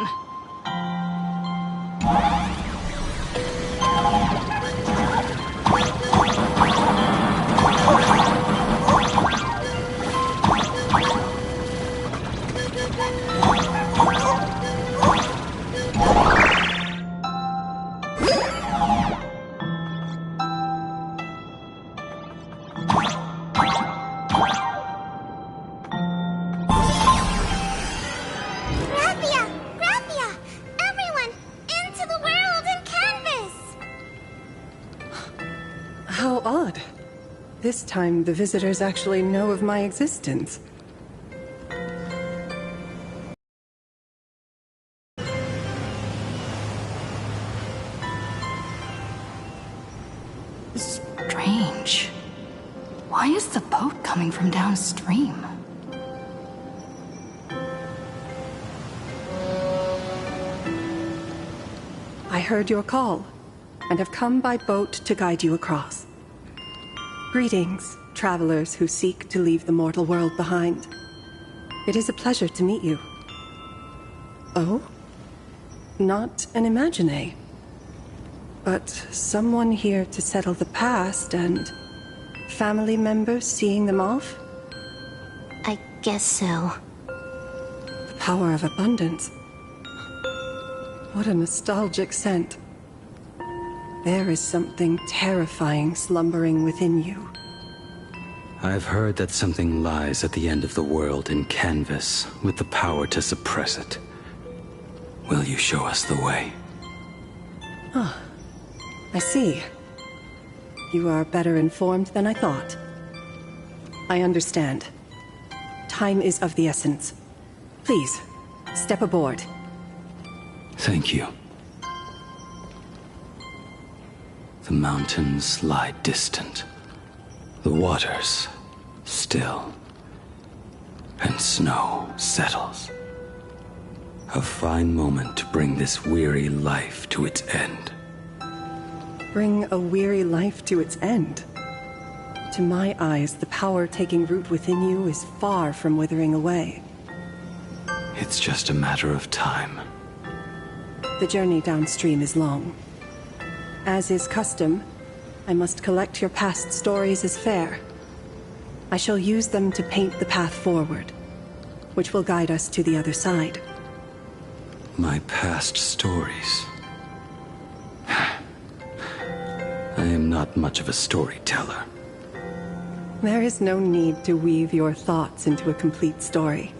Graphia! Graphia! Everyone, into the world in canvas! How odd. This time, the visitors actually know of my existence. Strange. Why is the boat coming from downstream? I heard your call, and have come by boat to guide you across. Greetings, travelers who seek to leave the mortal world behind. It is a pleasure to meet you. Oh? Not an Imagine, but someone here to settle the past and family members seeing them off? I guess so. The power of abundance. What a nostalgic scent. There is something terrifying slumbering within you. I've heard that something lies at the end of the world in canvas with the power to suppress it. Will you show us the way? Ah, I see. You are better informed than I thought. I understand. Time is of the essence. Please, step aboard. Thank you. The mountains lie distant. The waters still. And snow settles. A fine moment to bring this weary life to its end. Bring a weary life to its end. To my eyes, the power taking root within you is far from withering away. It's just a matter of time. The journey downstream is long. As is custom, I must collect your past stories as fair. I shall use them to paint the path forward, which will guide us to the other side. My past stories. I am not much of a storyteller. There is no need to weave your thoughts into a complete story.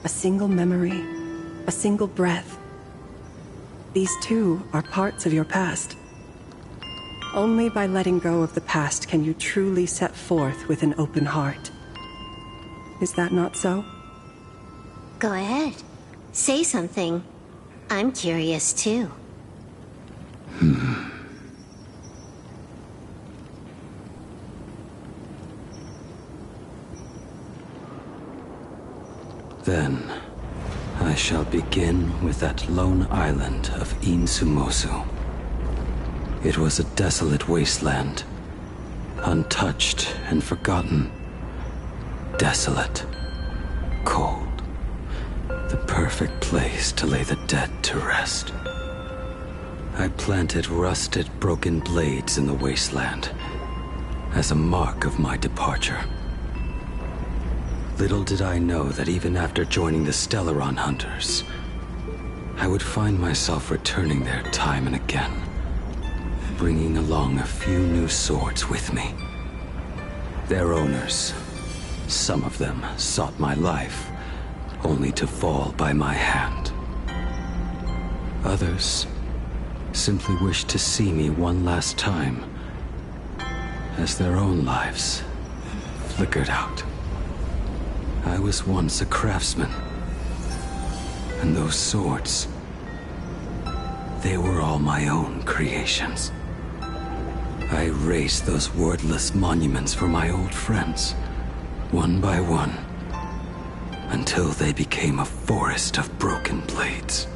A single memory, a single breath. These too are parts of your past. Only by letting go of the past can you truly set forth with an open heart. Is that not so? Go ahead. Say something. I'm curious too. Then, I shall begin with that lone island of Insumosu. It was a desolate wasteland, untouched and forgotten. Desolate, cold, the perfect place to lay the dead to rest. I planted rusted, broken blades in the wasteland as a mark of my departure. Little did I know that even after joining the Stellaron Hunters, I would find myself returning there time and again, bringing along a few new swords with me. Their owners, some of them sought my life, only to fall by my hand. Others simply wished to see me one last time, as their own lives flickered out. I was once a craftsman, and those swords, they were all my own creations. I raised those wordless monuments for my old friends, one by one, until they became a forest of broken blades.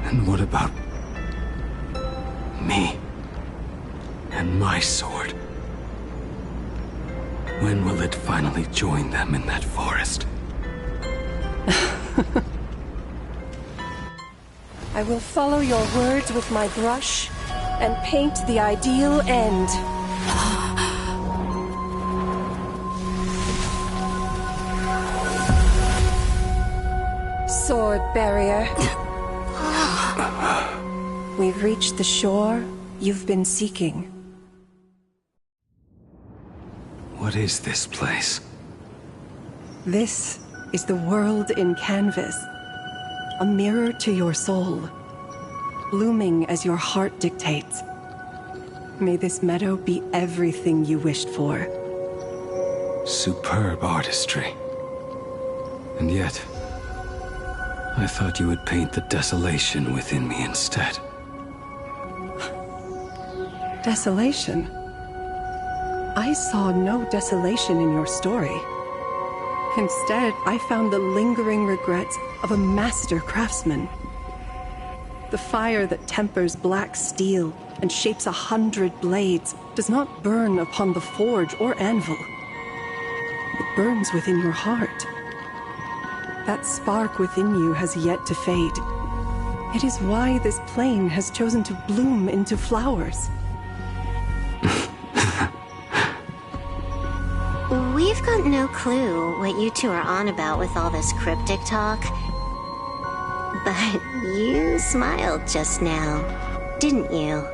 And what about me and my sword? When will it finally join them in that forest? I will follow your words with my brush and paint the ideal end. Sword barrier. We've reached the shore you've been seeking. What is this place? This is the world in canvas. A mirror to your soul, blooming as your heart dictates. May this meadow be everything you wished for. Superb artistry. And yet, I thought you would paint the desolation within me instead. Desolation? I saw no desolation in your story. Instead, I found the lingering regrets of a master craftsman. The fire that tempers black steel and shapes 100 blades does not burn upon the forge or anvil. It burns within your heart. That spark within you has yet to fade. It is why this plane has chosen to bloom into flowers. We've got no clue what you two are on about with all this cryptic talk. But you smiled just now, didn't you?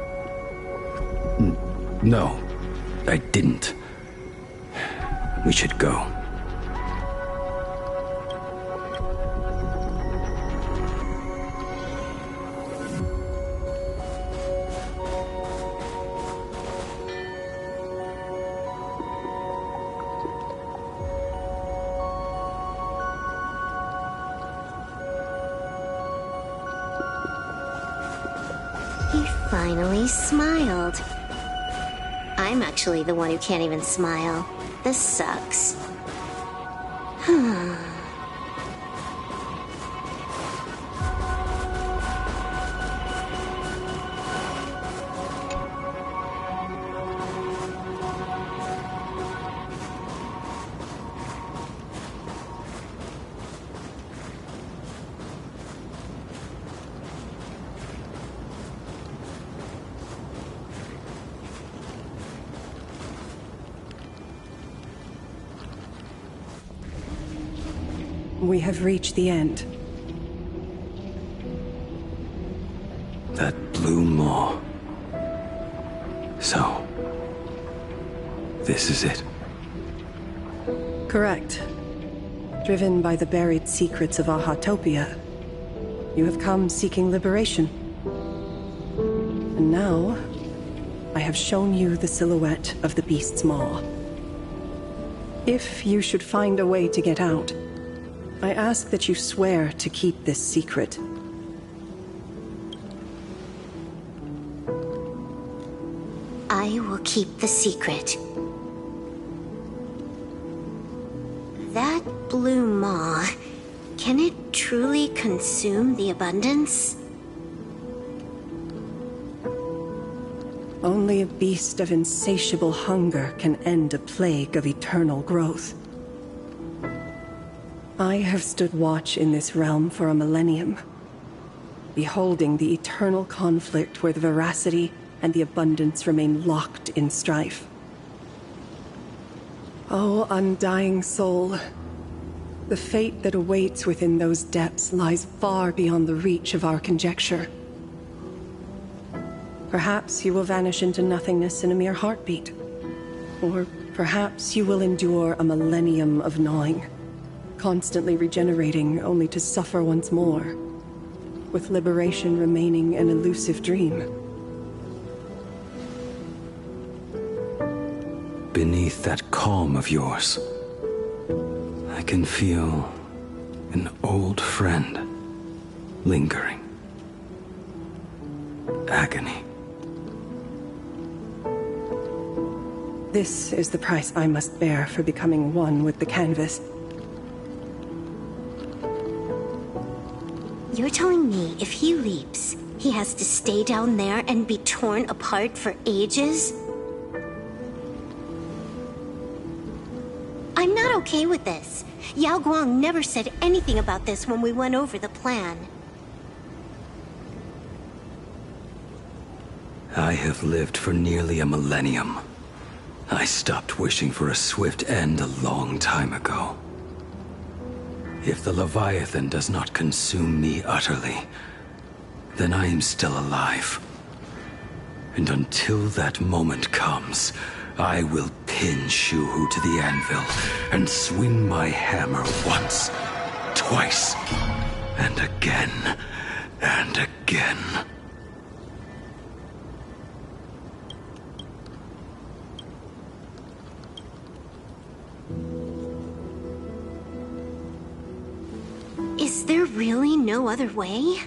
No, I didn't. We should go. He finally smiled. I'm actually the one who can't even smile. This sucks. We have reached the end. That blue maw. So, this is it. Correct. Driven by the buried secrets of Ahatopia, you have come seeking liberation. And now, I have shown you the silhouette of the beast's maw. If you should find a way to get out, I ask that you swear to keep this secret. I will keep the secret. That blue maw, can it truly consume the abundance? Only a beast of insatiable hunger can end a plague of eternal growth. I have stood watch in this realm for a millennium, beholding the eternal conflict where the veracity and the abundance remain locked in strife. Oh, undying soul, the fate that awaits within those depths lies far beyond the reach of our conjecture. Perhaps you will vanish into nothingness in a mere heartbeat. Or perhaps you will endure a millennium of gnawing, constantly regenerating only to suffer once more, with liberation remaining an elusive dream. Beneath that calm of yours, I can feel an old friend lingering. Agony. This is the price I must bear for becoming one with the canvas. You're telling me if he leaps, he has to stay down there and be torn apart for ages? I'm not okay with this. Yao Guang never said anything about this when we went over the plan. I have lived for nearly a millennium. I stopped wishing for a swift end a long time ago. If the Leviathan does not consume me utterly, then I am still alive. And until that moment comes, I will pin Shuhu to the anvil and swing my hammer once, twice, and again, and again. Is there really no other way?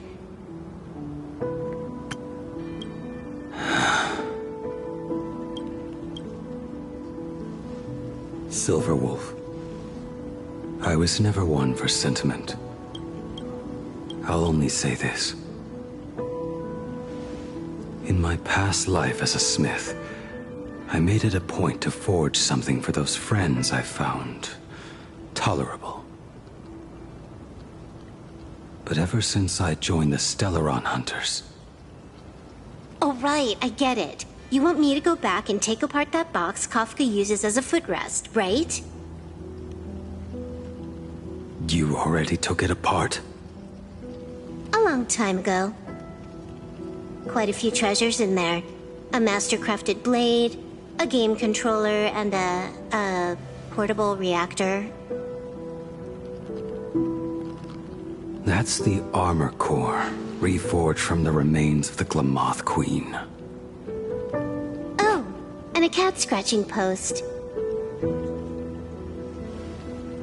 Silverwolf, I was never one for sentiment. I'll only say this. In my past life as a smith, I made it a point to forge something for those friends I found tolerable. But ever since I joined the Stellaron Hunters... Oh, right, I get it. You want me to go back and take apart that box Kafka uses as a footrest, right? You already took it apart? A long time ago. Quite a few treasures in there. A master-crafted blade, a game controller, and a portable reactor. That's the armor core, reforged from the remains of the Glamoth Queen. Oh, and a cat-scratching post.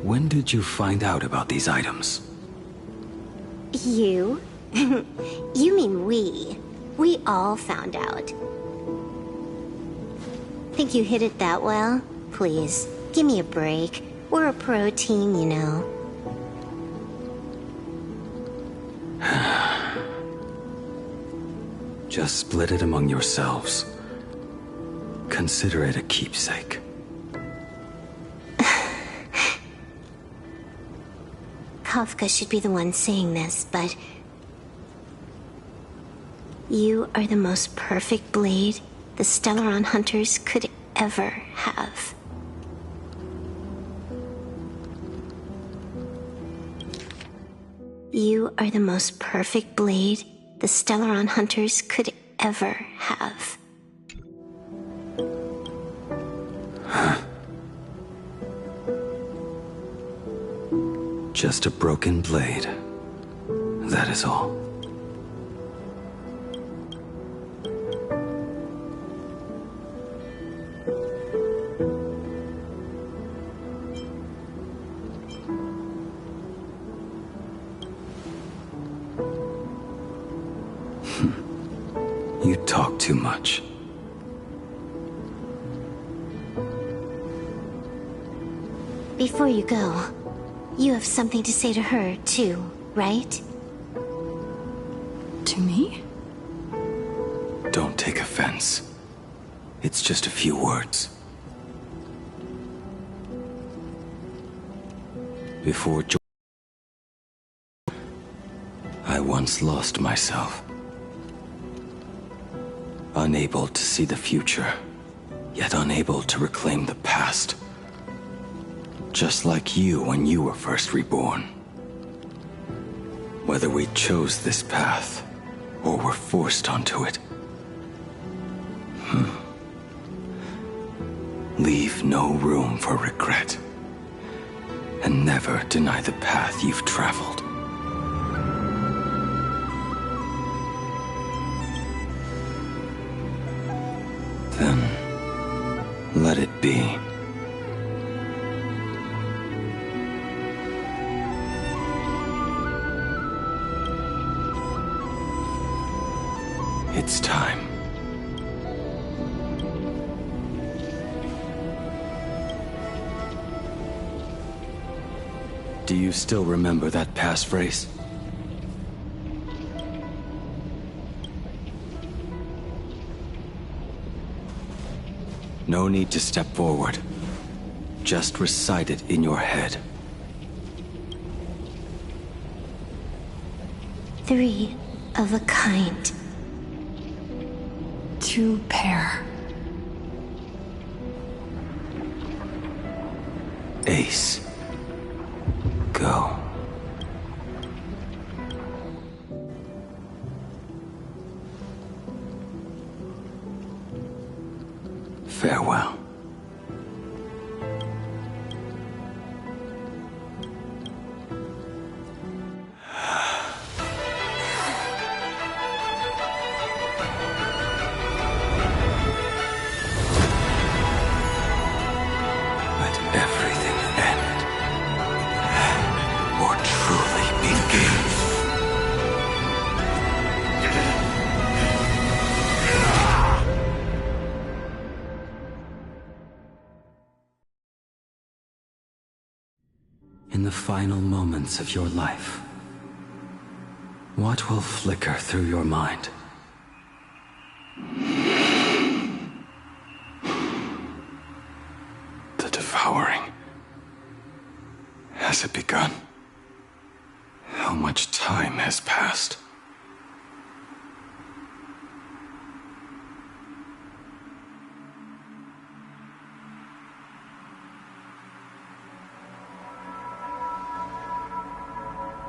When did you find out about these items? You? You mean we. We all found out. Think you hid it that well? Please, give me a break. We're a pro team, you know. Just split it among yourselves. Consider it a keepsake. Kafka should be the one saying this, but... You are the most perfect blade the Stellaron Hunters could ever have. You are the most perfect blade the Stellaron Hunters could ever have. Just a broken blade. That is all. You talk too much. Before you go, you have something to say to her, too, right? To me? Don't take offense. It's just a few words. Before I once lost myself. Unable to see the future, yet unable to reclaim the past. Just like you when you were first reborn. Whether we chose this path, or were forced onto it, Leave no room for regret. And never deny the path you've traveled. Then, let it be. It's time. Do you still remember that passphrase? No need to step forward. Just recite it in your head. 3 of a kind. 2 pair. Ace. Go. Farewell. In the final moments of your life, what will flicker through your mind? The devouring. Has it begun? How much time has passed?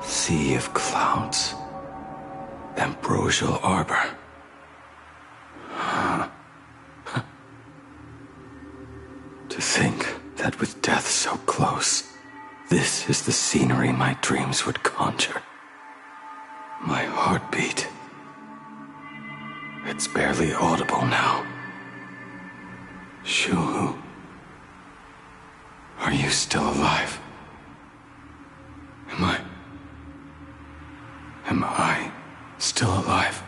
Sea of clouds. Ambrosial arbor. To think that with death so close, this is the scenery my dreams would conjure. My heartbeat. It's barely audible now. Shuhu. Are you still alive? Am I still alive?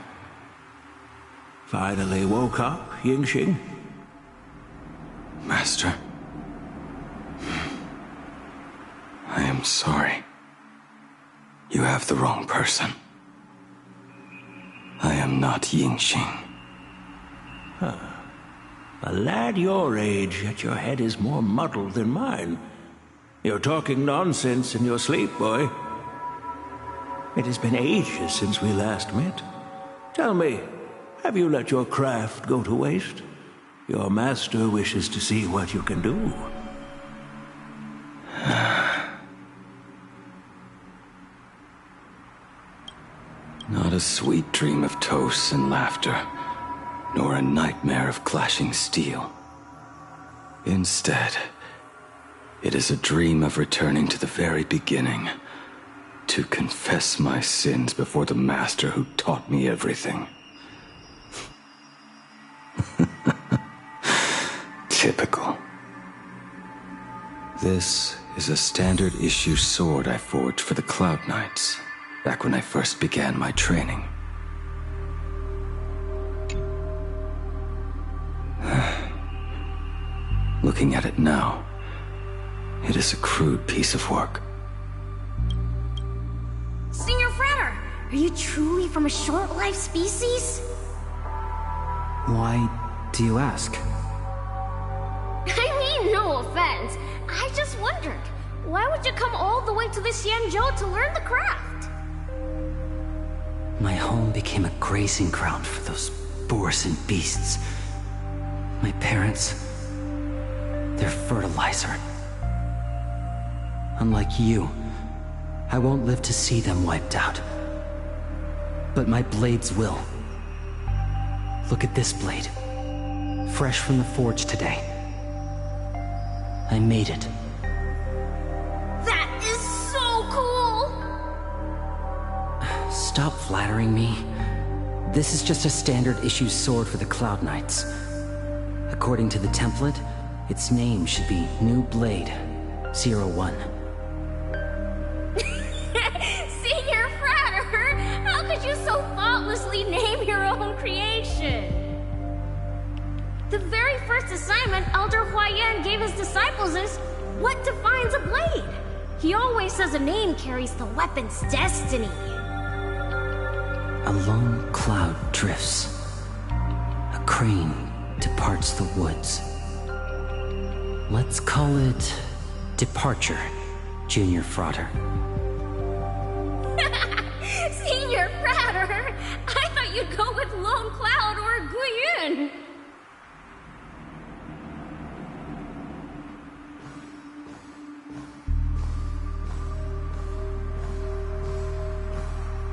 Finally woke up, Yingxing? Master. I am sorry. You have the wrong person. I am not Yingxing. Huh. A lad your age, yet your head is more muddled than mine. You're talking nonsense in your sleep, boy. It has been ages since we last met. Tell me, have you let your craft go to waste? Your master wishes to see what you can do. Not a sweet dream of toasts and laughter, nor a nightmare of clashing steel. Instead, it is a dream of returning to the very beginning, to confess my sins before the master who taught me everything. Typical. This is a standard issue sword I forged for the Cloud Knights, back when I first began my training. Looking at it now, it is a crude piece of work. Senior Frater, are you truly from a short-lived species? Why do you ask? I mean, no offense. I just wondered, why would you come all the way to this Yanzhou to learn the craft? My home became a grazing ground for those boars and beasts. My parents, they're fertilizer. Unlike you, I won't live to see them wiped out. But my blades will. Look at this blade. Fresh from the forge today. I made it. That is so cool! Stop flattering me. This is just a standard issue sword for the Cloud Knights. According to the template, its name should be New Blade 01. Senior Frater! How could you so thoughtlessly name your own creation? The very first assignment Elder Huayan gave his disciples is, what defines a blade? He always says a name carries the weapon's destiny. A lone cloud drifts. A crane departs the woods. Let's call it Departure, Junior Frater. Senior Frater! I thought you'd go with Lone Cloud or Guiyun!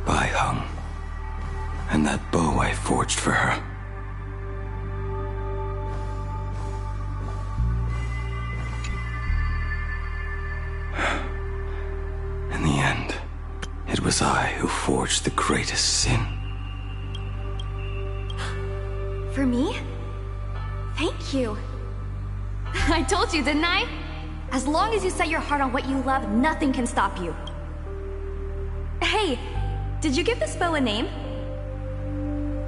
Bai Hung. And that bow I forged for her. In the end, it was I who forged the greatest sin. For me? Thank you. I told you, didn't I? As long as you set your heart on what you love, nothing can stop you. Hey, did you give this bow a name?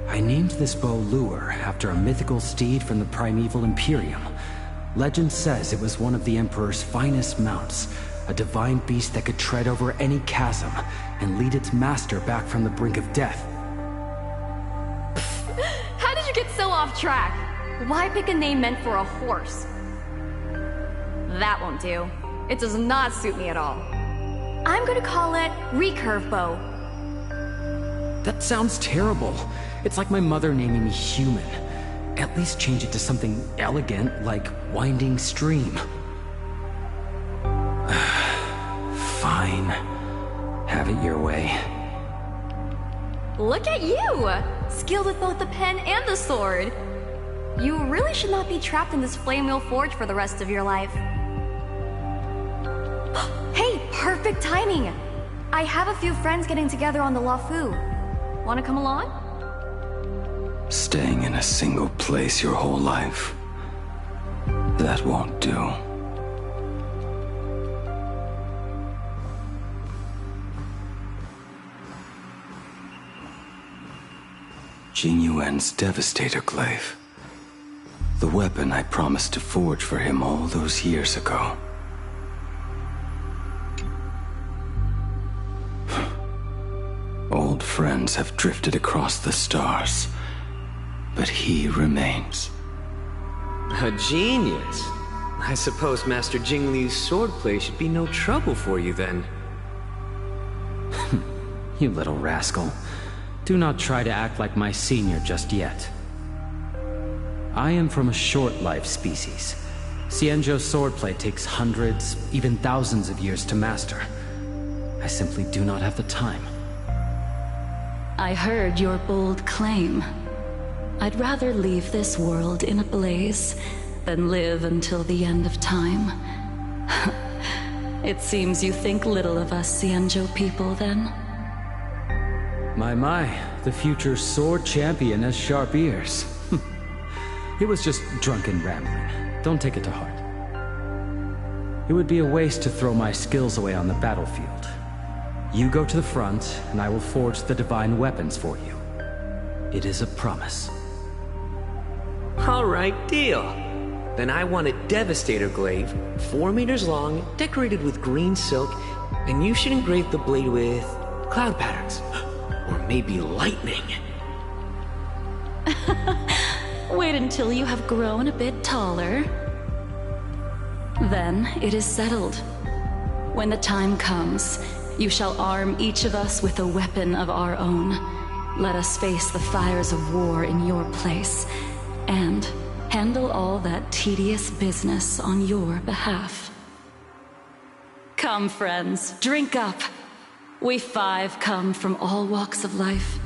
I named this bow Lure after a mythical steed from the primeval Imperium. Legend says it was one of the Emperor's finest mounts, a divine beast that could tread over any chasm and lead its master back from the brink of death. How did you get so off track? Why pick a name meant for a horse? That won't do. It does not suit me at all. I'm gonna call it Recurve Bow. That sounds terrible. It's like my mother naming me Human. At least change it to something elegant like Winding Stream. Fine. Have it your way. Look at you! Skilled with both the pen and the sword. You really should not be trapped in this flame wheel forge for the rest of your life. Hey, perfect timing! I have a few friends getting together on the Lafu. Wanna come along? Staying in a single place your whole life. That won't do. Jing Yuan's Devastator Glaive. The weapon I promised to forge for him all those years ago. Old friends have drifted across the stars, but he remains. A genius. I suppose Master Jing Li's swordplay should be no trouble for you then. You little rascal. Do not try to act like my senior just yet. I am from a short-life species. Xianzhou's swordplay takes hundreds, even thousands of years to master. I simply do not have the time. I heard your bold claim. I'd rather leave this world in a blaze than live until the end of time. It seems you think little of us Xianzhou people, then? My, the future sword champion has sharp ears. It was just drunken rambling. Don't take it to heart. It would be a waste to throw my skills away on the battlefield. You go to the front, and I will forge the divine weapons for you. It is a promise. Alright, deal. Then I want a Devastator Glaive, 4 meters long, decorated with green silk, and you should engrave the blade with cloud patterns. Or maybe lightning. Wait until you have grown a bit taller. Then it is settled. When the time comes, you shall arm each of us with a weapon of our own. Let us face the fires of war in your place, and handle all that tedious business on your behalf. Come, friends, drink up. We 5 come from all walks of life,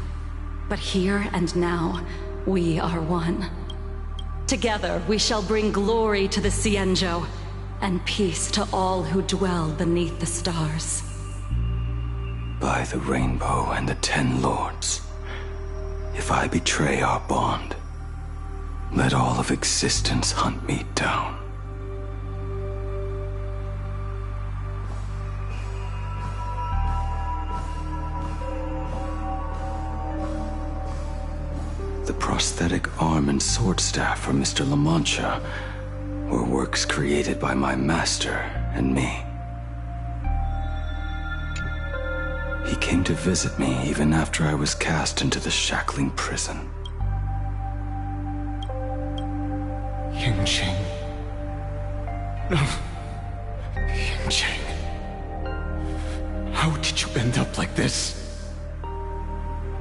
but here and now, we are one. Together, we shall bring glory to the Xianzhou. and peace to all who dwell beneath the stars. By the rainbow and the 10 lords, if I betray our bond, let all of existence hunt me down. The prosthetic arm and sword staff from Mr. La Mancha were works created by my master and me. He came to visit me even after I was cast into the shackling prison. Yingqing. No. Yingqing. How did you end up like this?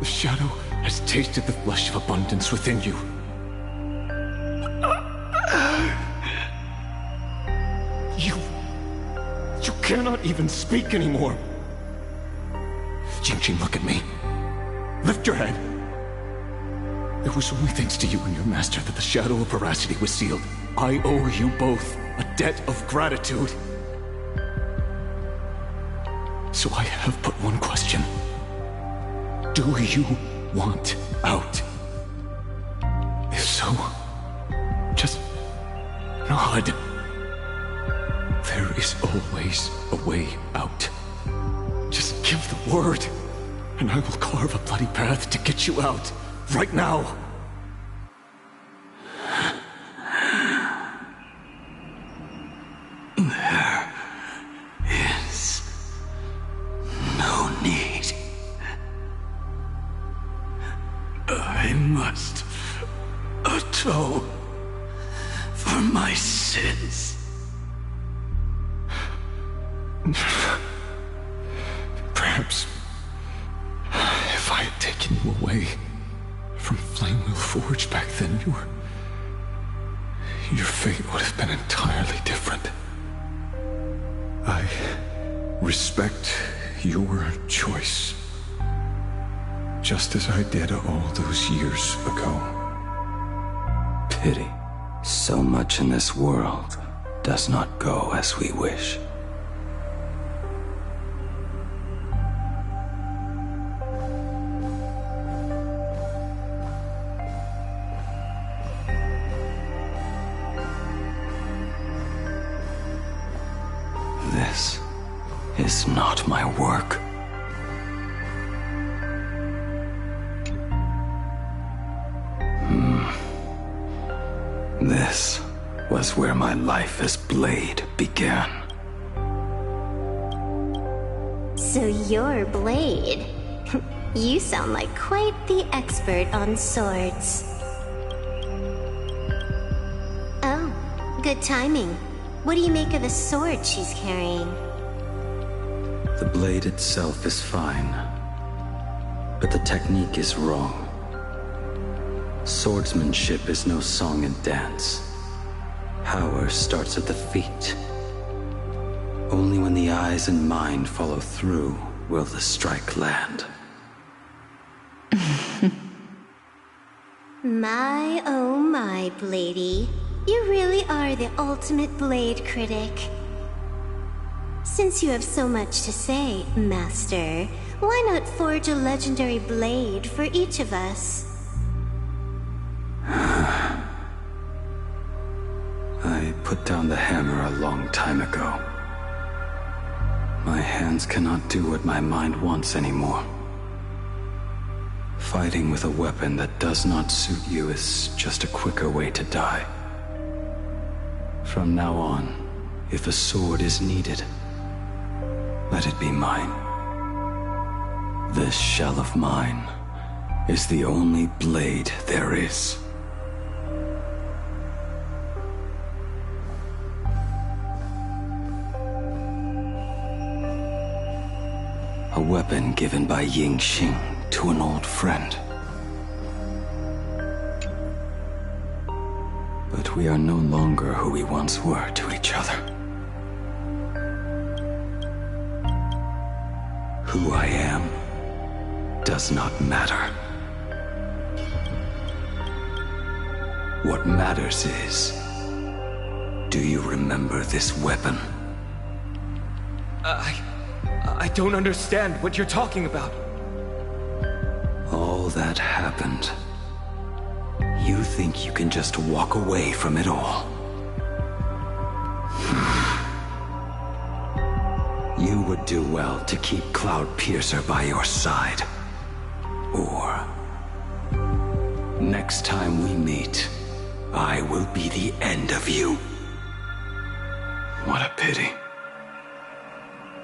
The shadow has tasted the flesh of abundance within you. You cannot even speak anymore. Yingqing, look at me. Lift your head. It was only thanks to you and your master that the shadow of veracity was sealed. I owe you both a debt of gratitude. So I have but one question. Do you want out? If so, just nod. There is always a way out. Just give the word, and I will carve a bloody path to get you out, right now. There is no need. I must atone for my sins. Perhaps if I had taken you away from Flamewheel Forge back then, your fate would have been entirely different. I respect your choice, just as I did all those years ago. Pity. So much in this world does not go as we wish. This is not my work. This was where my life as Blade began. So you're Blade. You sound like quite the expert on swords. Oh, good timing. What do you make of the sword she's carrying? The blade itself is fine, but the technique is wrong. Swordsmanship is no song and dance. Power starts at the feet. Only when the eyes and mind follow through will the strike land. My, oh my, Bladey. You really are the ultimate blade critic. Since you have so much to say, Master, why not forge a legendary blade for each of us? I put down the hammer a long time ago. My hands cannot do what my mind wants anymore. Fighting with a weapon that does not suit you is just a quicker way to die. From now on, if a sword is needed, let it be mine. This shell of mine is the only blade there is. A weapon given by Yingqing to an old friend. But we are no longer who we once were to each other. Who I am does not matter. What matters is, Do you remember this weapon? I don't understand what you're talking about. All that happened. You think you can just walk away from it all? You would do well to keep Cloud Piercer by your side. Or, next time we meet, I will be the end of you. What a pity.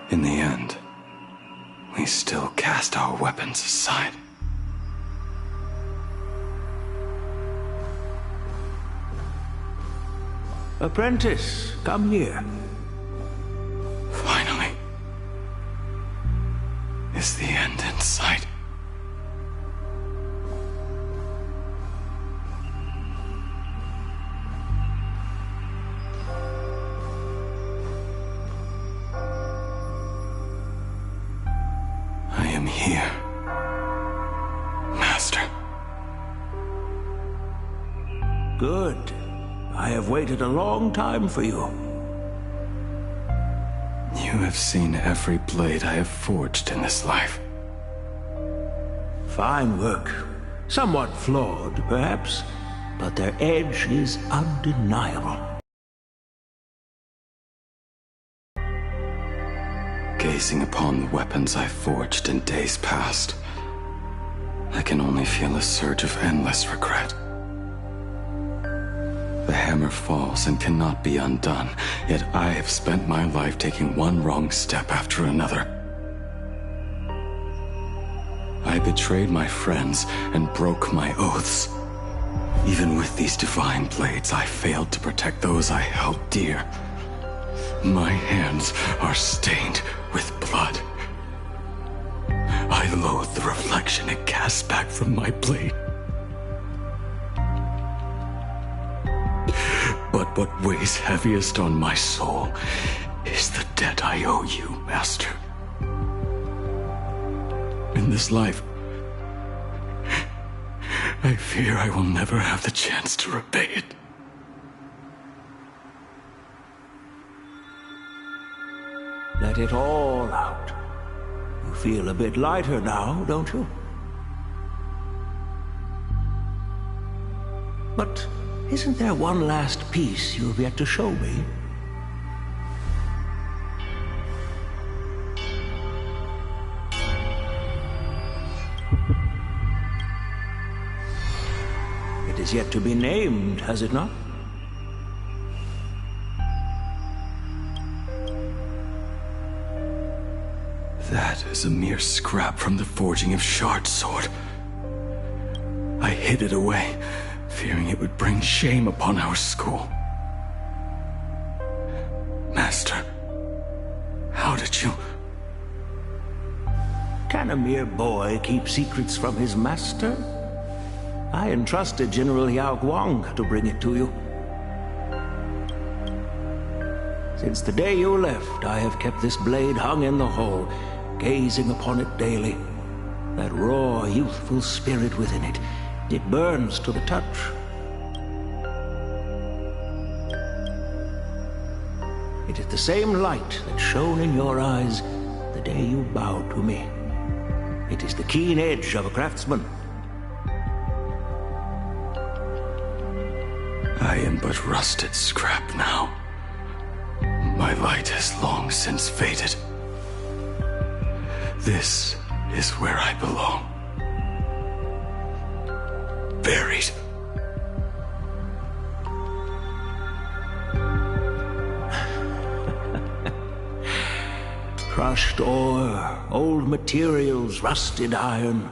In the end, we still cast our weapons aside. Apprentice, come here. Finally. Is the end in sight? I am here, Master. Good. I have waited a long time for you. You have seen every blade I have forged in this life. Fine work. Somewhat flawed, perhaps, but their edge is undeniable. Gazing upon the weapons I forged in days past, I can only feel a surge of endless regret. The hammer falls and cannot be undone, yet I have spent my life taking one wrong step after another. I betrayed my friends and broke my oaths. Even with these divine blades, I failed to protect those I held dear. My hands are stained with blood. I loathe the reflection it casts back from my blade. But what weighs heaviest on my soul is the debt I owe you, Master. In this life, I fear I will never have the chance to repay it. Let it all out. You feel a bit lighter now, don't you? But isn't there one last piece you have yet to show me? It is yet to be named, has it not? That is a mere scrap from the forging of Shard's sword. I hid it away, fearing it would bring shame upon our school. Master, how did you... Can a mere boy keep secrets from his master? I entrusted General Yao Guang to bring it to you. Since the day you left, I have kept this blade hung in the hall, gazing upon it daily. That raw, youthful spirit within it, it burns to the touch. It is the same light that shone in your eyes the day you bowed to me. It is the keen edge of a craftsman. I am but rusted scrap now. My light has long since faded. This is where I belong. Buried. Crushed ore, old materials, rusted iron.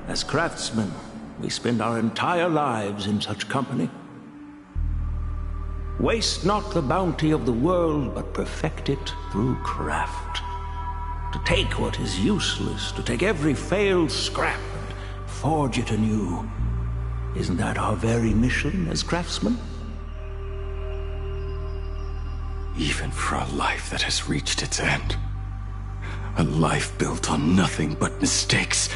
As craftsmen, we spend our entire lives in such company. Waste not the bounty of the world, but perfect it through craft. To take what is useless, to take every failed scrap and forge it anew. Isn't that our very mission as craftsmen? Even for a life that has reached its end. A life built on nothing but mistakes.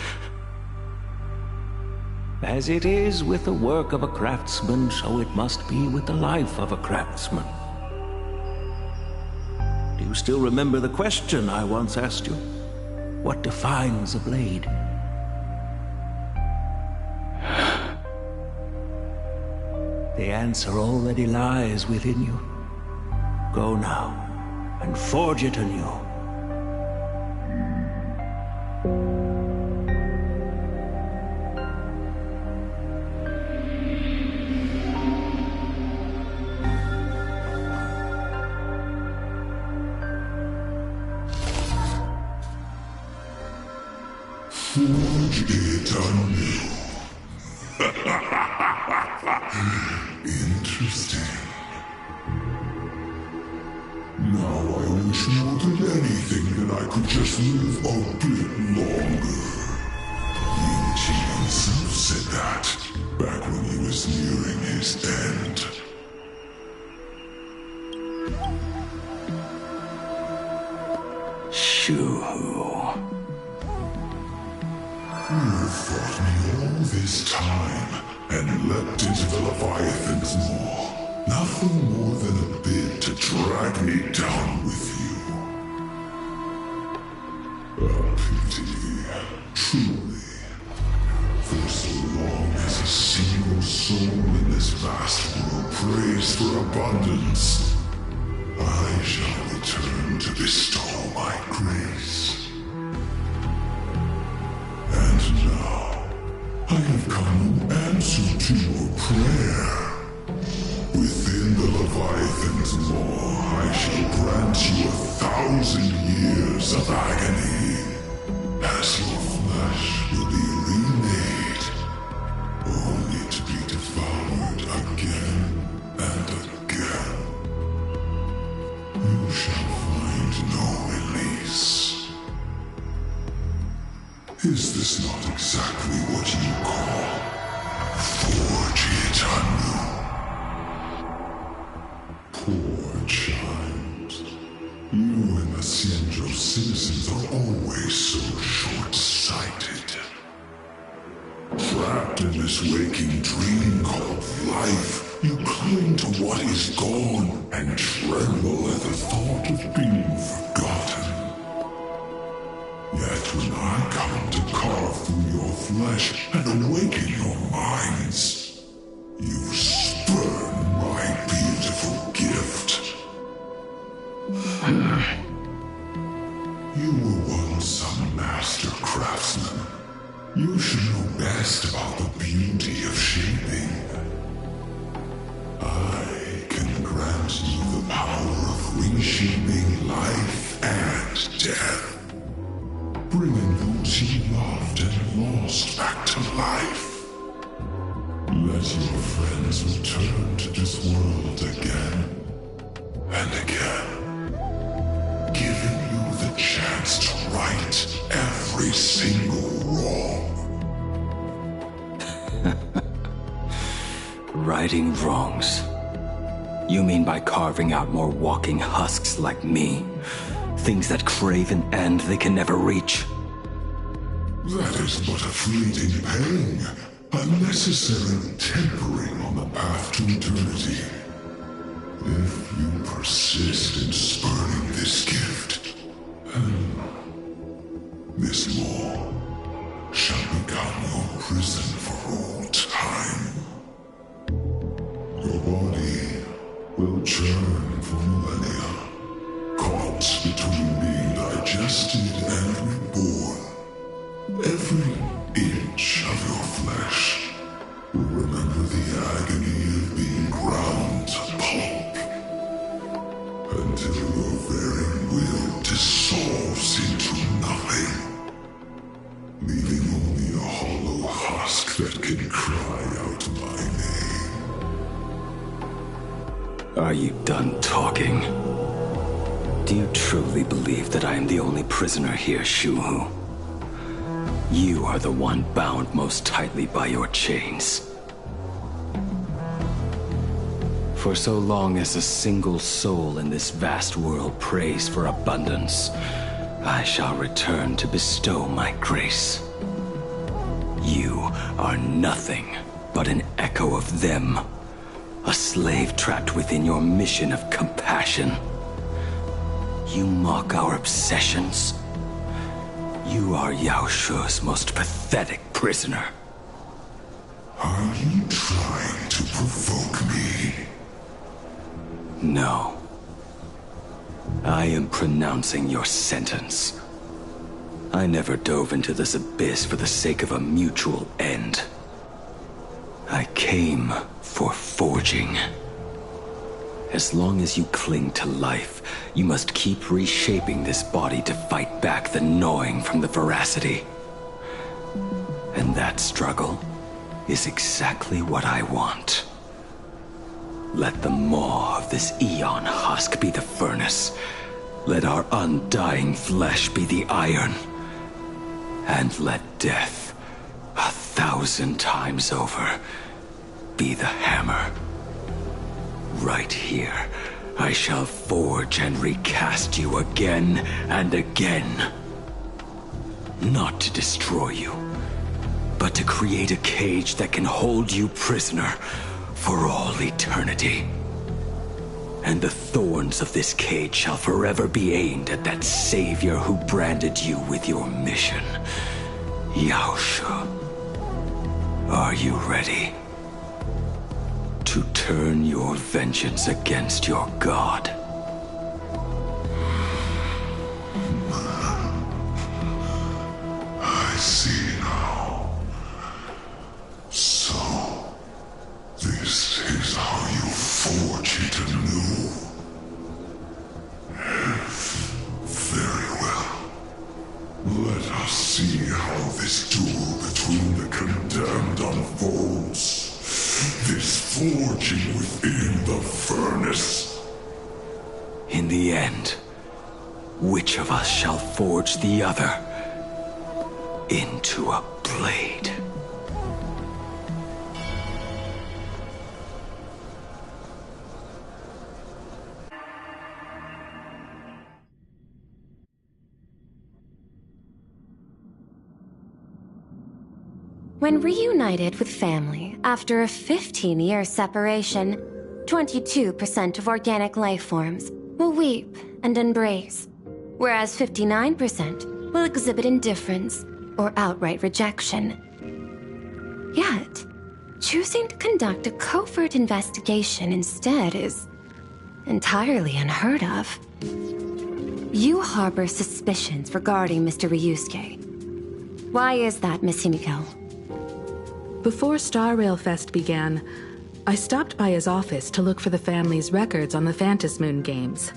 As it is with the work of a craftsman, so it must be with the life of a craftsman. Do you still remember the question I once asked you? What defines a blade? The answer already lies within you. Go now, and forge it anew. Forge it anew. Interesting. Now I wish more than anything that I could just live a bit longer. Ying himself said that back when he was nearing his end. Shu-Hu. You fought me all this time and leapt into the Leviathan's maw. Nothing more than a bit to drag me down with you. A pity, truly. For so long as a single soul in this vast world prays for abundance, I shall return to bestow my grace. And now, I have come in answer to your prayer. Within the Leviathan's maw, I shall grant you 1,000 years of agony, as your flesh will be remade, only to be devoured again and again. You shall find no release. Is this not exactly what you call forge it anew? Poor child. You and the Xianzhou citizens are always so short-sighted. Trapped in this waking dream called life, you cling to what is gone and tremble at the thought of being forgotten. Yet when I come to carve through your flesh and awaken your minds, you spurn my beautiful gift. You were once a master craftsman. You should know best about the beauty of shaping. I can grant you the power of reshaping life and death, bringing those you loved and lost back to life. Let your friends return to this world again and again, giving you the chance to right every single wrong. Righting wrongs. You mean by carving out more walking husks like me? Things that crave an end they can never reach? That is but a fleeting pang, a necessary tempering on the path to eternity. If you persist in spurning this gift, this law shall become your prison for all time. Your body will churn for millennia, caught between being digested and reborn. Every inch of your flesh will remember the agony of being ground to pulp, until your very will dissolves into nothing, leaving only a hollow husk that can cry out my name. Are you done talking? Do you truly believe that I am the only prisoner here, Shu-Hu? You are the one bound most tightly by your chains. For so long as a single soul in this vast world prays for abundance, I shall return to bestow my grace. You are nothing but an echo of them, a slave trapped within your mission of compassion. You mock our obsessions. You are Yao Shu's most pathetic prisoner. Are you trying to provoke me? No. I am pronouncing your sentence. I never dove into this abyss for the sake of a mutual end. I came for forging. As long as you cling to life, you must keep reshaping this body to fight back the gnawing from the veracity. And that struggle is exactly what I want. Let the maw of this Eon husk be the furnace. Let our undying flesh be the iron. And let death, 1,000 times over, be the hammer. Right here, I shall forge and recast you again and again. Not to destroy you, but to create a cage that can hold you prisoner for all eternity. And the thorns of this cage shall forever be aimed at that savior who branded you with your mission. Yao Shu. Are you ready to turn your vengeance against your god? I see now. So, this is how you forge it anew. Very well. Let us see how this duel between the condemned unfolds. This forging within the furnace. In the end, which of us shall forge the other into a blade? When reunited with family after a 15-year separation, 22% of organic life forms will weep and embrace, whereas 59% will exhibit indifference or outright rejection. Yet, choosing to conduct a covert investigation instead is entirely unheard of. You harbor suspicions regarding Mr. Ryusuke. Why is that, Miss Himiko? Before Star Rail Fest began, I stopped by his office to look for the family's records on the Phantom Moon games.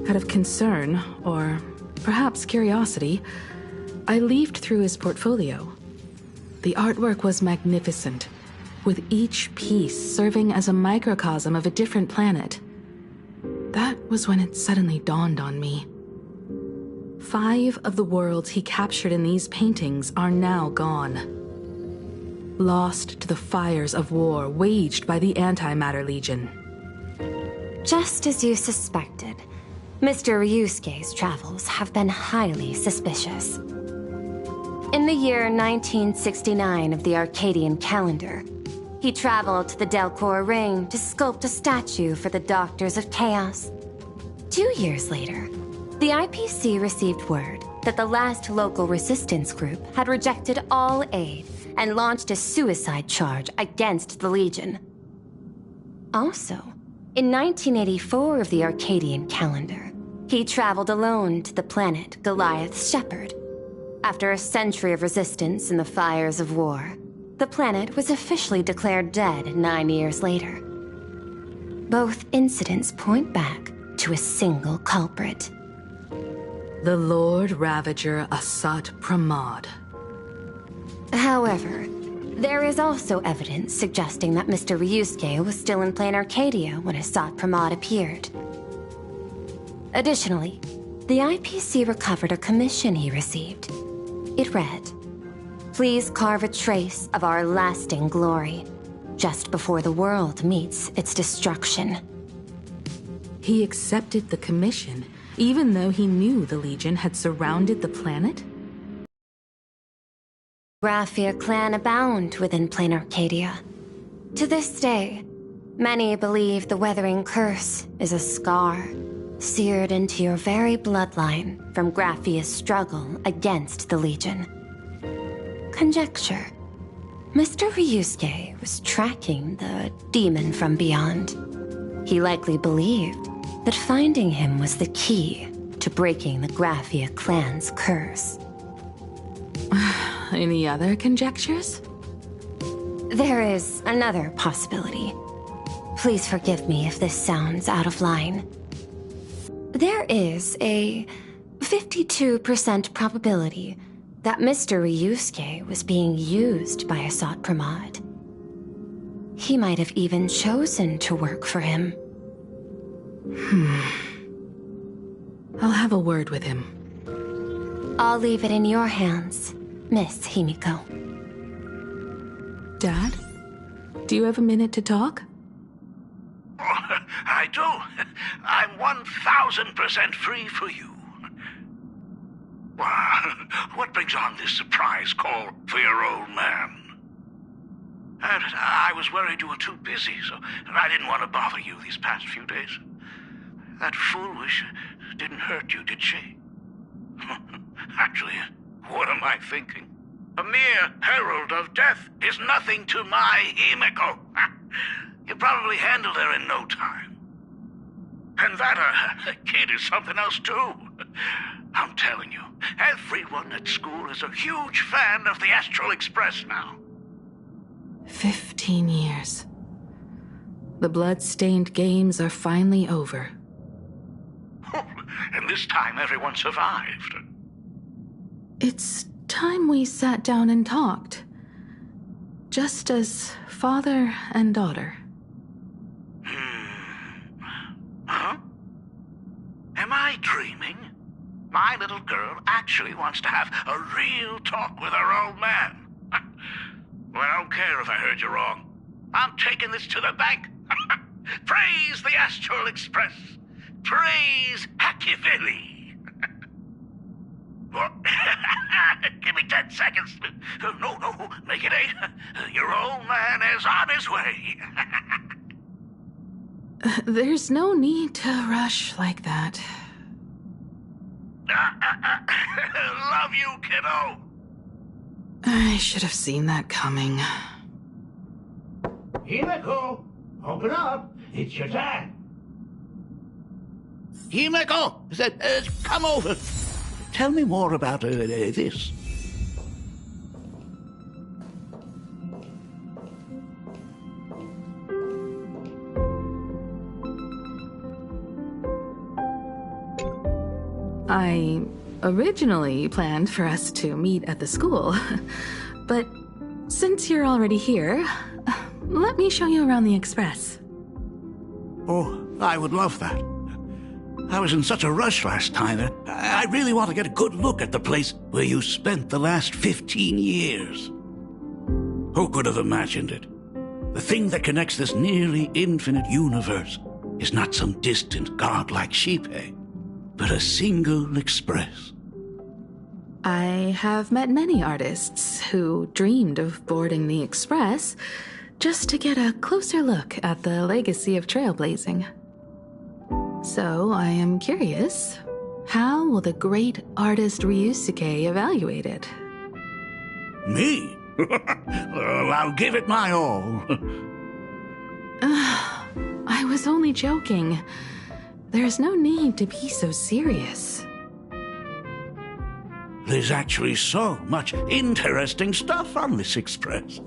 Out of concern, or perhaps curiosity, I leafed through his portfolio. The artwork was magnificent, with each piece serving as a microcosm of a different planet. That was when it suddenly dawned on me. 5 of the worlds he captured in these paintings are now gone. Lost to the fires of war waged by the Antimatter Legion. Just as you suspected, Mr. Ryusuke's travels have been highly suspicious. In the year 1969 of the Arcadian calendar, he traveled to the Delcor Ring to sculpt a statue for the Doctors of Chaos. 2 years later, the IPC received word that the last local resistance group had rejected all aid and launched a suicide charge against the Legion. Also, in 1984 of the Arcadian calendar, he traveled alone to the planet Goliath's Shepherd. After a century of resistance in the fires of war, the planet was officially declared dead 9 years later. Both incidents point back to a single culprit. The Lord Ravager Asat Pramod. However, there is also evidence suggesting that Mr. Ryusuke was still in Plain Arcadia when Asat Pramod appeared. Additionally, the IPC recovered a commission he received. It read, "Please carve a trace of our lasting glory, just before the world meets its destruction." He accepted the commission, even though he knew the Legion had surrounded the planet? Graphia clan abound within Plain Arcadia. To this day, many believe the Weathering Curse is a scar, seared into your very bloodline from Graphia's struggle against the Legion. Conjecture. Mr. Ryusuke was tracking the demon from beyond. He likely believed that finding him was the key to breaking the Graphia clan's curse. Any other conjectures? There is another possibility. Please forgive me if this sounds out of line. There is a 52% probability that Mr. Ryusuke was being used by Asat Pramod. He might have even chosen to work for him. I'll have a word with him. I'll leave it in your hands, Miss Himiko. Dad? Do you have a minute to talk? I do. I'm 1,000% free for you. What brings on this surprise call for your old man? I was worried you were too busy, so I didn't want to bother you these past few days. That foolish didn't hurt you, did she? Actually, what am I thinking? A mere herald of death is nothing to my Himiko. You probably handled her in no time. And that kid is something else, too. I'm telling you, everyone at school is a huge fan of the Astral Express now. 15 years. The blood-stained games are finally over. And this time everyone survived. It's time we sat down and talked. Just as father and daughter. Huh? Am I dreaming? My little girl actually wants to have a real talk with her old man. Well, I don't care if I heard you wrong. I'm taking this to the bank. Praise the Astral Express. Praise Hakivelli. Give me 10 seconds. No, make it 8. Your old man is on his way. There's no need to rush like that. Love you, kiddo. I should have seen that coming. Himiko, open up. It's your dad. Himiko, come over. Tell me more about this. I originally planned for us to meet at the school, but since you're already here, let me show you around the Express. Oh, I would love that. I was in such a rush last time. I really want to get a good look at the place where you spent the last 15 years. Who could have imagined it? The thing that connects this nearly infinite universe is not some distant godlike Shipe, but a single express. I have met many artists who dreamed of boarding the Express just to get a closer look at the legacy of trailblazing. So I am curious, how will the great artist Ryusuke evaluate it? Me? Well, I'll give it my all. I was only joking. There's no need to be so serious. There's actually so much interesting stuff on this express.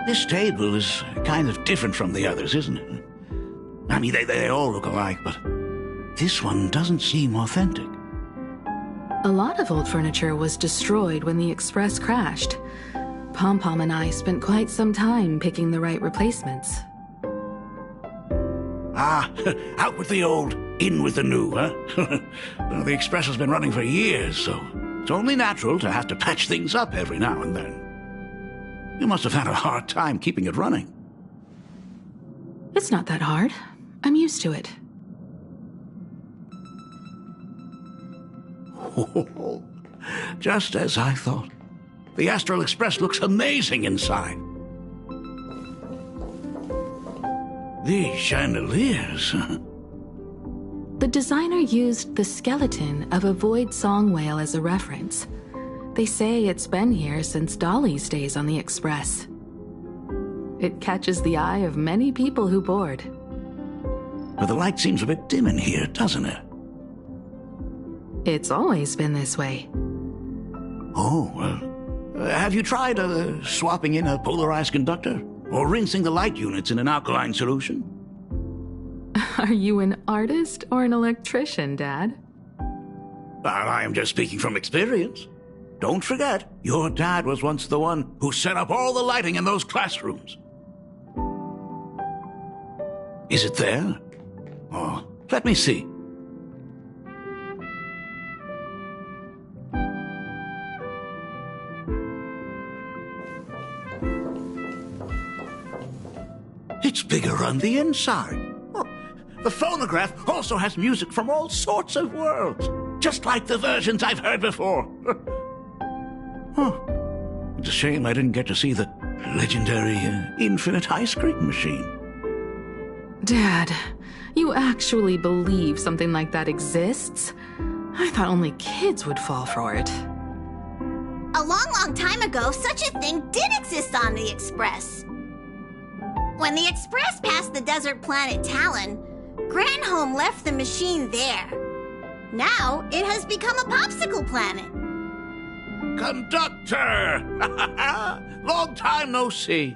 This table is kind of different from the others, isn't it? I mean, they all look alike, but this one doesn't seem authentic. A lot of old furniture was destroyed when the Express crashed. Pom-Pom and I spent quite some time picking the right replacements. Out with the old, in with the new, huh? Well, the Express has been running for years, so it's only natural to have to patch things up every now and then. You must have had a hard time keeping it running. It's not that hard. I'm used to it. Just as I thought. The Astral Express looks amazing inside. These chandeliers. The designer used the skeleton of a void song whale as a reference. They say it's been here since Dolly's days on the Express. It catches the eye of many people who board. But the light seems a bit dim in here, doesn't it? It's always been this way. Oh, well. Have you tried swapping in a polarized conductor? Or rinsing the light units in an alkaline solution? Are you an artist or an electrician, Dad? I am just speaking from experience. Don't forget, your dad was once the one who set up all the lighting in those classrooms. Is it there? Oh, let me see. It's bigger on the inside. Oh, the phonograph also has music from all sorts of worlds, just like the versions I've heard before. Oh, it's a shame I didn't get to see the legendary infinite ice cream machine. Dad, you actually believe something like that exists? I thought only kids would fall for it. A long time ago, such a thing did exist on the Express. When the Express passed the desert planet Talon, Granholm left the machine there. Now, it has become a popsicle planet. Conductor! Long time no see.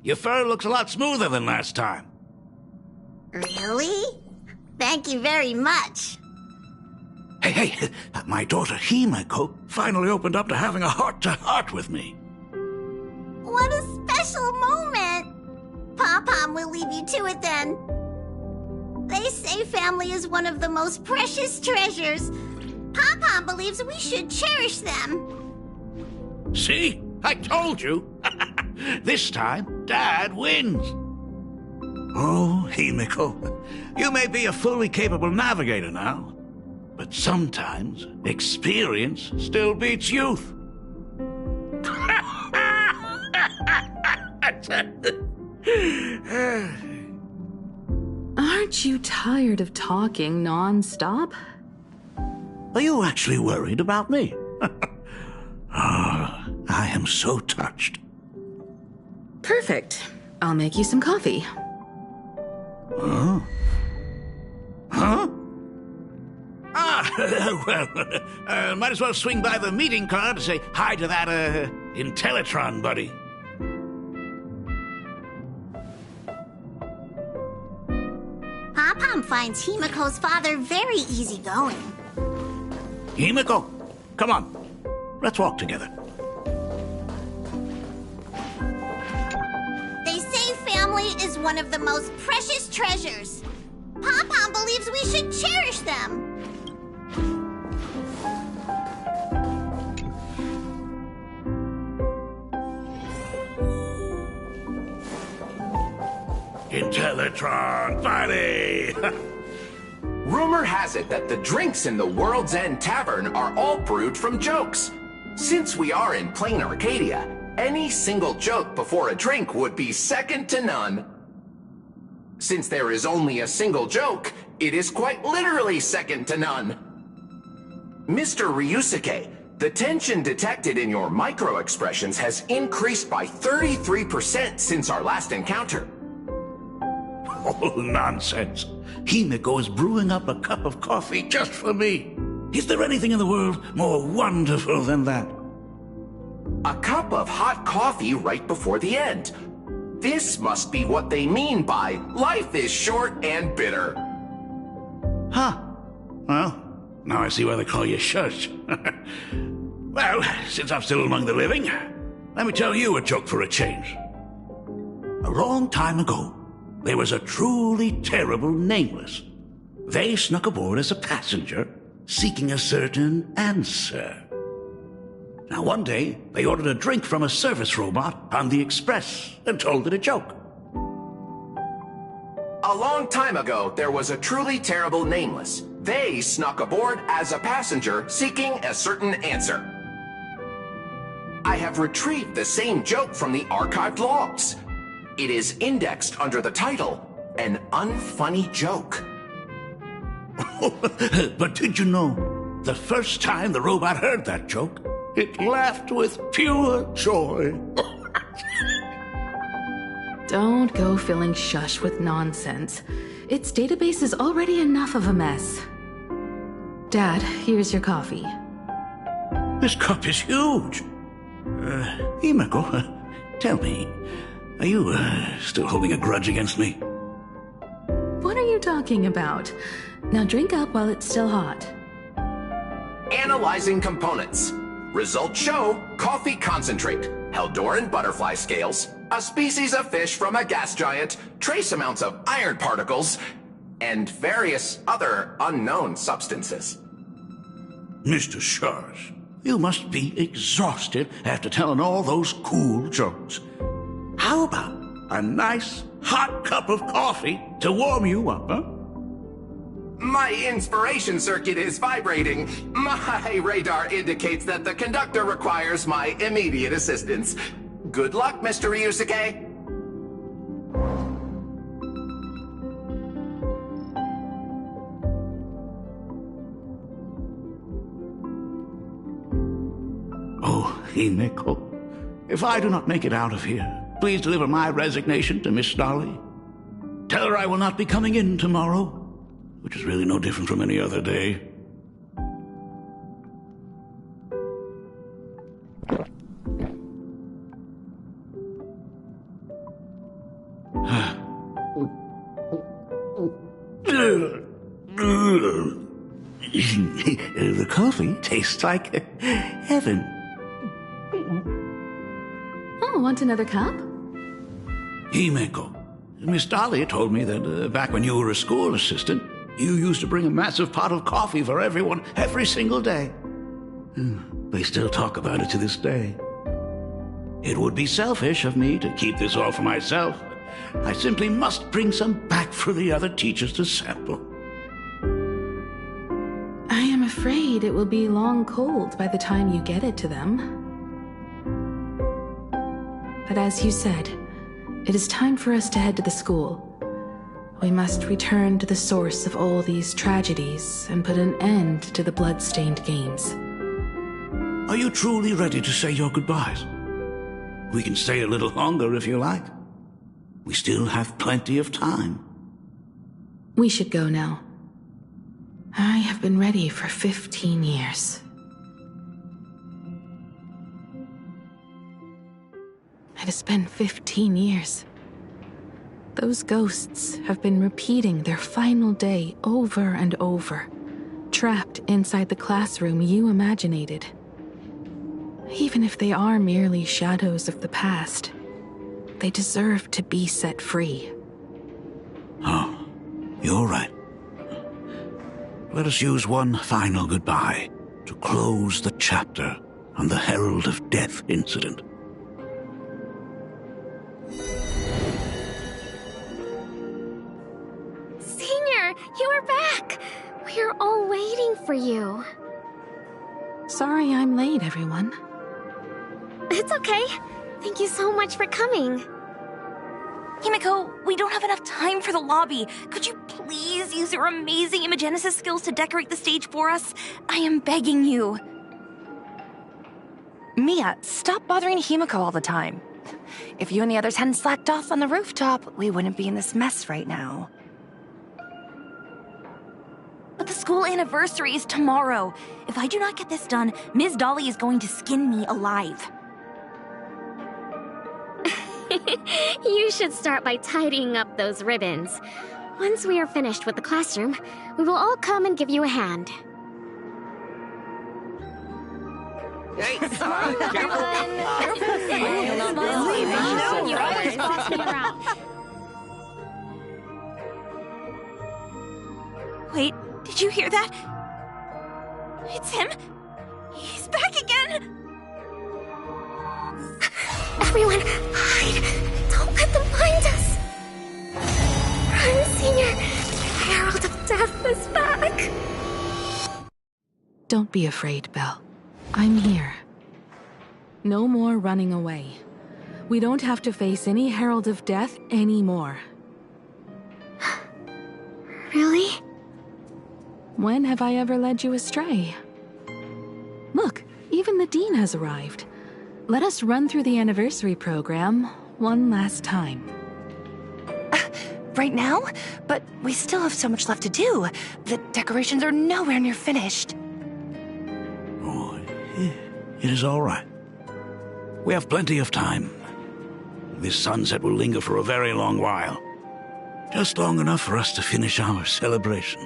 Your fur looks a lot smoother than last time. Really? Thank you very much. Hey, my daughter Himeko finally opened up to having a heart-to-heart with me. What a special moment! Pom-Pom will leave you to it then. They say family is one of the most precious treasures. Pom-Pom believes we should cherish them. See? I told you. This time, Dad wins. Oh, Himeko, you may be a fully capable navigator now, but sometimes experience still beats youth. Aren't you tired of talking non-stop? Are you actually worried about me? Oh, I am so touched. Perfect. I'll make you some coffee. Huh? Well, might as well swing by the meeting car to say hi to that, Intellitron buddy. Pom-Pom finds Himeko's father very easygoing. Himeko, come on. Let's walk together. They say family is one of the most precious treasures. Pom-Pom believes we should cherish them. Intellitron, buddy! Rumor has it that the drinks in the World's End Tavern are all brewed from jokes. Since we are in plain Arcadia, any single joke before a drink would be second to none. Since there is only a single joke, it is quite literally second to none. Mr. Ryusuke, the tension detected in your micro-expressions has increased by 33% since our last encounter. Oh, nonsense. Himeko is brewing up a cup of coffee just for me. Is there anything in the world more wonderful than that? A cup of hot coffee right before the end. This must be what they mean by life is short and bitter. Huh. Well, now I see why they call you Shush. Well, since I'm still among the living, let me tell you a joke for a change. A long time ago, there was a truly terrible nameless. They snuck aboard as a passenger, seeking a certain answer. Now one day, they ordered a drink from a service robot on the Express and told it a joke. A long time ago, there was a truly terrible nameless. They snuck aboard as a passenger, seeking a certain answer. I have retrieved the same joke from the archived logs. It is indexed under the title, an unfunny joke. But did you know, the first time the robot heard that joke, it laughed with pure joy. Don't go filling Shush with nonsense. Its database is already enough of a mess. Dad, here's your coffee. This cup is huge. Himeko, tell me, are you still holding a grudge against me? What are you talking about? Now drink up while it's still hot. Analyzing components. Results show coffee concentrate, Heldoran butterfly scales, a species of fish from a gas giant, trace amounts of iron particles, and various other unknown substances. Mr. Shush, you must be exhausted after telling all those cool jokes. How about a nice hot cup of coffee to warm you up, huh? My inspiration circuit is vibrating. My radar indicates that the conductor requires my immediate assistance. Good luck, Mr. Ryusuke. Oh, Himeko, if I do not make it out of here, please deliver my resignation to Miss Dolly. Tell her I will not be coming in tomorrow, which is really no different from any other day. The coffee tastes like heaven. Oh, want another cup? Himeko, Miss Dolly told me that back when you were a school assistant, you used to bring a massive pot of coffee for everyone every single day. They still talk about it to this day. It would be selfish of me to keep this all for myself. I simply must bring some back for the other teachers to sample. I am afraid it will be long cold by the time you get it to them. But as you said, it is time for us to head to the school. We must return to the source of all these tragedies and put an end to the blood-stained games. Are you truly ready to say your goodbyes? We can stay a little longer if you like. We still have plenty of time. We should go now. I have been ready for 15 years. It has been 15 years. Those ghosts have been repeating their final day over and over, trapped inside the classroom you imaginated. Even if they are merely shadows of the past, they deserve to be set free. Oh, you're right. Let us use one final goodbye to close the chapter on the Herald of Death incident. Senior, you are back! We are all waiting for you. Sorry I'm late, everyone. It's okay. Thank you so much for coming. Himeko, we don't have enough time for the lobby. Could you please use your amazing Imagenesis skills to decorate the stage for us? I am begging you. Mia, stop bothering Himeko all the time. If you and the others hadn't slacked off on the rooftop, we wouldn't be in this mess right now. But the school anniversary is tomorrow. If I do not get this done, Ms. Dolly is going to skin me alive. You should start by tidying up those ribbons. Once we are finished with the classroom, we will all come and give you a hand. Hey, Smile, everyone. Smile. You always boss me around. Wait, did you hear that? It's him. He's back again. Everyone, hide! Don't let them find us! Run, Senior! The Herald of Death is back! Don't be afraid, Belle. I'm here. No more running away. We don't have to face any Herald of Death anymore. Really? When have I ever led you astray? Look, even the Dean has arrived. Let us run through the anniversary program one last time. Right now? But we still have so much left to do. The decorations are nowhere near finished. Oh, it is all right. We have plenty of time. This sunset will linger for a very long while. Just long enough for us to finish our celebration.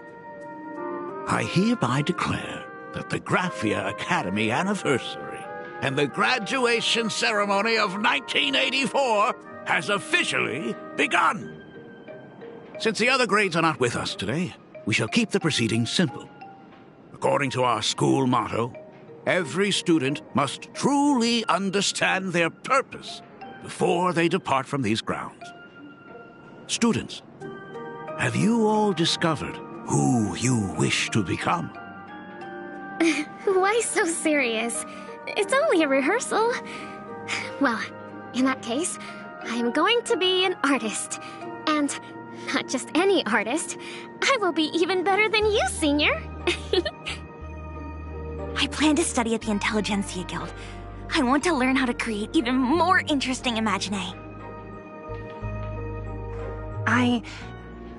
I hereby declare that the Graphia Academy anniversary and the graduation ceremony of 1984 has officially begun. Since the other grades are not with us today, we shall keep the proceedings simple. According to our school motto, every student must truly understand their purpose before they depart from these grounds. Students, have you all discovered who you wish to become? Why so serious? It's only a rehearsal. Well, in that case, I'm going to be an artist. And not just any artist. I will be even better than you, Senior. I plan to study at the Intelligentsia Guild. I want to learn how to create even more interesting imaginé.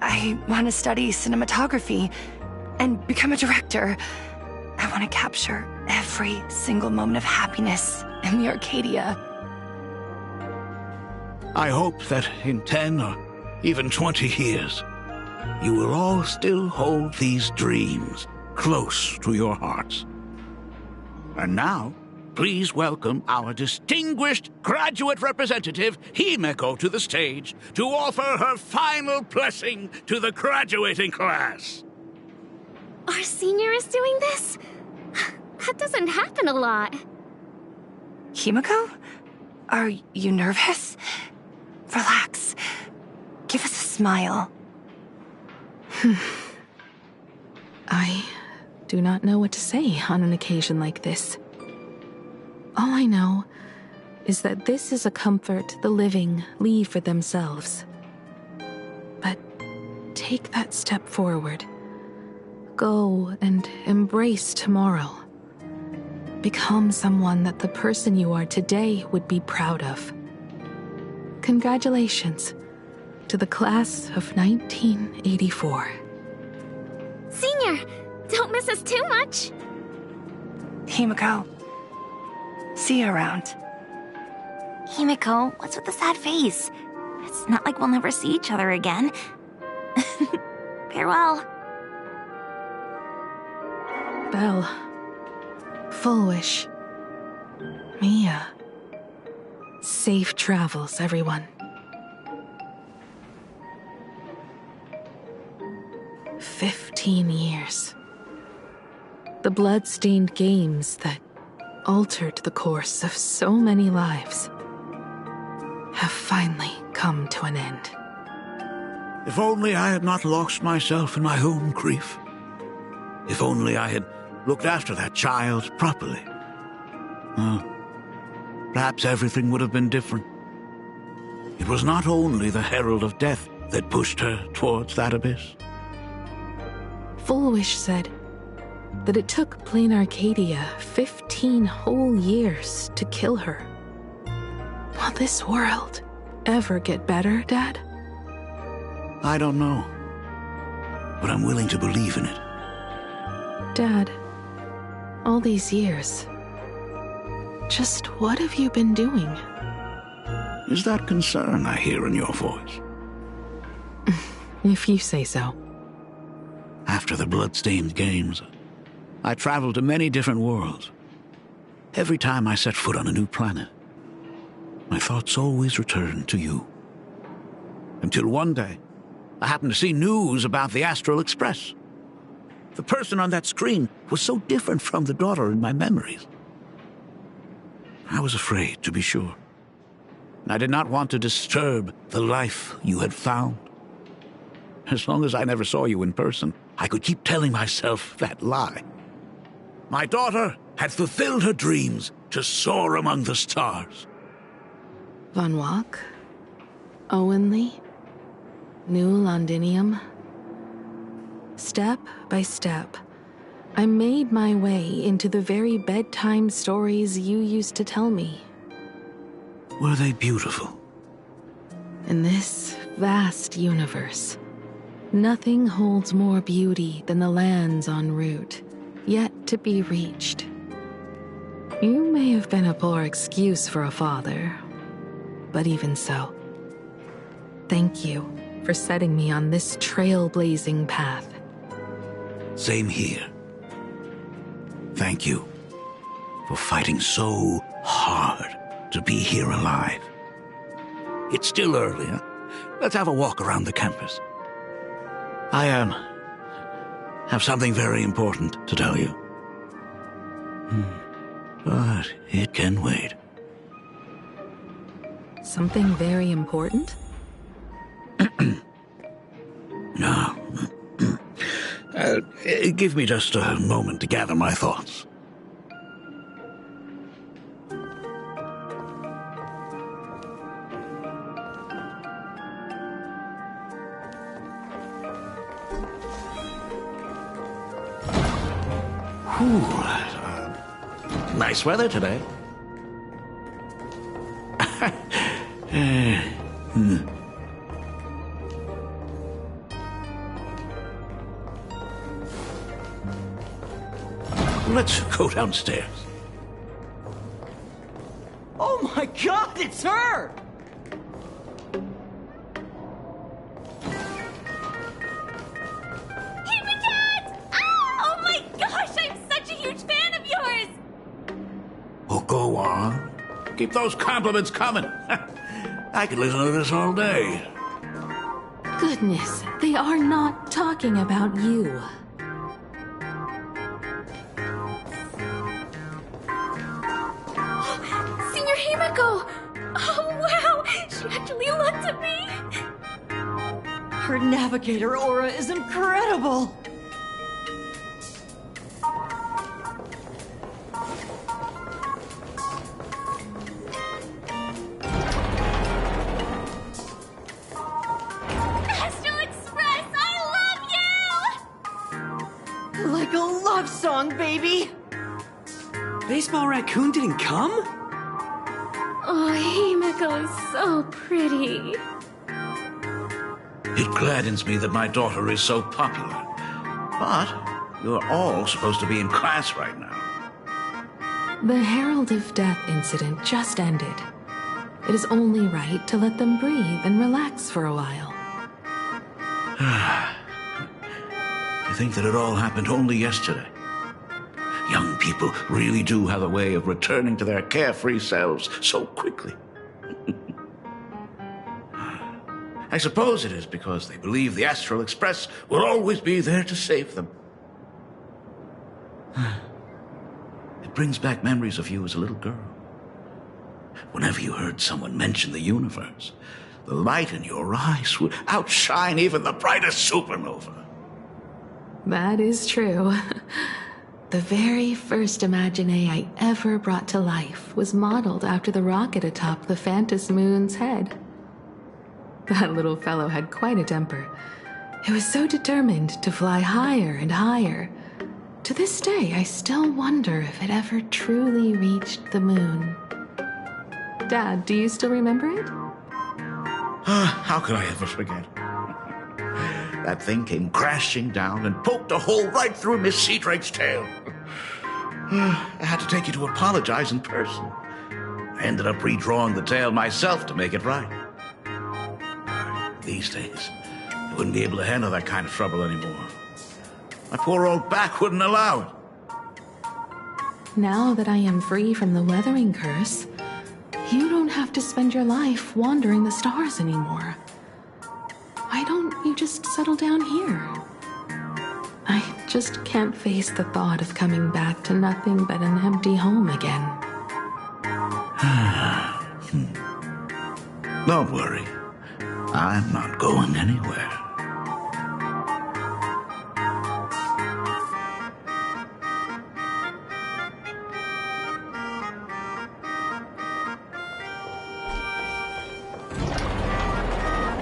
I want to study cinematography and become a director. I want to capture every single moment of happiness in the Arcadia. I hope that in 10 or even 20 years, you will all still hold these dreams close to your hearts. And now, please welcome our distinguished graduate representative, Himeko, to the stage to offer her final blessing to the graduating class. Our senior is doing this? That doesn't happen a lot. Himeko? Are you nervous? Relax. Give us a smile. I do not know what to say on an occasion like this. All I know is that this is a comfort the living leave for themselves. But take that step forward. Go and embrace tomorrow. Become someone that the person you are today would be proud of. Congratulations to the class of 1984. Senior, don't miss us too much. Himeko, see you around. Himeko, what's with the sad face? It's not like we'll never see each other again. Farewell. Belle, Full Wish, Mia. Safe travels, everyone. 15 years. The blood-stained games that altered the course of so many lives have finally come to an end. If only I had not lost myself in my own grief. If only I had looked after that child properly. Perhaps everything would have been different. It was not only the Herald of Death that pushed her towards that abyss. Full Wish said that it took Plain Arcadia 15 whole years to kill her. Will this world ever get better, Dad? I don't know, but I'm willing to believe in it. Dad, all these years, just what have you been doing? Is that concern I hear in your voice? If you say so. After the blood-stained games, I traveled to many different worlds. Every time I set foot on a new planet, my thoughts always returned to you. Until one day, I happened to see news about the Astral Express. The person on that screen was so different from the daughter in my memories. I was afraid, to be sure. I did not want to disturb the life you had found. As long as I never saw you in person, I could keep telling myself that lie. My daughter had fulfilled her dreams to soar among the stars. Von Walk? Owenly? New Londinium? Step by step, I made my way into the very bedtime stories you used to tell me. Were they beautiful? In this vast universe, nothing holds more beauty than the lands en route, yet to be reached. You may have been a poor excuse for a father, but even so, thank you for setting me on this trailblazing path. Same here. Thank you for fighting so hard to be here alive. It's still early, huh? Let's have a walk around the campus. I have something very important to tell you. But it can wait. Something very important? No. Give me just a moment to gather my thoughts. Nice weather today. Let's go downstairs. Oh my god, it's her! Oh my gosh, I'm such a huge fan of yours! Oh, go on. Keep those compliments coming. I could listen to this all day. Goodness, they are not talking about you. Senior Himiko! Oh wow, she actually looked at me! Her navigator aura is incredible! Astral Express, I love you! Like a love song, baby! Baseball Raccoon didn't come? Oh, Himiko is so pretty. It gladdens me that my daughter is so popular. But you're all supposed to be in class right now. The Herald of Death incident just ended. It is only right to let them breathe and relax for a while. To think that it all happened only yesterday. Young people really do have a way of returning to their carefree selves so quickly. I suppose it is because they believe the Astral Express will always be there to save them. It brings back memories of you as a little girl. Whenever you heard someone mention the universe, the light in your eyes would outshine even the brightest supernova. That is true. The very first Imagine I ever brought to life was modeled after the rocket atop the Phantom Moon's head. That little fellow had quite a temper. It was so determined to fly higher and higher. To this day, I still wonder if it ever truly reached the moon. Dad, do you still remember it? How could I ever forget? That thing came crashing down and poked a hole right through Miss Seadrake's tail. I had to take you to apologize in person. I ended up redrawing the tail myself to make it right. These days, I wouldn't be able to handle that kind of trouble anymore. My poor old back wouldn't allow it. Now that I am free from the weathering curse, you don't have to spend your life wandering the stars anymore. Why don't you just settle down here? I just can't face the thought of coming back to nothing but an empty home again. Don't worry. I'm not going anywhere.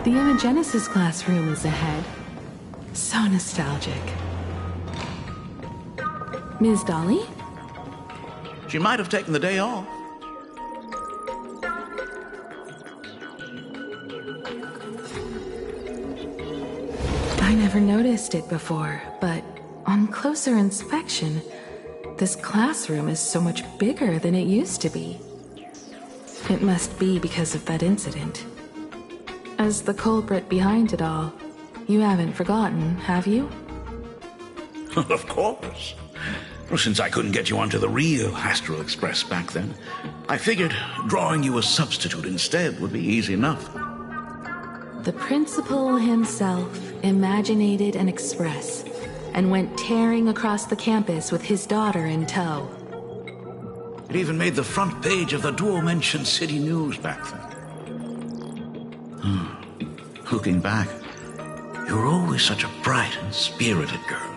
The Imagenesis classroom is ahead. So nostalgic. Ms. Dolly? She might have taken the day off. I never noticed it before, but on closer inspection, this classroom is so much bigger than it used to be. It must be because of that incident. As the culprit behind it all, you haven't forgotten, have you? Of course. Well, since I couldn't get you onto the real Astral Express back then, I figured drawing you a substitute instead would be easy enough. The principal himself imaginated an express and went tearing across the campus with his daughter in tow. It even made the front page of the Dual-Mention City News back then. Looking back, you were always such a bright and spirited girl.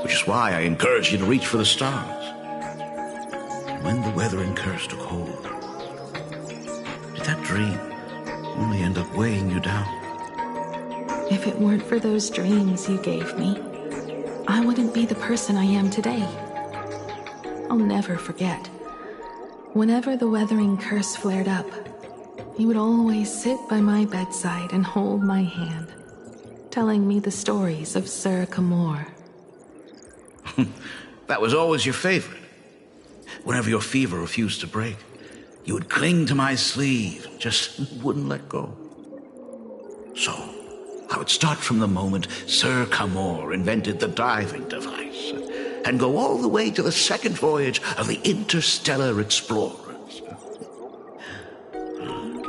Which is why I encouraged you to reach for the stars. And when the weathering curse took hold, did that dream only end up weighing you down? If it weren't for those dreams you gave me, I wouldn't be the person I am today. I'll never forget. Whenever the weathering curse flared up, he would always sit by my bedside and hold my hand, telling me the stories of Sir Camor. That was always your favorite. Whenever your fever refused to break, you would cling to my sleeve and just wouldn't let go. So, I would start from the moment Sir Camor invented the diving device and go all the way to the second voyage of the Interstellar Explorers.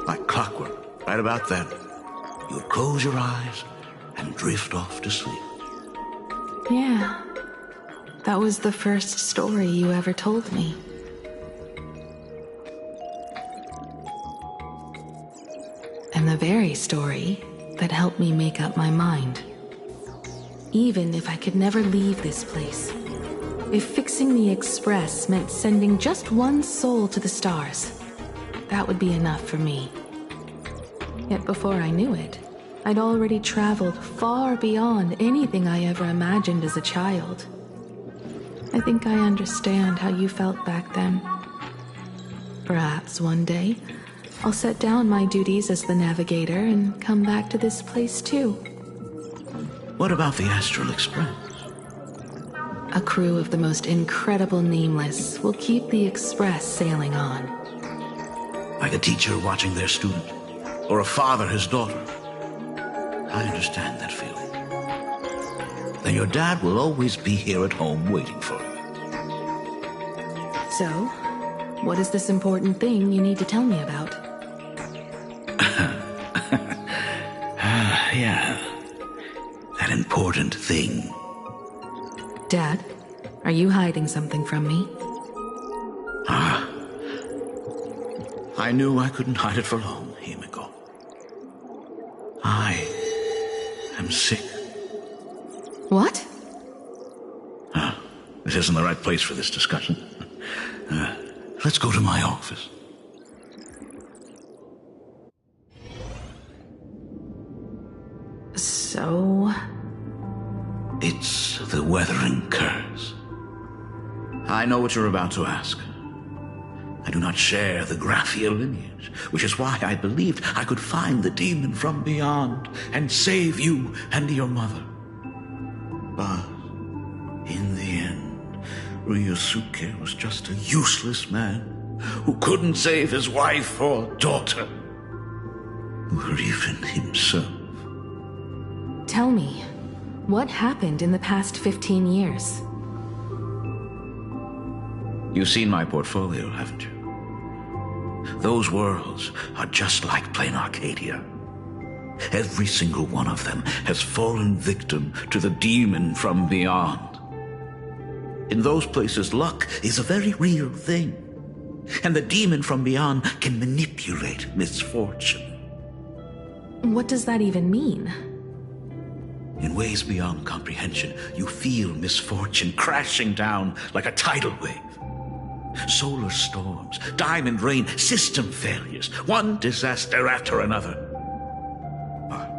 Like clockwork, right about then, you would close your eyes and drift off to sleep. Yeah. That was the first story you ever told me. And the very story that helped me make up my mind. Even if I could never leave this place, if fixing the Express meant sending just one soul to the stars, that would be enough for me. Yet before I knew it, I'd already traveled far beyond anything I ever imagined as a child. I think I understand how you felt back then. Perhaps one day, I'll set down my duties as the navigator and come back to this place too. What about the Astral Express? A crew of the most incredible nameless will keep the Express sailing on. Like a teacher watching their student, or a father his daughter. I understand that feeling. Then your dad will always be here at home waiting for you. So, what is this important thing you need to tell me about? Yeah. That important thing. Dad, are you hiding something from me? I knew I couldn't hide it for long, Himiko. I am sick. What? This isn't the right place for this discussion. Let's go to my office. So? It's the Weathering Curse. I know what you're about to ask. I do not share the Graphia lineage, which is why I believed I could find the demon from beyond and save you and your mother. But in the end, Ryusuke was just a useless man who couldn't save his wife or daughter, or even himself. Tell me, what happened in the past 15 years? You've seen my portfolio, haven't you? Those worlds are just like plain Arcadia. Every single one of them has fallen victim to the demon from beyond. In those places, luck is a very real thing. And the demon from beyond can manipulate misfortune. What does that even mean? In ways beyond comprehension, you feel misfortune crashing down like a tidal wave. Solar storms, diamond rain, system failures, one disaster after another. But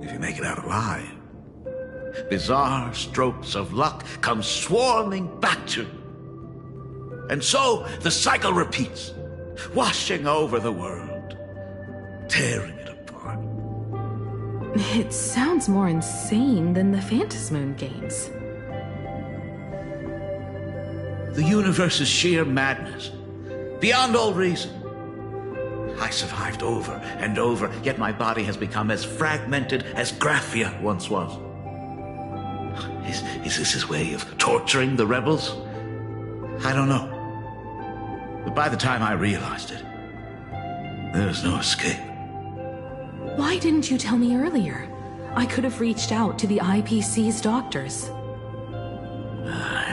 if you make it out alive, bizarre strokes of luck come swarming back to me. And so the cycle repeats, washing over the world, tearing it apart. It sounds more insane than the Phantasmoon games. The universe is sheer madness, beyond all reason. I survived over and over, yet my body has become as fragmented as Graphia once was. Is this his way of torturing the rebels? I don't know. But by the time I realized it, there was no escape. Why didn't you tell me earlier? I could have reached out to the IPC's doctors.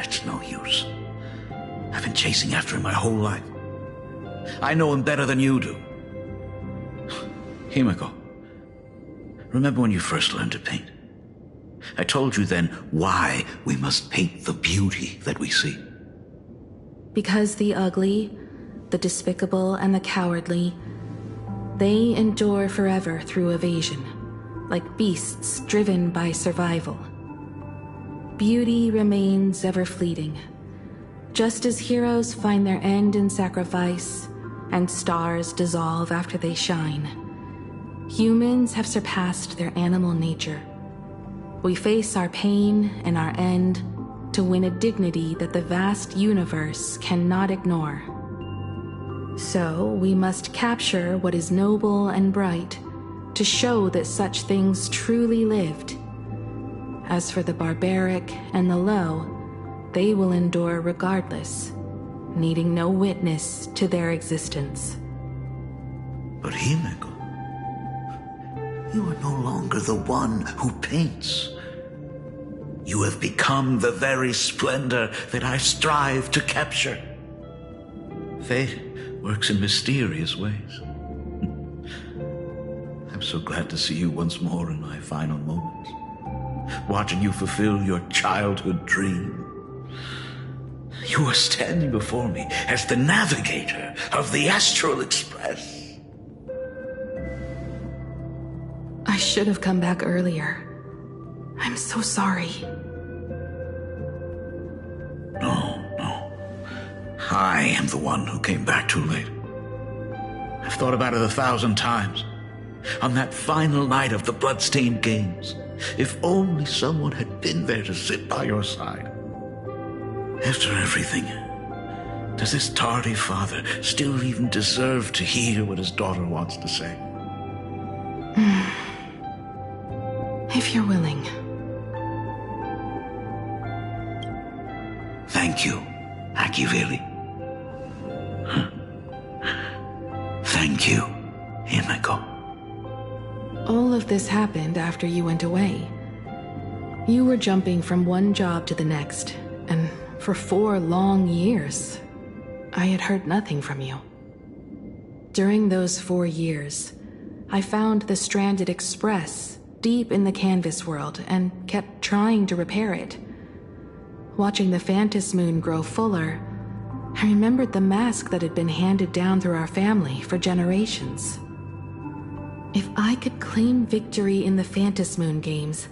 It's no use. I've been chasing after him my whole life. I know him better than you do. Himiko, remember when you first learned to paint? I told you then why we must paint the beauty that we see. Because the ugly, the despicable, and the cowardly, they endure forever through evasion, like beasts driven by survival. Beauty remains ever fleeting, just as heroes find their end in sacrifice, and stars dissolve after they shine. Humans have surpassed their animal nature. We face our pain and our end to win a dignity that the vast universe cannot ignore. So we must capture what is noble and bright to show that such things truly lived. As for the barbaric and the low, they will endure regardless, needing no witness to their existence. But Himiko, you are no longer the one who paints. You have become the very splendor that I strive to capture. Fate works in mysterious ways. I'm so glad to see you once more in my final moments, watching you fulfill your childhood dream. You are standing before me as the navigator of the Astral Express. I should have come back earlier. I'm so sorry. No. I am the one who came back too late. I've thought about it 1,000 times. On that final night of the Bloodstained Games, if only someone had been there to sit by your side. After everything, does this tardy father still even deserve to hear what his daughter wants to say? If you're willing. Thank you, Akiveli. Thank you, Himiko. All of this happened after you went away. You were jumping from one job to the next, and for 4 long years, I had heard nothing from you. During those 4 years, I found the stranded Express deep in the canvas world and kept trying to repair it. Watching the Phantasmoon grow fuller, I remembered the mask that had been handed down through our family for generations. If I could claim victory in the Phantasmoon games,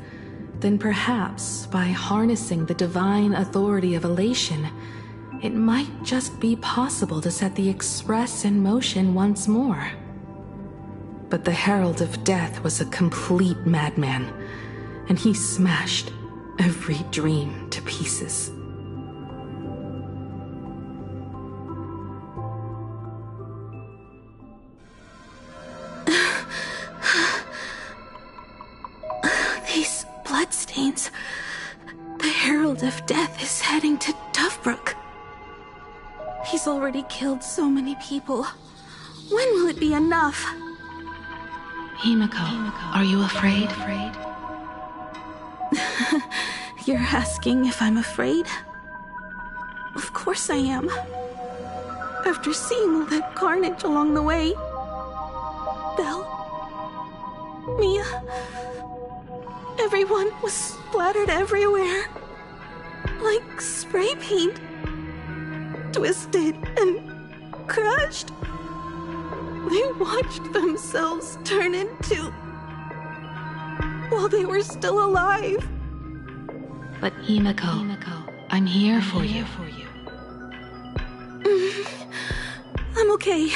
then perhaps by harnessing the divine authority of elation, it might just be possible to set the Express in motion once more. But the Herald of Death was a complete madman, and he smashed every dream to pieces. These bloodstains. The Herald of Death is heading to Dovebrook. He's already killed so many people. When will it be enough? Himiko, are you afraid? You're asking if I'm afraid? Of course I am. After seeing all that carnage along the way. Belle, Mia, everyone was splattered everywhere. Like spray paint. Twisted and crushed. They watched themselves turn into... while they were still alive. But Himiko, I'm here for you. I'm okay.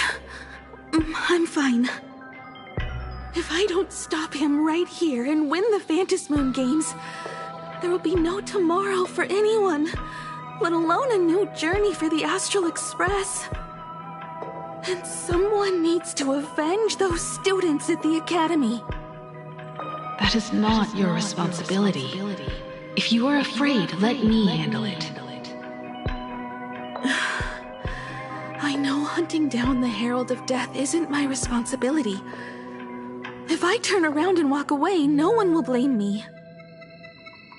I'm fine. If I don't stop him right here and win the Phantasmoon Games, there will be no tomorrow for anyone, let alone a new journey for the Astral Express. And someone needs to avenge those students at the Academy. That is not your responsibility. If you are afraid, let me handle it. I know hunting down the Herald of Death isn't my responsibility. If I turn around and walk away, no one will blame me.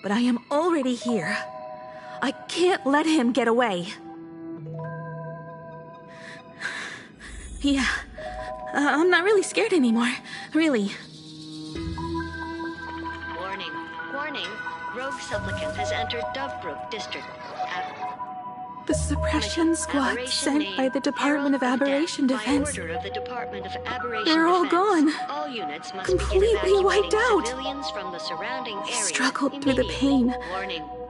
But I am already here. I can't let him get away. Yeah, I'm not really scared anymore, really. Warning, warning. Rogue supplicant has entered Dovebrook District. The suppression squad sent by the Department of Aberration Defense. They're all gone. Completely wiped out. I struggled through the pain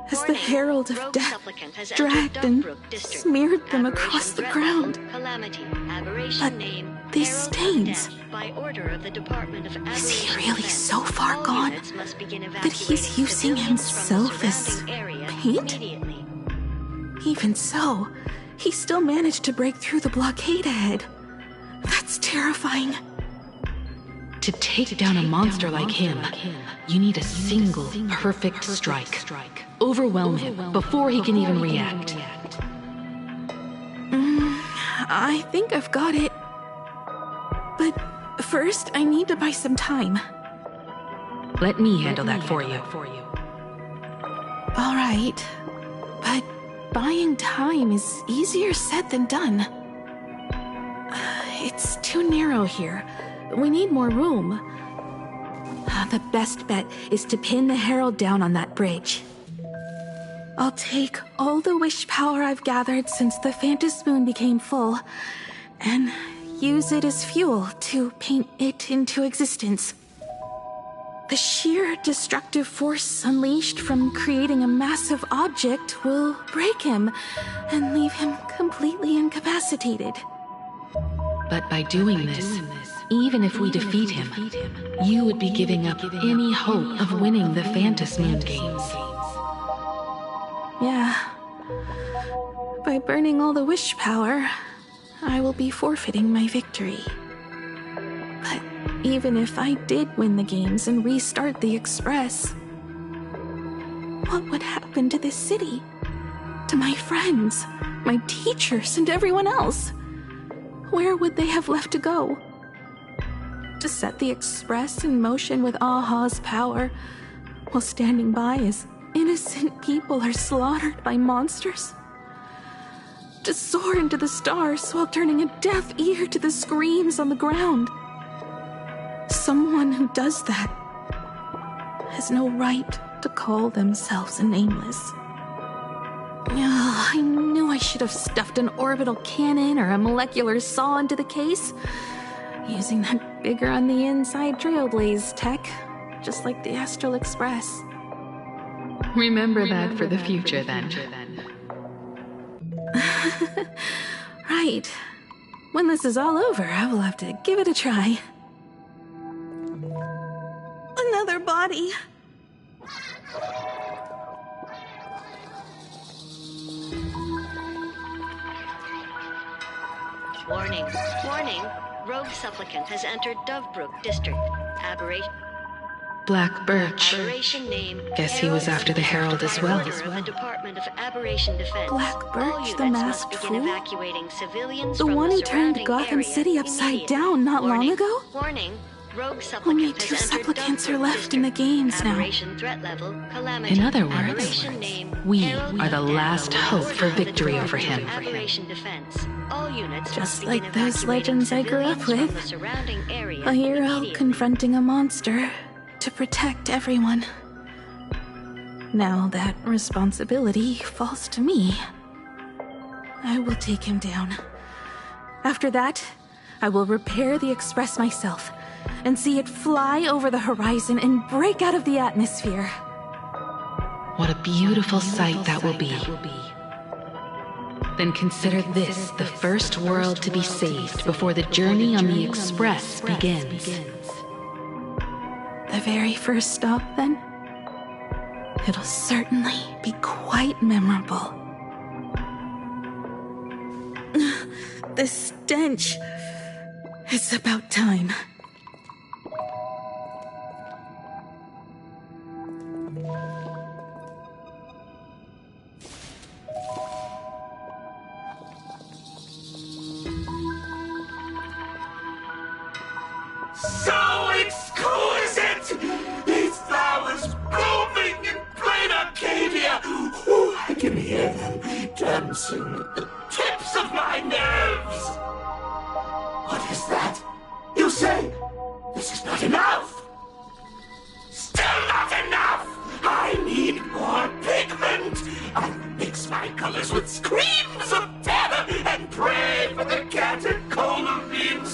as the Herald of Death dragged and smeared them across the ground. But these stains... Is he really so far gone that he's using himself as paint? Even so, he still managed to break through the blockade ahead. That's terrifying. To take down a monster like him, you need a single perfect strike. Overwhelm him before he can even react. I think I've got it. But first, I need to buy some time. Let me handle that for you. All right, but buying time is easier said than done. It's too narrow here. We need more room. The best bet is to pin the Herald down on that bridge. I'll take all the wish power I've gathered since the Phantasmoon became full, and use it as fuel to paint it into existence. The sheer destructive force unleashed from creating a massive object will break him and leave him completely incapacitated. But by doing this, even if we defeat him, you would be giving up any hope of winning the Phantasmoon Games. Yeah. By burning all the wish power, I will be forfeiting my victory. But even if I did win the games and restart the Express, what would happen to this city? To my friends, my teachers, and everyone else? Where would they have left to go? To set the Express in motion with Aha's power, while standing by as innocent people are slaughtered by monsters? To soar into the stars while turning a deaf ear to the screams on the ground? Someone who does that has no right to call themselves a nameless. I knew I should have stuffed an orbital cannon or a molecular saw into the case, using that bigger on the inside trailblaze tech, just like the Astral Express. Remember that for the future, then. Right. When this is all over, I will have to give it a try. Another body. Warning, warning. Rogue supplicant has entered Dovebrook District. Aberration. Black Birch. Aberration name. Guess he was after the Herald as well. The Department of Aberration Defense. Black Birch, the masked fool? Evacuating civilians The from one the who turned Gotham City upside down not long ago? Warning. Rogue Only 2 supplicants are left in the games now. Threat level, calamity. In other words, we are the last hope for victory over him. All units just like those legends I grew up with. A hero confronting a monster to protect everyone. Now that responsibility falls to me. I will take him down. After that, I will repair the Express myself and see it fly over the horizon and break out of the atmosphere. What a beautiful sight that will be. Then consider this the first world to be saved before the journey on the Express begins. The very first stop, then? It'll certainly be quite memorable. The stench. It's about time. So exquisite! These flowers blooming in plain Arcadia! Ooh, I can hear them dancing at the tips of my nerves! What is that? You say this is not enough? Still not enough! I need more pigment! I will mix my colors with screams of terror and pray for the catecholamines.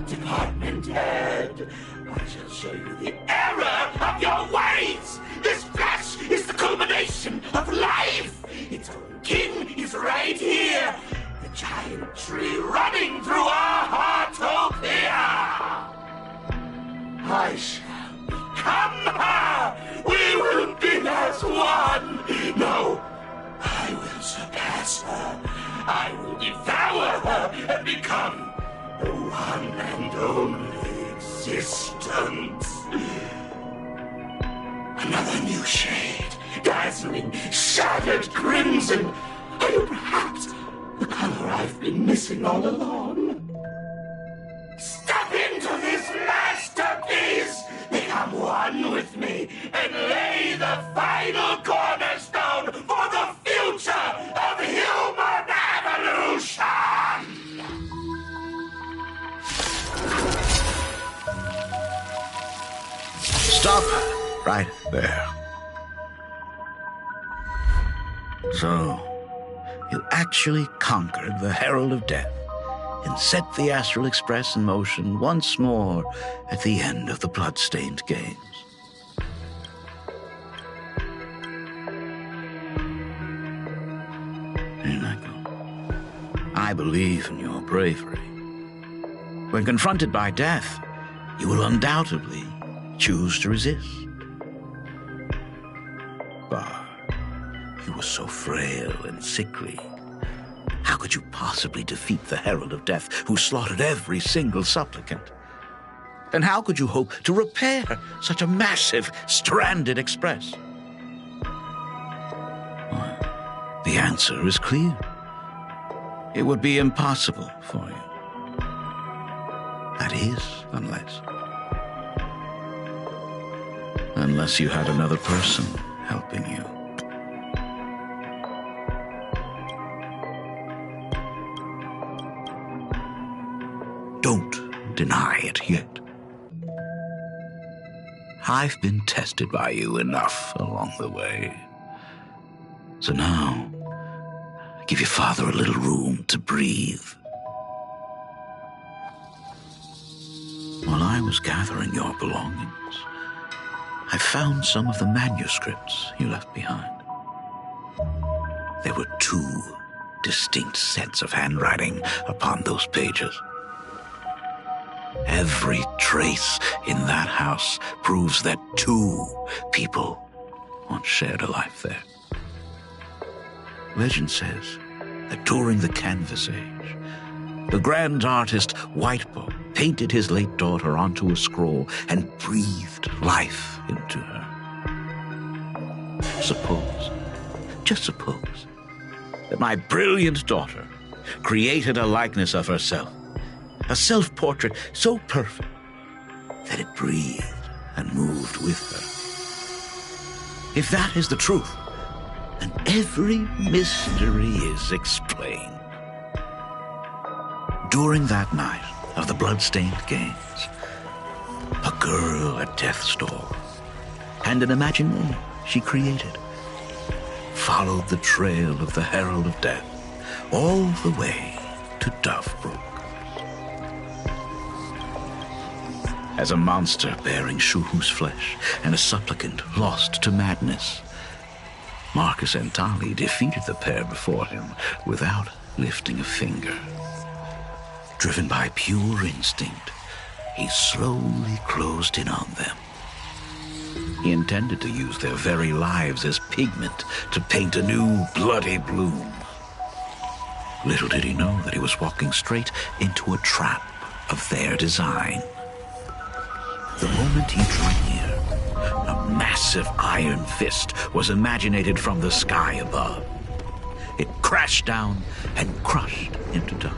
Department head, I shall show you the error of your ways! This flesh is the culmination of life! Its own king is right here! The giant tree running through our heartopia! I shall become her! We will be as one! No, I will surpass her! I will devour her and become the one and only existence. Another new shade, dazzling, shattered crimson. Are you perhaps the color I've been missing all along? Step into this masterpiece, become one with me, and lay the final cornerstone for the future of human evolution! Stop right there. So, you actually conquered the Herald of Death and set the Astral Express in motion once more at the end of the blood-stained games. I believe in your bravery. When confronted by death, you will undoubtedly choose to resist. But you were so frail and sickly. How could you possibly defeat the Herald of Death, who slaughtered every single supplicant? And how could you hope to repair such a massive, stranded express? Well, the answer is clear. It would be impossible for you. That is, unless you had another person helping you. Don't deny it yet. I've been tested by you enough along the way. So now, give your father a little room to breathe. While I was gathering your belongings, I found some of the manuscripts you left behind. There were 2 distinct sets of handwriting upon those pages. Every trace in that house proves that 2 people once shared a life there. Legend says that during the Canvas Age, the grand artist Whitebow painted his late daughter onto a scroll and breathed life into her. Suppose, just suppose, that my brilliant daughter created a likeness of herself, a self-portrait so perfect that it breathed and moved with her. If that is the truth, then every mystery is explained. During that night of the blood-stained games, a girl at death's door and an imagination she created followed the trail of the Herald of Death all the way to Dovebrook. as a monster bearing Shuhu's flesh and a supplicant lost to madness. Marcus and Tali defeated the pair before him without lifting a finger. Driven by pure instinct, he slowly closed in on them. He intended to use their very lives as pigment to paint a new bloody bloom. Little did he know that he was walking straight into a trap of their design. The moment he drew near, a massive iron fist was imaginated from the sky above. It crashed down and crushed into dust.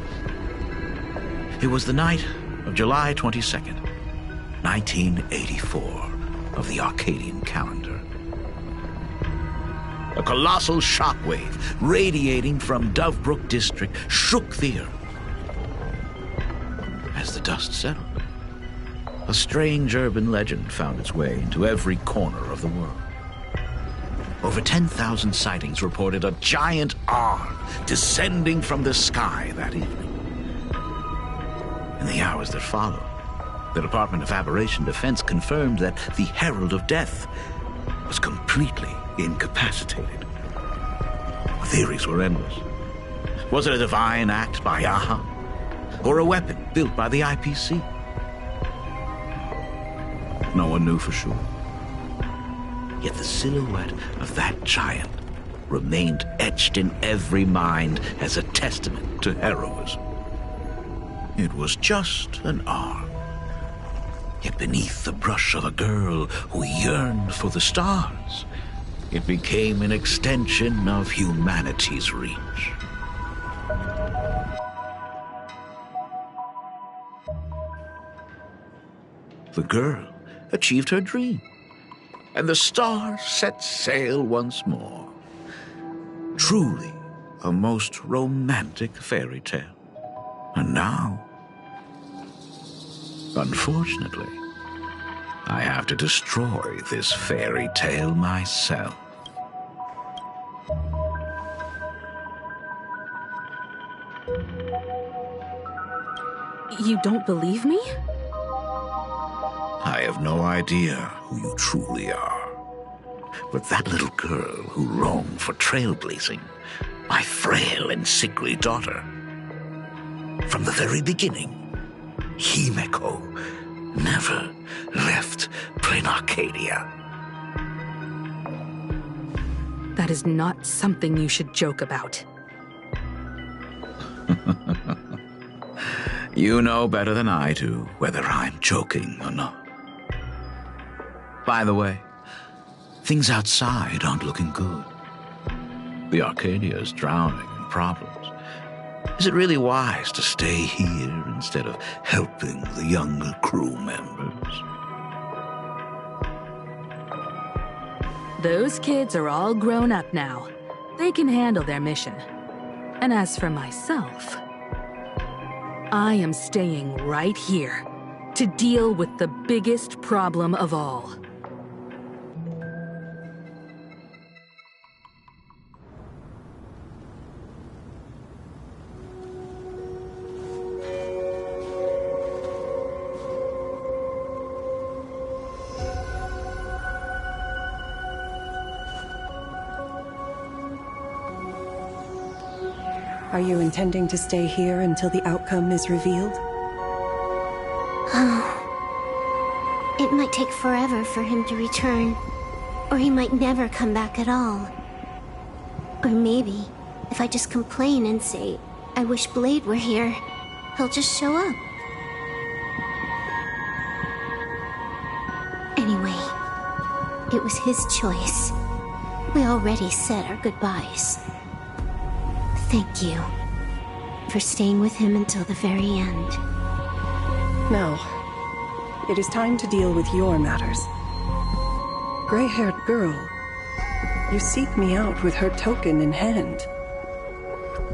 It was the night of July 22nd, 1984, of the Arcadian calendar. A colossal shockwave radiating from Dovebrook District shook the earth. As the dust settled, a strange urban legend found its way into every corner of the world. Over 10,000 sightings reported a giant arm descending from the sky that evening. In the hours that followed, the Department of Aberration Defense confirmed that the Herald of Death was completely incapacitated. Theories were endless. Was it a divine act by Aha? Or a weapon built by the IPC? No one knew for sure. Yet the silhouette of that giant remained etched in every mind as a testament to heroism. It was just an arm. Yet beneath the brush of a girl who yearned for the stars, it became an extension of humanity's reach. The girl achieved her dream, and the stars set sail once more. Truly a most romantic fairy tale. And now, unfortunately, I have to destroy this fairy tale myself. You don't believe me? I have no idea who you truly are. But that little girl who roamed for trailblazing, my frail and sickly daughter. From the very beginning, Himeko never left Plain Arcadia. That is not something you should joke about. You know better than I do whether I'm joking or not. By the way, things outside aren't looking good. The Arcadia is drowning in problems. Is it really wise to stay here instead of helping the younger crew members? Those kids are all grown up now. They can handle their mission. And as for myself, I am staying right here to deal with the biggest problem of all. Are you intending to stay here until the outcome is revealed? It might take forever for him to return. Or he might never come back at all. Or maybe, if I just complain and say, I wish Blade were here, he'll just show up. Anyway, it was his choice. We already said our goodbyes. Thank you for staying with him until the very end. Now, it is time to deal with your matters. Gray-haired girl, you seek me out with her token in hand.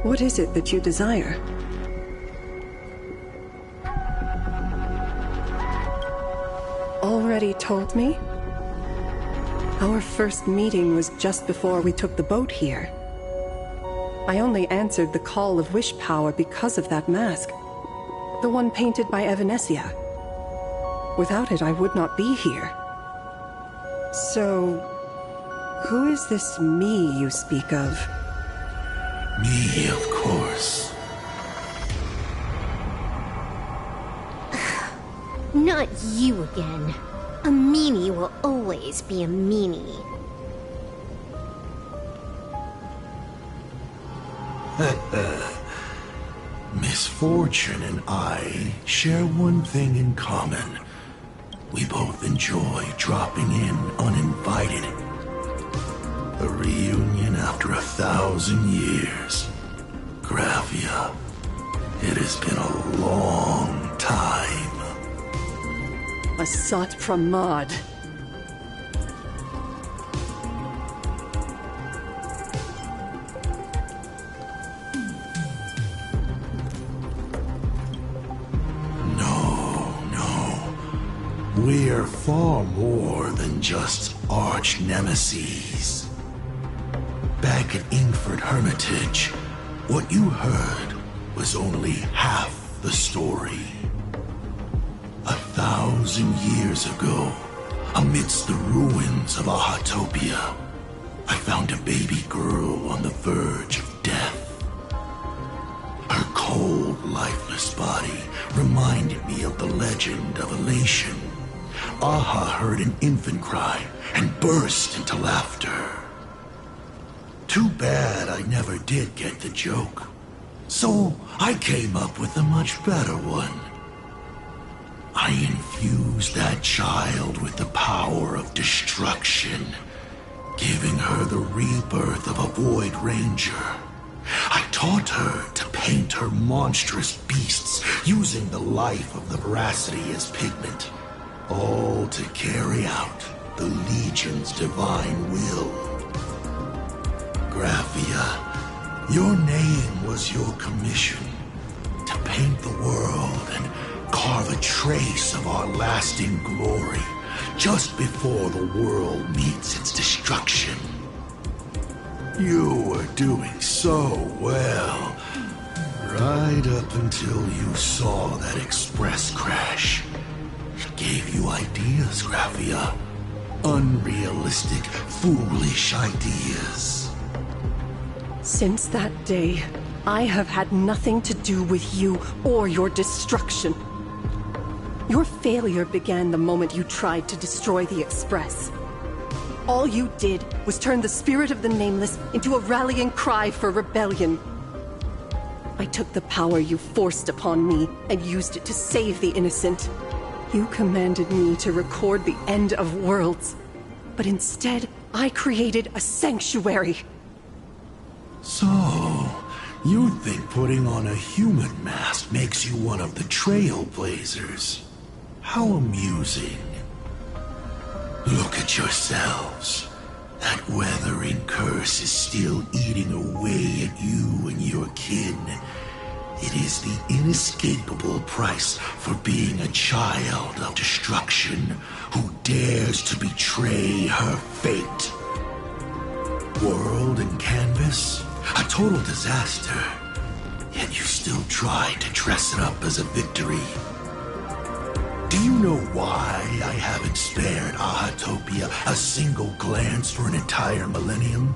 What is it that you desire? Already told me? Our first meeting was just before we took the boat here. I only answered the call of wish power because of that mask. The one painted by Evanescia. Without it, I would not be here. So, who is this me you speak of? Me, of course. Not you again. A meanie will always be a meanie. Misfortune and I share one thing in common. We both enjoy dropping in uninvited. A reunion after 1,000 years. Graphia, it has been a long time. A Sat Pramad. We're far more than just arch nemesis. Back at Ingford Hermitage, what you heard was only half the story. 1,000 years ago, amidst the ruins of Ahatopia, I found a baby girl on the verge of death. Her cold, lifeless body reminded me of the legend of Elation. Aha heard an infant cry and burst into laughter. Too bad I never did get the joke. So I came up with a much better one. I infused that child with the power of destruction, giving her the rebirth of a Void Ranger. I taught her to paint her monstrous beasts using the life of the veracity as pigment. All to carry out the Legion's divine will. Graphia, your name was your commission. To paint the world and carve a trace of our lasting glory just before the world meets its destruction. You were doing so well, right up until you saw that express crash. Gave you ideas, Graphia. Unrealistic, foolish ideas. Since that day, I have had nothing to do with you or your destruction. Your failure began the moment you tried to destroy the Express. All you did was turn the spirit of the Nameless into a rallying cry for rebellion. I took the power you forced upon me and used it to save the innocent. You commanded me to record the end of worlds, but instead, I created a sanctuary. So, you think putting on a human mask makes you one of the Trailblazers? How amusing. Look at yourselves. That weathering curse is still eating away at you and your kin. It is the inescapable price for being a child of destruction who dares to betray her fate. World and canvas, a total disaster. Yet you still tried to dress it up as a victory. Do you know why I haven't spared Ahatopia a single glance for an entire millennium?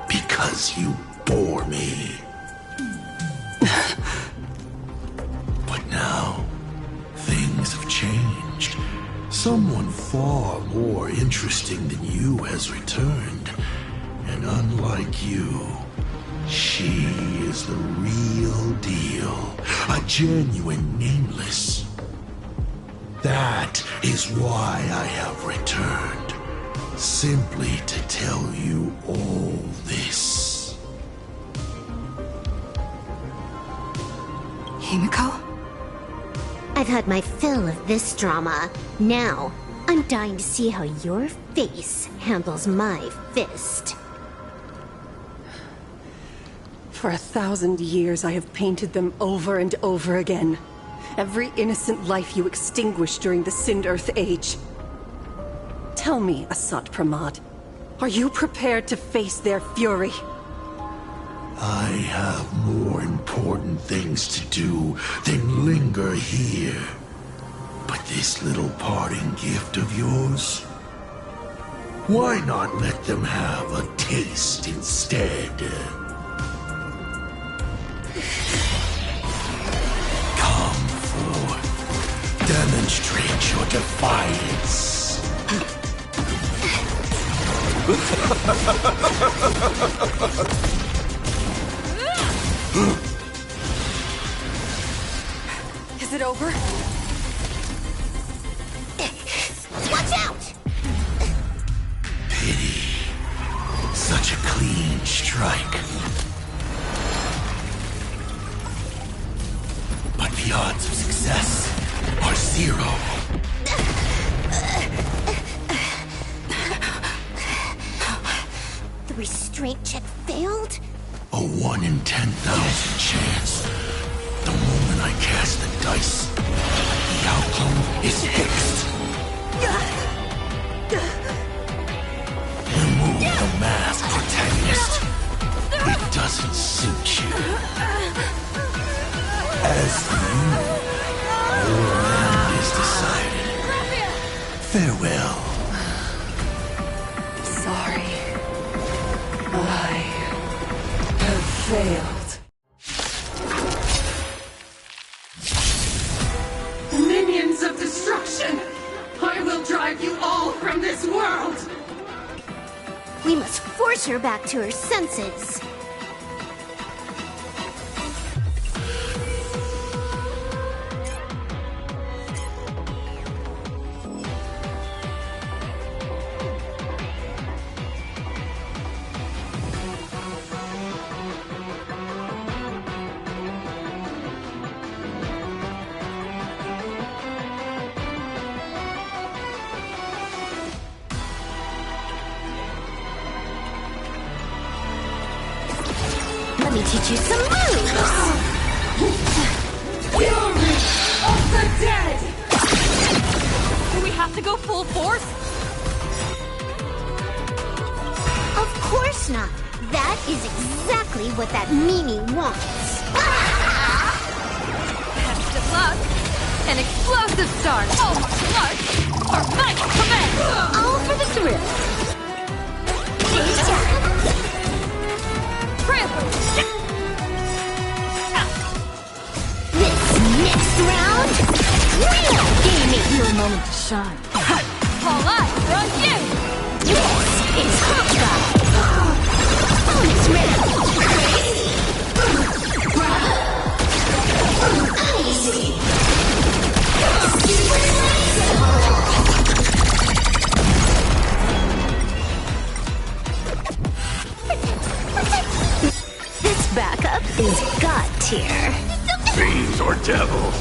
Because you bore me. But now, things have changed. Someone far more interesting than you has returned. And unlike you, she is the real deal. A genuine Nameless. That is why I have returned. Simply to tell you all this. Himiko? I've had my fill of this drama. Now, I'm dying to see how your face handles my fist. For 1,000 years, I have painted them over and over again. Every innocent life you extinguished during the Sind-Earth Age. Tell me, Asat Pramad, are you prepared to face their fury? I have more important things to do than linger here. But this little parting gift of yours? Why not let them have a taste instead? Come forth. Demonstrate your defiance. Is it over? Watch out! Pity. Such a clean strike. But the odds of success are 0. The restraint check failed? A 1 in 10,000 chance. The moment I cast the dice, the outcome is fixed. Remove the mask, protagonist. It doesn't suit you. As for you, your end is decided. Farewell. Sorry. I have failed. Minions of destruction! I will drive you all from this world! We must force her back to her senses. Let me teach you some moves! Fury of the dead! Do we have to go full force? Of course not. That is exactly what that meanie wants. Test of luck. An explosive start. All martial arts are my command. All for the thrill. This next round, real gaming. Your moment to shine. All eyes are on you. This is Honkai. Bonus round. Easy. This backup is God tier. Fiends or devils,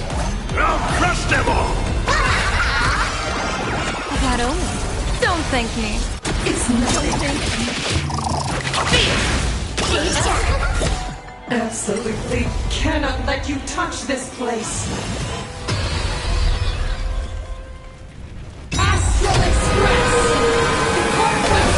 I'll crush them all! That only. Don't thank me. It's nothing. Absolutely cannot let you touch this place. Astral Express! Department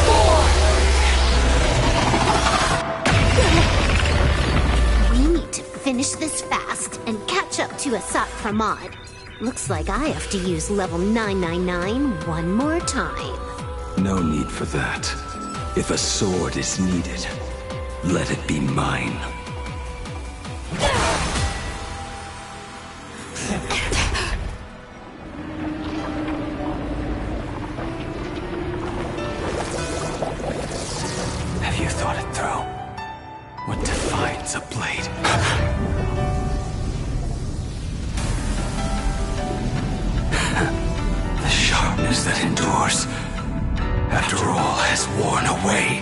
4! We need to finish this fast and catch up to Asat Pramod. Looks like I have to use level 999 one more time. No need for that. If a sword is needed, let it be mine. Have you thought it through? What defines a blade? The sharpness that endures, after all has worn away.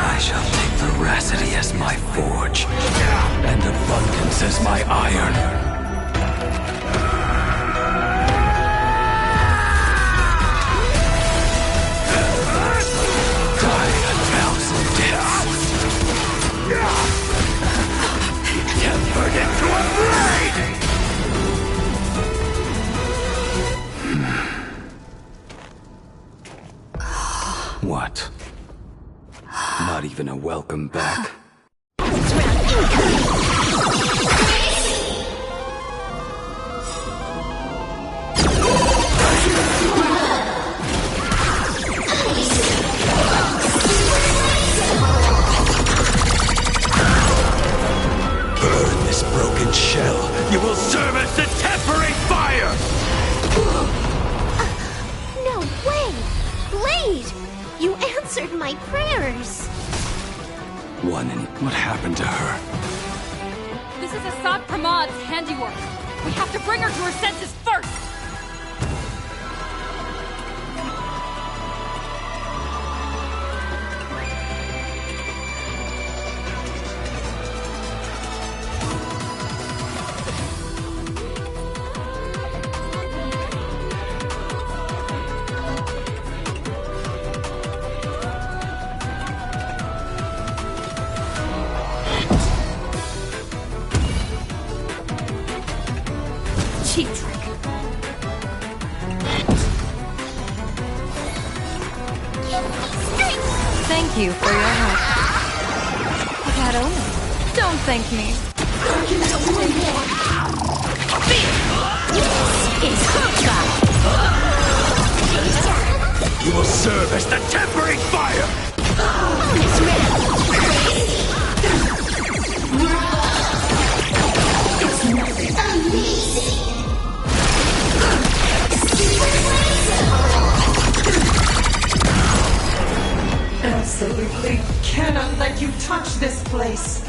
I shall take veracity as my forge, and abundance as my iron. Tempered into a blade! What? Not even a welcome back. Burn this broken shell. You will serve as the temporary fire! No way! Blade! You answered my prayers! What happened to her? This is Assad Pramad's handiwork. We have to bring her to her senses first! Cheap trick. Thank you for your help. That only. Don't thank me. It's Honkai! You will serve as the temporary fire! Bonus round! It's nothing amazing! Absolutely cannot let you touch this place.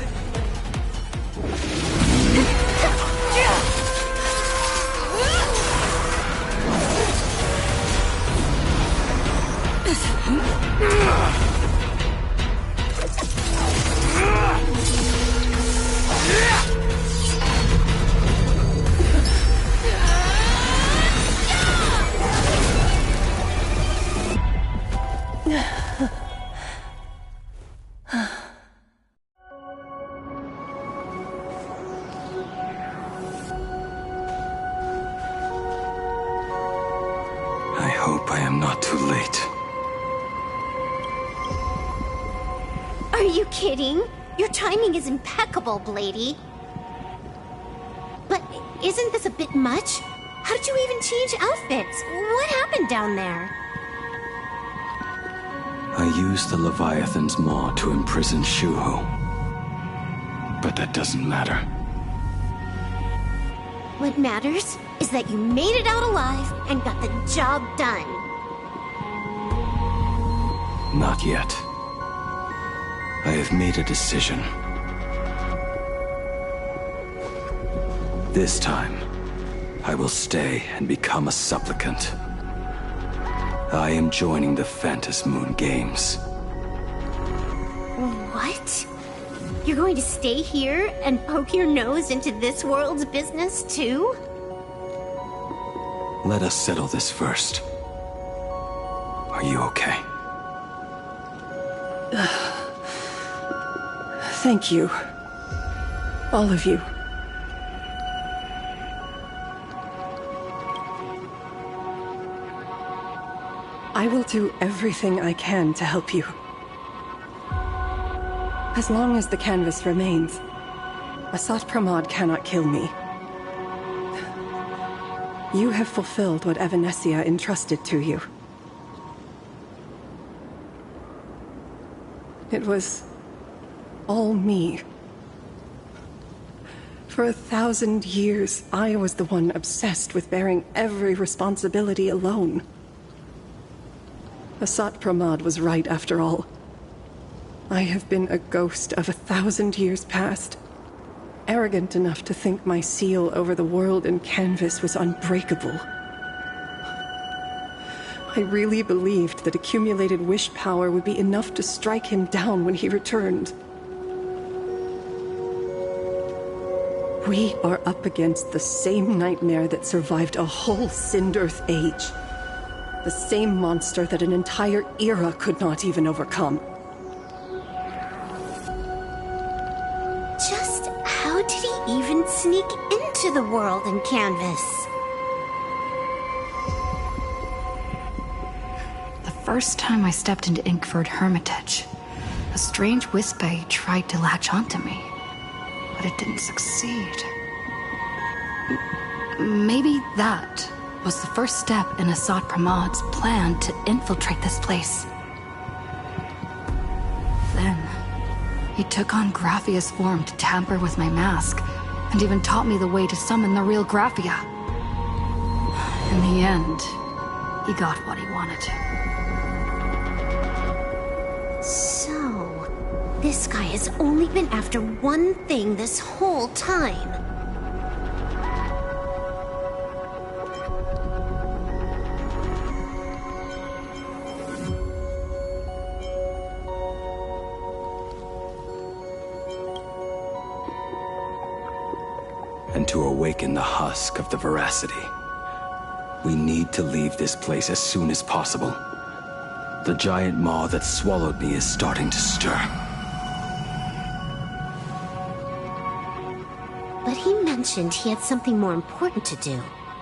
I hope I am not too late. Are you kidding? Your timing is impeccable, Blady. But isn't this a bit much? How did you even change outfits? What happened down there? I used the Leviathan's maw to imprison Shuho. But that doesn't matter. What matters is that you made it out alive and got the job done. Not yet. I have made a decision. This time, I will stay and become a supplicant. I am joining the Phantas Moon Games. What? You're going to stay here and poke your nose into this world's business too? Let us settle this first. Are you okay? Thank you. All of you. I will do everything I can to help you. As long as the canvas remains, Assad Pramad cannot kill me. You have fulfilled what Evanescia entrusted to you. It was all me. For 1,000 years, I was the one obsessed with bearing every responsibility alone. Assad Pramad was right after all. I have been a ghost of 1,000 years past, arrogant enough to think my seal over the world and canvas was unbreakable. I really believed that accumulated wish power would be enough to strike him down when he returned. We are up against the same nightmare that survived a whole Sindearth age. The same monster that an entire era could not even overcome. Just how did he even sneak into the world and canvas? The first time I stepped into Inkford Hermitage, a strange Wispe tried to latch onto me, but it didn't succeed. Maybe that was the first step in Assad Pramad's plan to infiltrate this place. Then, he took on Graphia's form to tamper with my mask, and even taught me the way to summon the real Graphia. In the end, he got what he wanted. So, this guy has only been after one thing this whole time. And to awaken the husk of the veracity, we need to leave this place as soon as possible. The giant maw that swallowed me is starting to stir. But he mentioned he had something more important to do.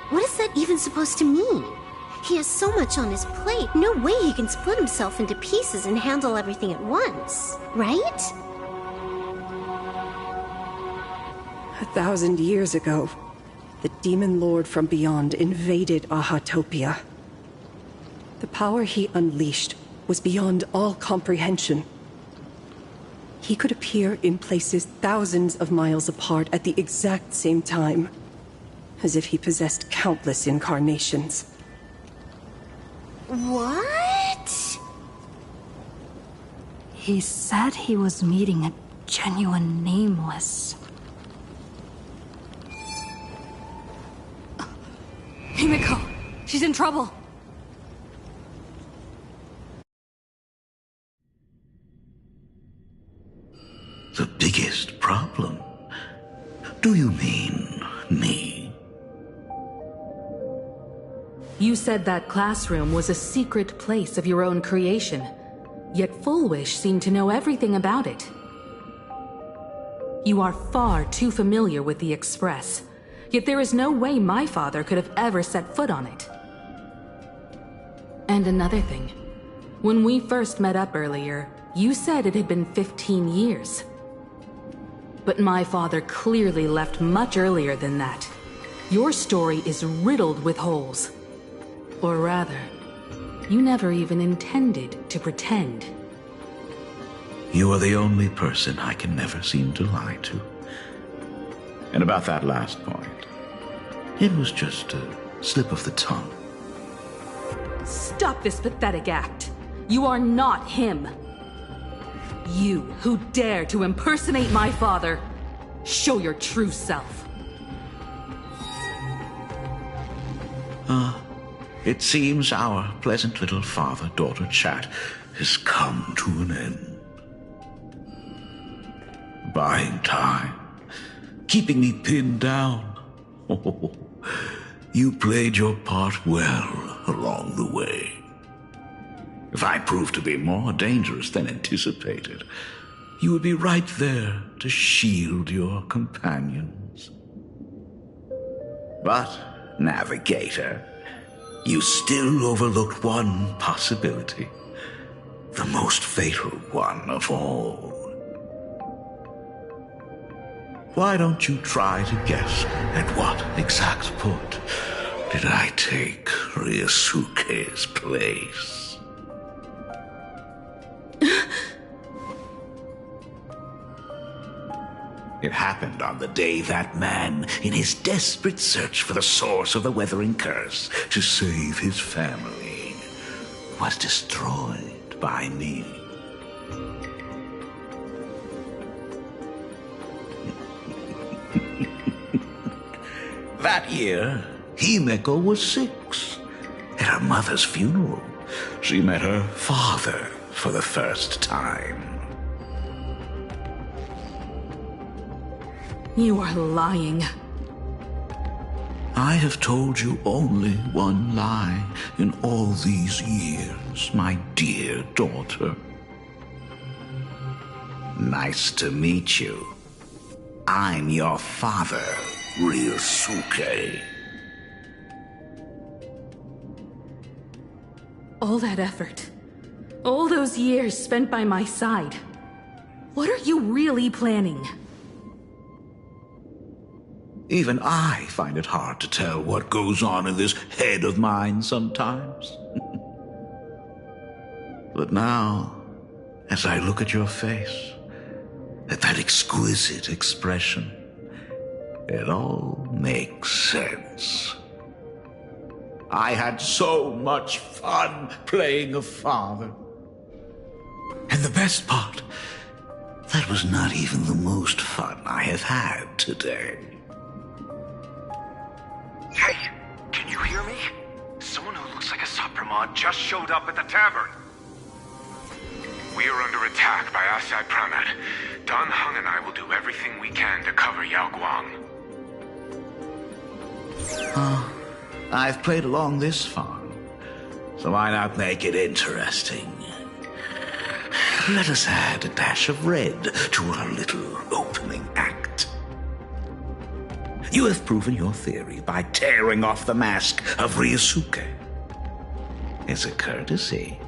What is that even supposed to mean? He has so much on his plate, no way he can split himself into pieces and handle everything at once, right? 1,000 years ago, the demon lord from beyond invaded Ahatopia. The power he unleashed was beyond all comprehension. He could appear in places thousands of miles apart at the exact same time, as if he possessed countless incarnations. What? He said he was meeting a genuine nameless. Himiko! She's in trouble! The biggest problem? Do you mean me? You said that classroom was a secret place of your own creation, yet Fullwish seemed to know everything about it. You are far too familiar with the Express, yet there is no way my father could have ever set foot on it. And another thing, when we first met up earlier, you said it had been 15 years. But my father clearly left much earlier than that. Your story is riddled with holes. Or rather, you never even intended to pretend. You are the only person I can never seem to lie to. And about that last point, it was just a slip of the tongue. Stop this pathetic act. You are not him. You who dare to impersonate my father, show your true self. It seems our pleasant little father-daughter chat has come to an end. Buying time, keeping me pinned down. Oh, you played your part well along the way. If I proved to be more dangerous than anticipated, you would be right there to shield your companions. But, Navigator, you still overlooked one possibility. The most fatal one of all. Why don't you try to guess at what exact point did I take Ryusuke's place? It happened on the day that man, in his desperate search for the source of the Weathering Curse to save his family, was destroyed by me. That year, Himeko was 6. At her mother's funeral, she met her father for the first time. You are lying. I have told you only one lie in all these years, my dear daughter. Nice to meet you. I'm your father, Ryusuke. All that effort, all those years spent by my side, What are you really planning? Even I find it hard to tell what goes on in this head of mine sometimes. But now, as I look at your face, at that exquisite expression, it all makes sense. I had so much fun playing a father. And the best part, that was not even the most fun I have had today. Hey, can you hear me? Someone who looks like a Sapramod just showed up at the tavern. We are under attack by Asai Pramad. Dan Heng and I will do everything we can to cover Yao Guang. Oh, I've played along this far, so why not make it interesting? Let us add a dash of red to our little opening act. You have proven your theory by tearing off the mask of Ryosuke. As a courtesy,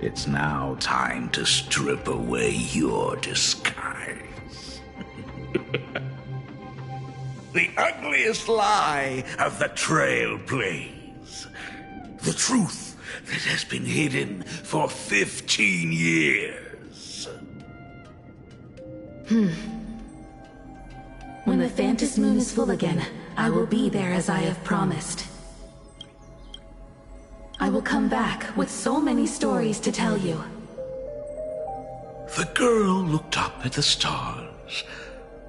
it's now time to strip away your disguise. The ugliest lie of the Trailblaze. The truth that has been hidden for 15 years. When the Phantom Moon is full again, I will be there as I have promised. I will come back with so many stories to tell you. The girl looked up at the stars,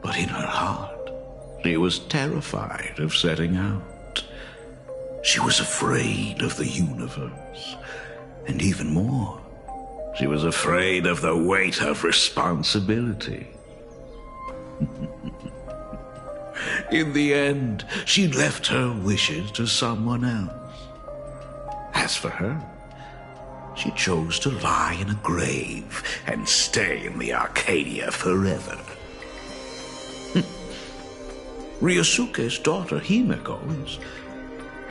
but in her heart, she was terrified of setting out. She was afraid of the universe, and even more, she was afraid of the weight of responsibility. In the end, she left her wishes to someone else. As for her, she chose to lie in a grave and stay in the Arcadia forever. Ryosuke's daughter Himeko is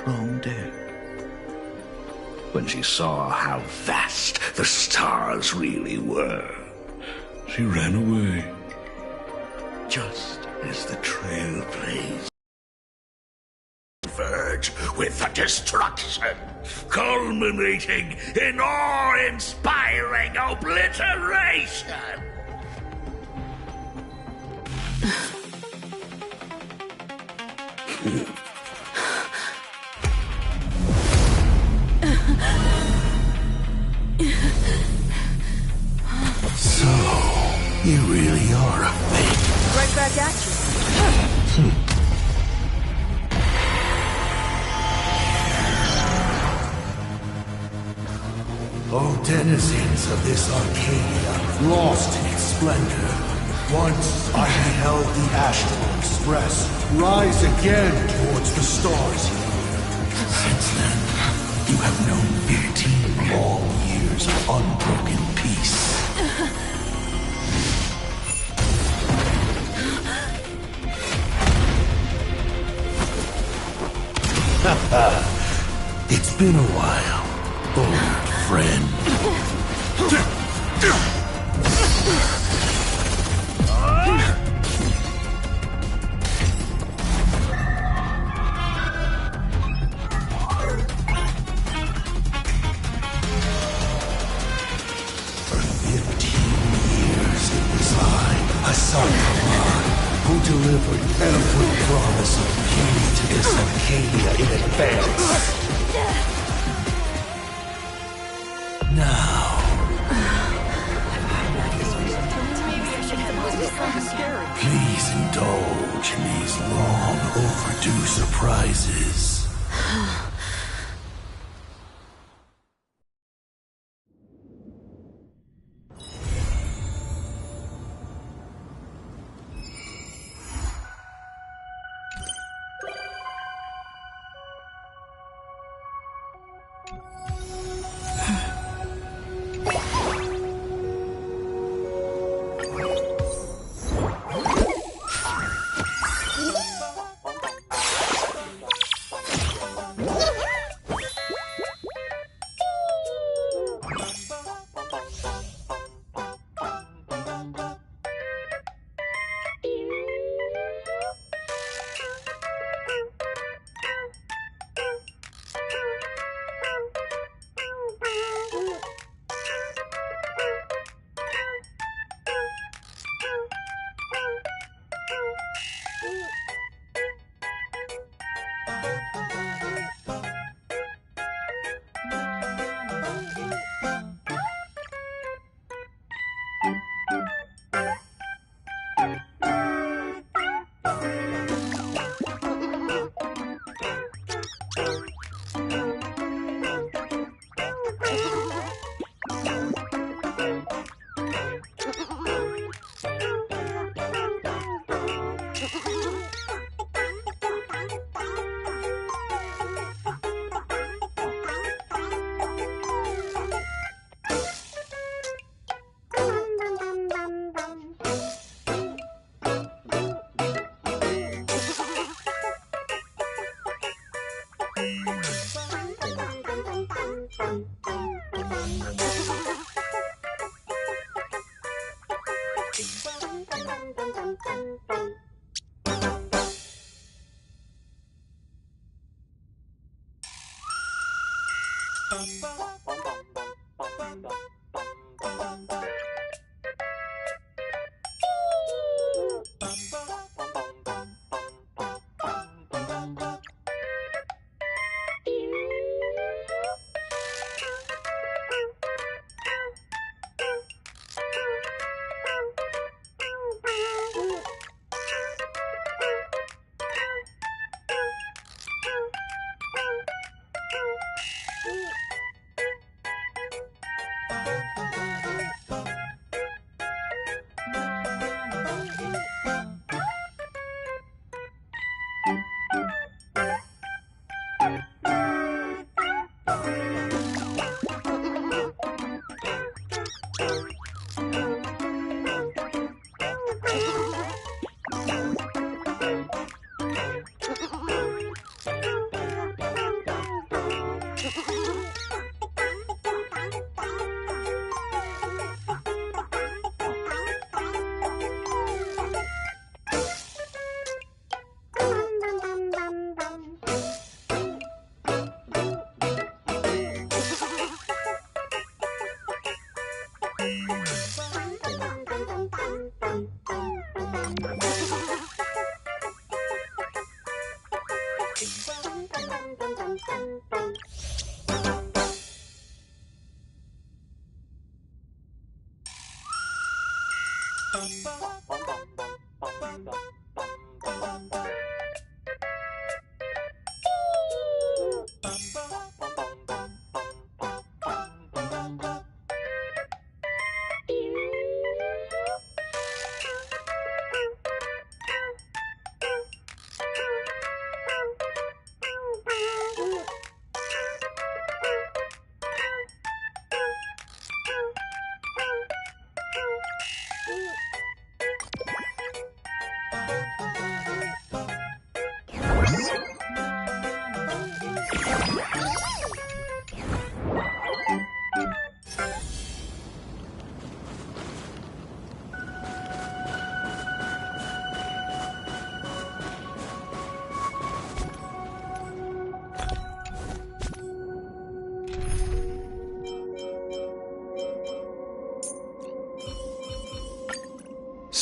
long dead. When she saw how vast the stars really were, she ran away. Just as the Trailblaze converge with the destruction, culminating in awe-inspiring obliteration. So, you really are a fake. Right back at you. O denizens of this Arcadia, lost in its splendor, once I beheld the Astral Express rise again towards the stars here. Since then, you have known 15 long years of unbroken peace. It's been a while, old friend. For 15 years it was I, Hassan Khan, who delivered every promise of beauty to this Arcadia in advance. Now, please indulge in these long overdue surprises.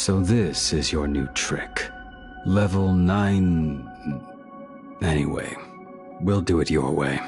So this is your new trick. Level 9... Anyway, we'll do it your way.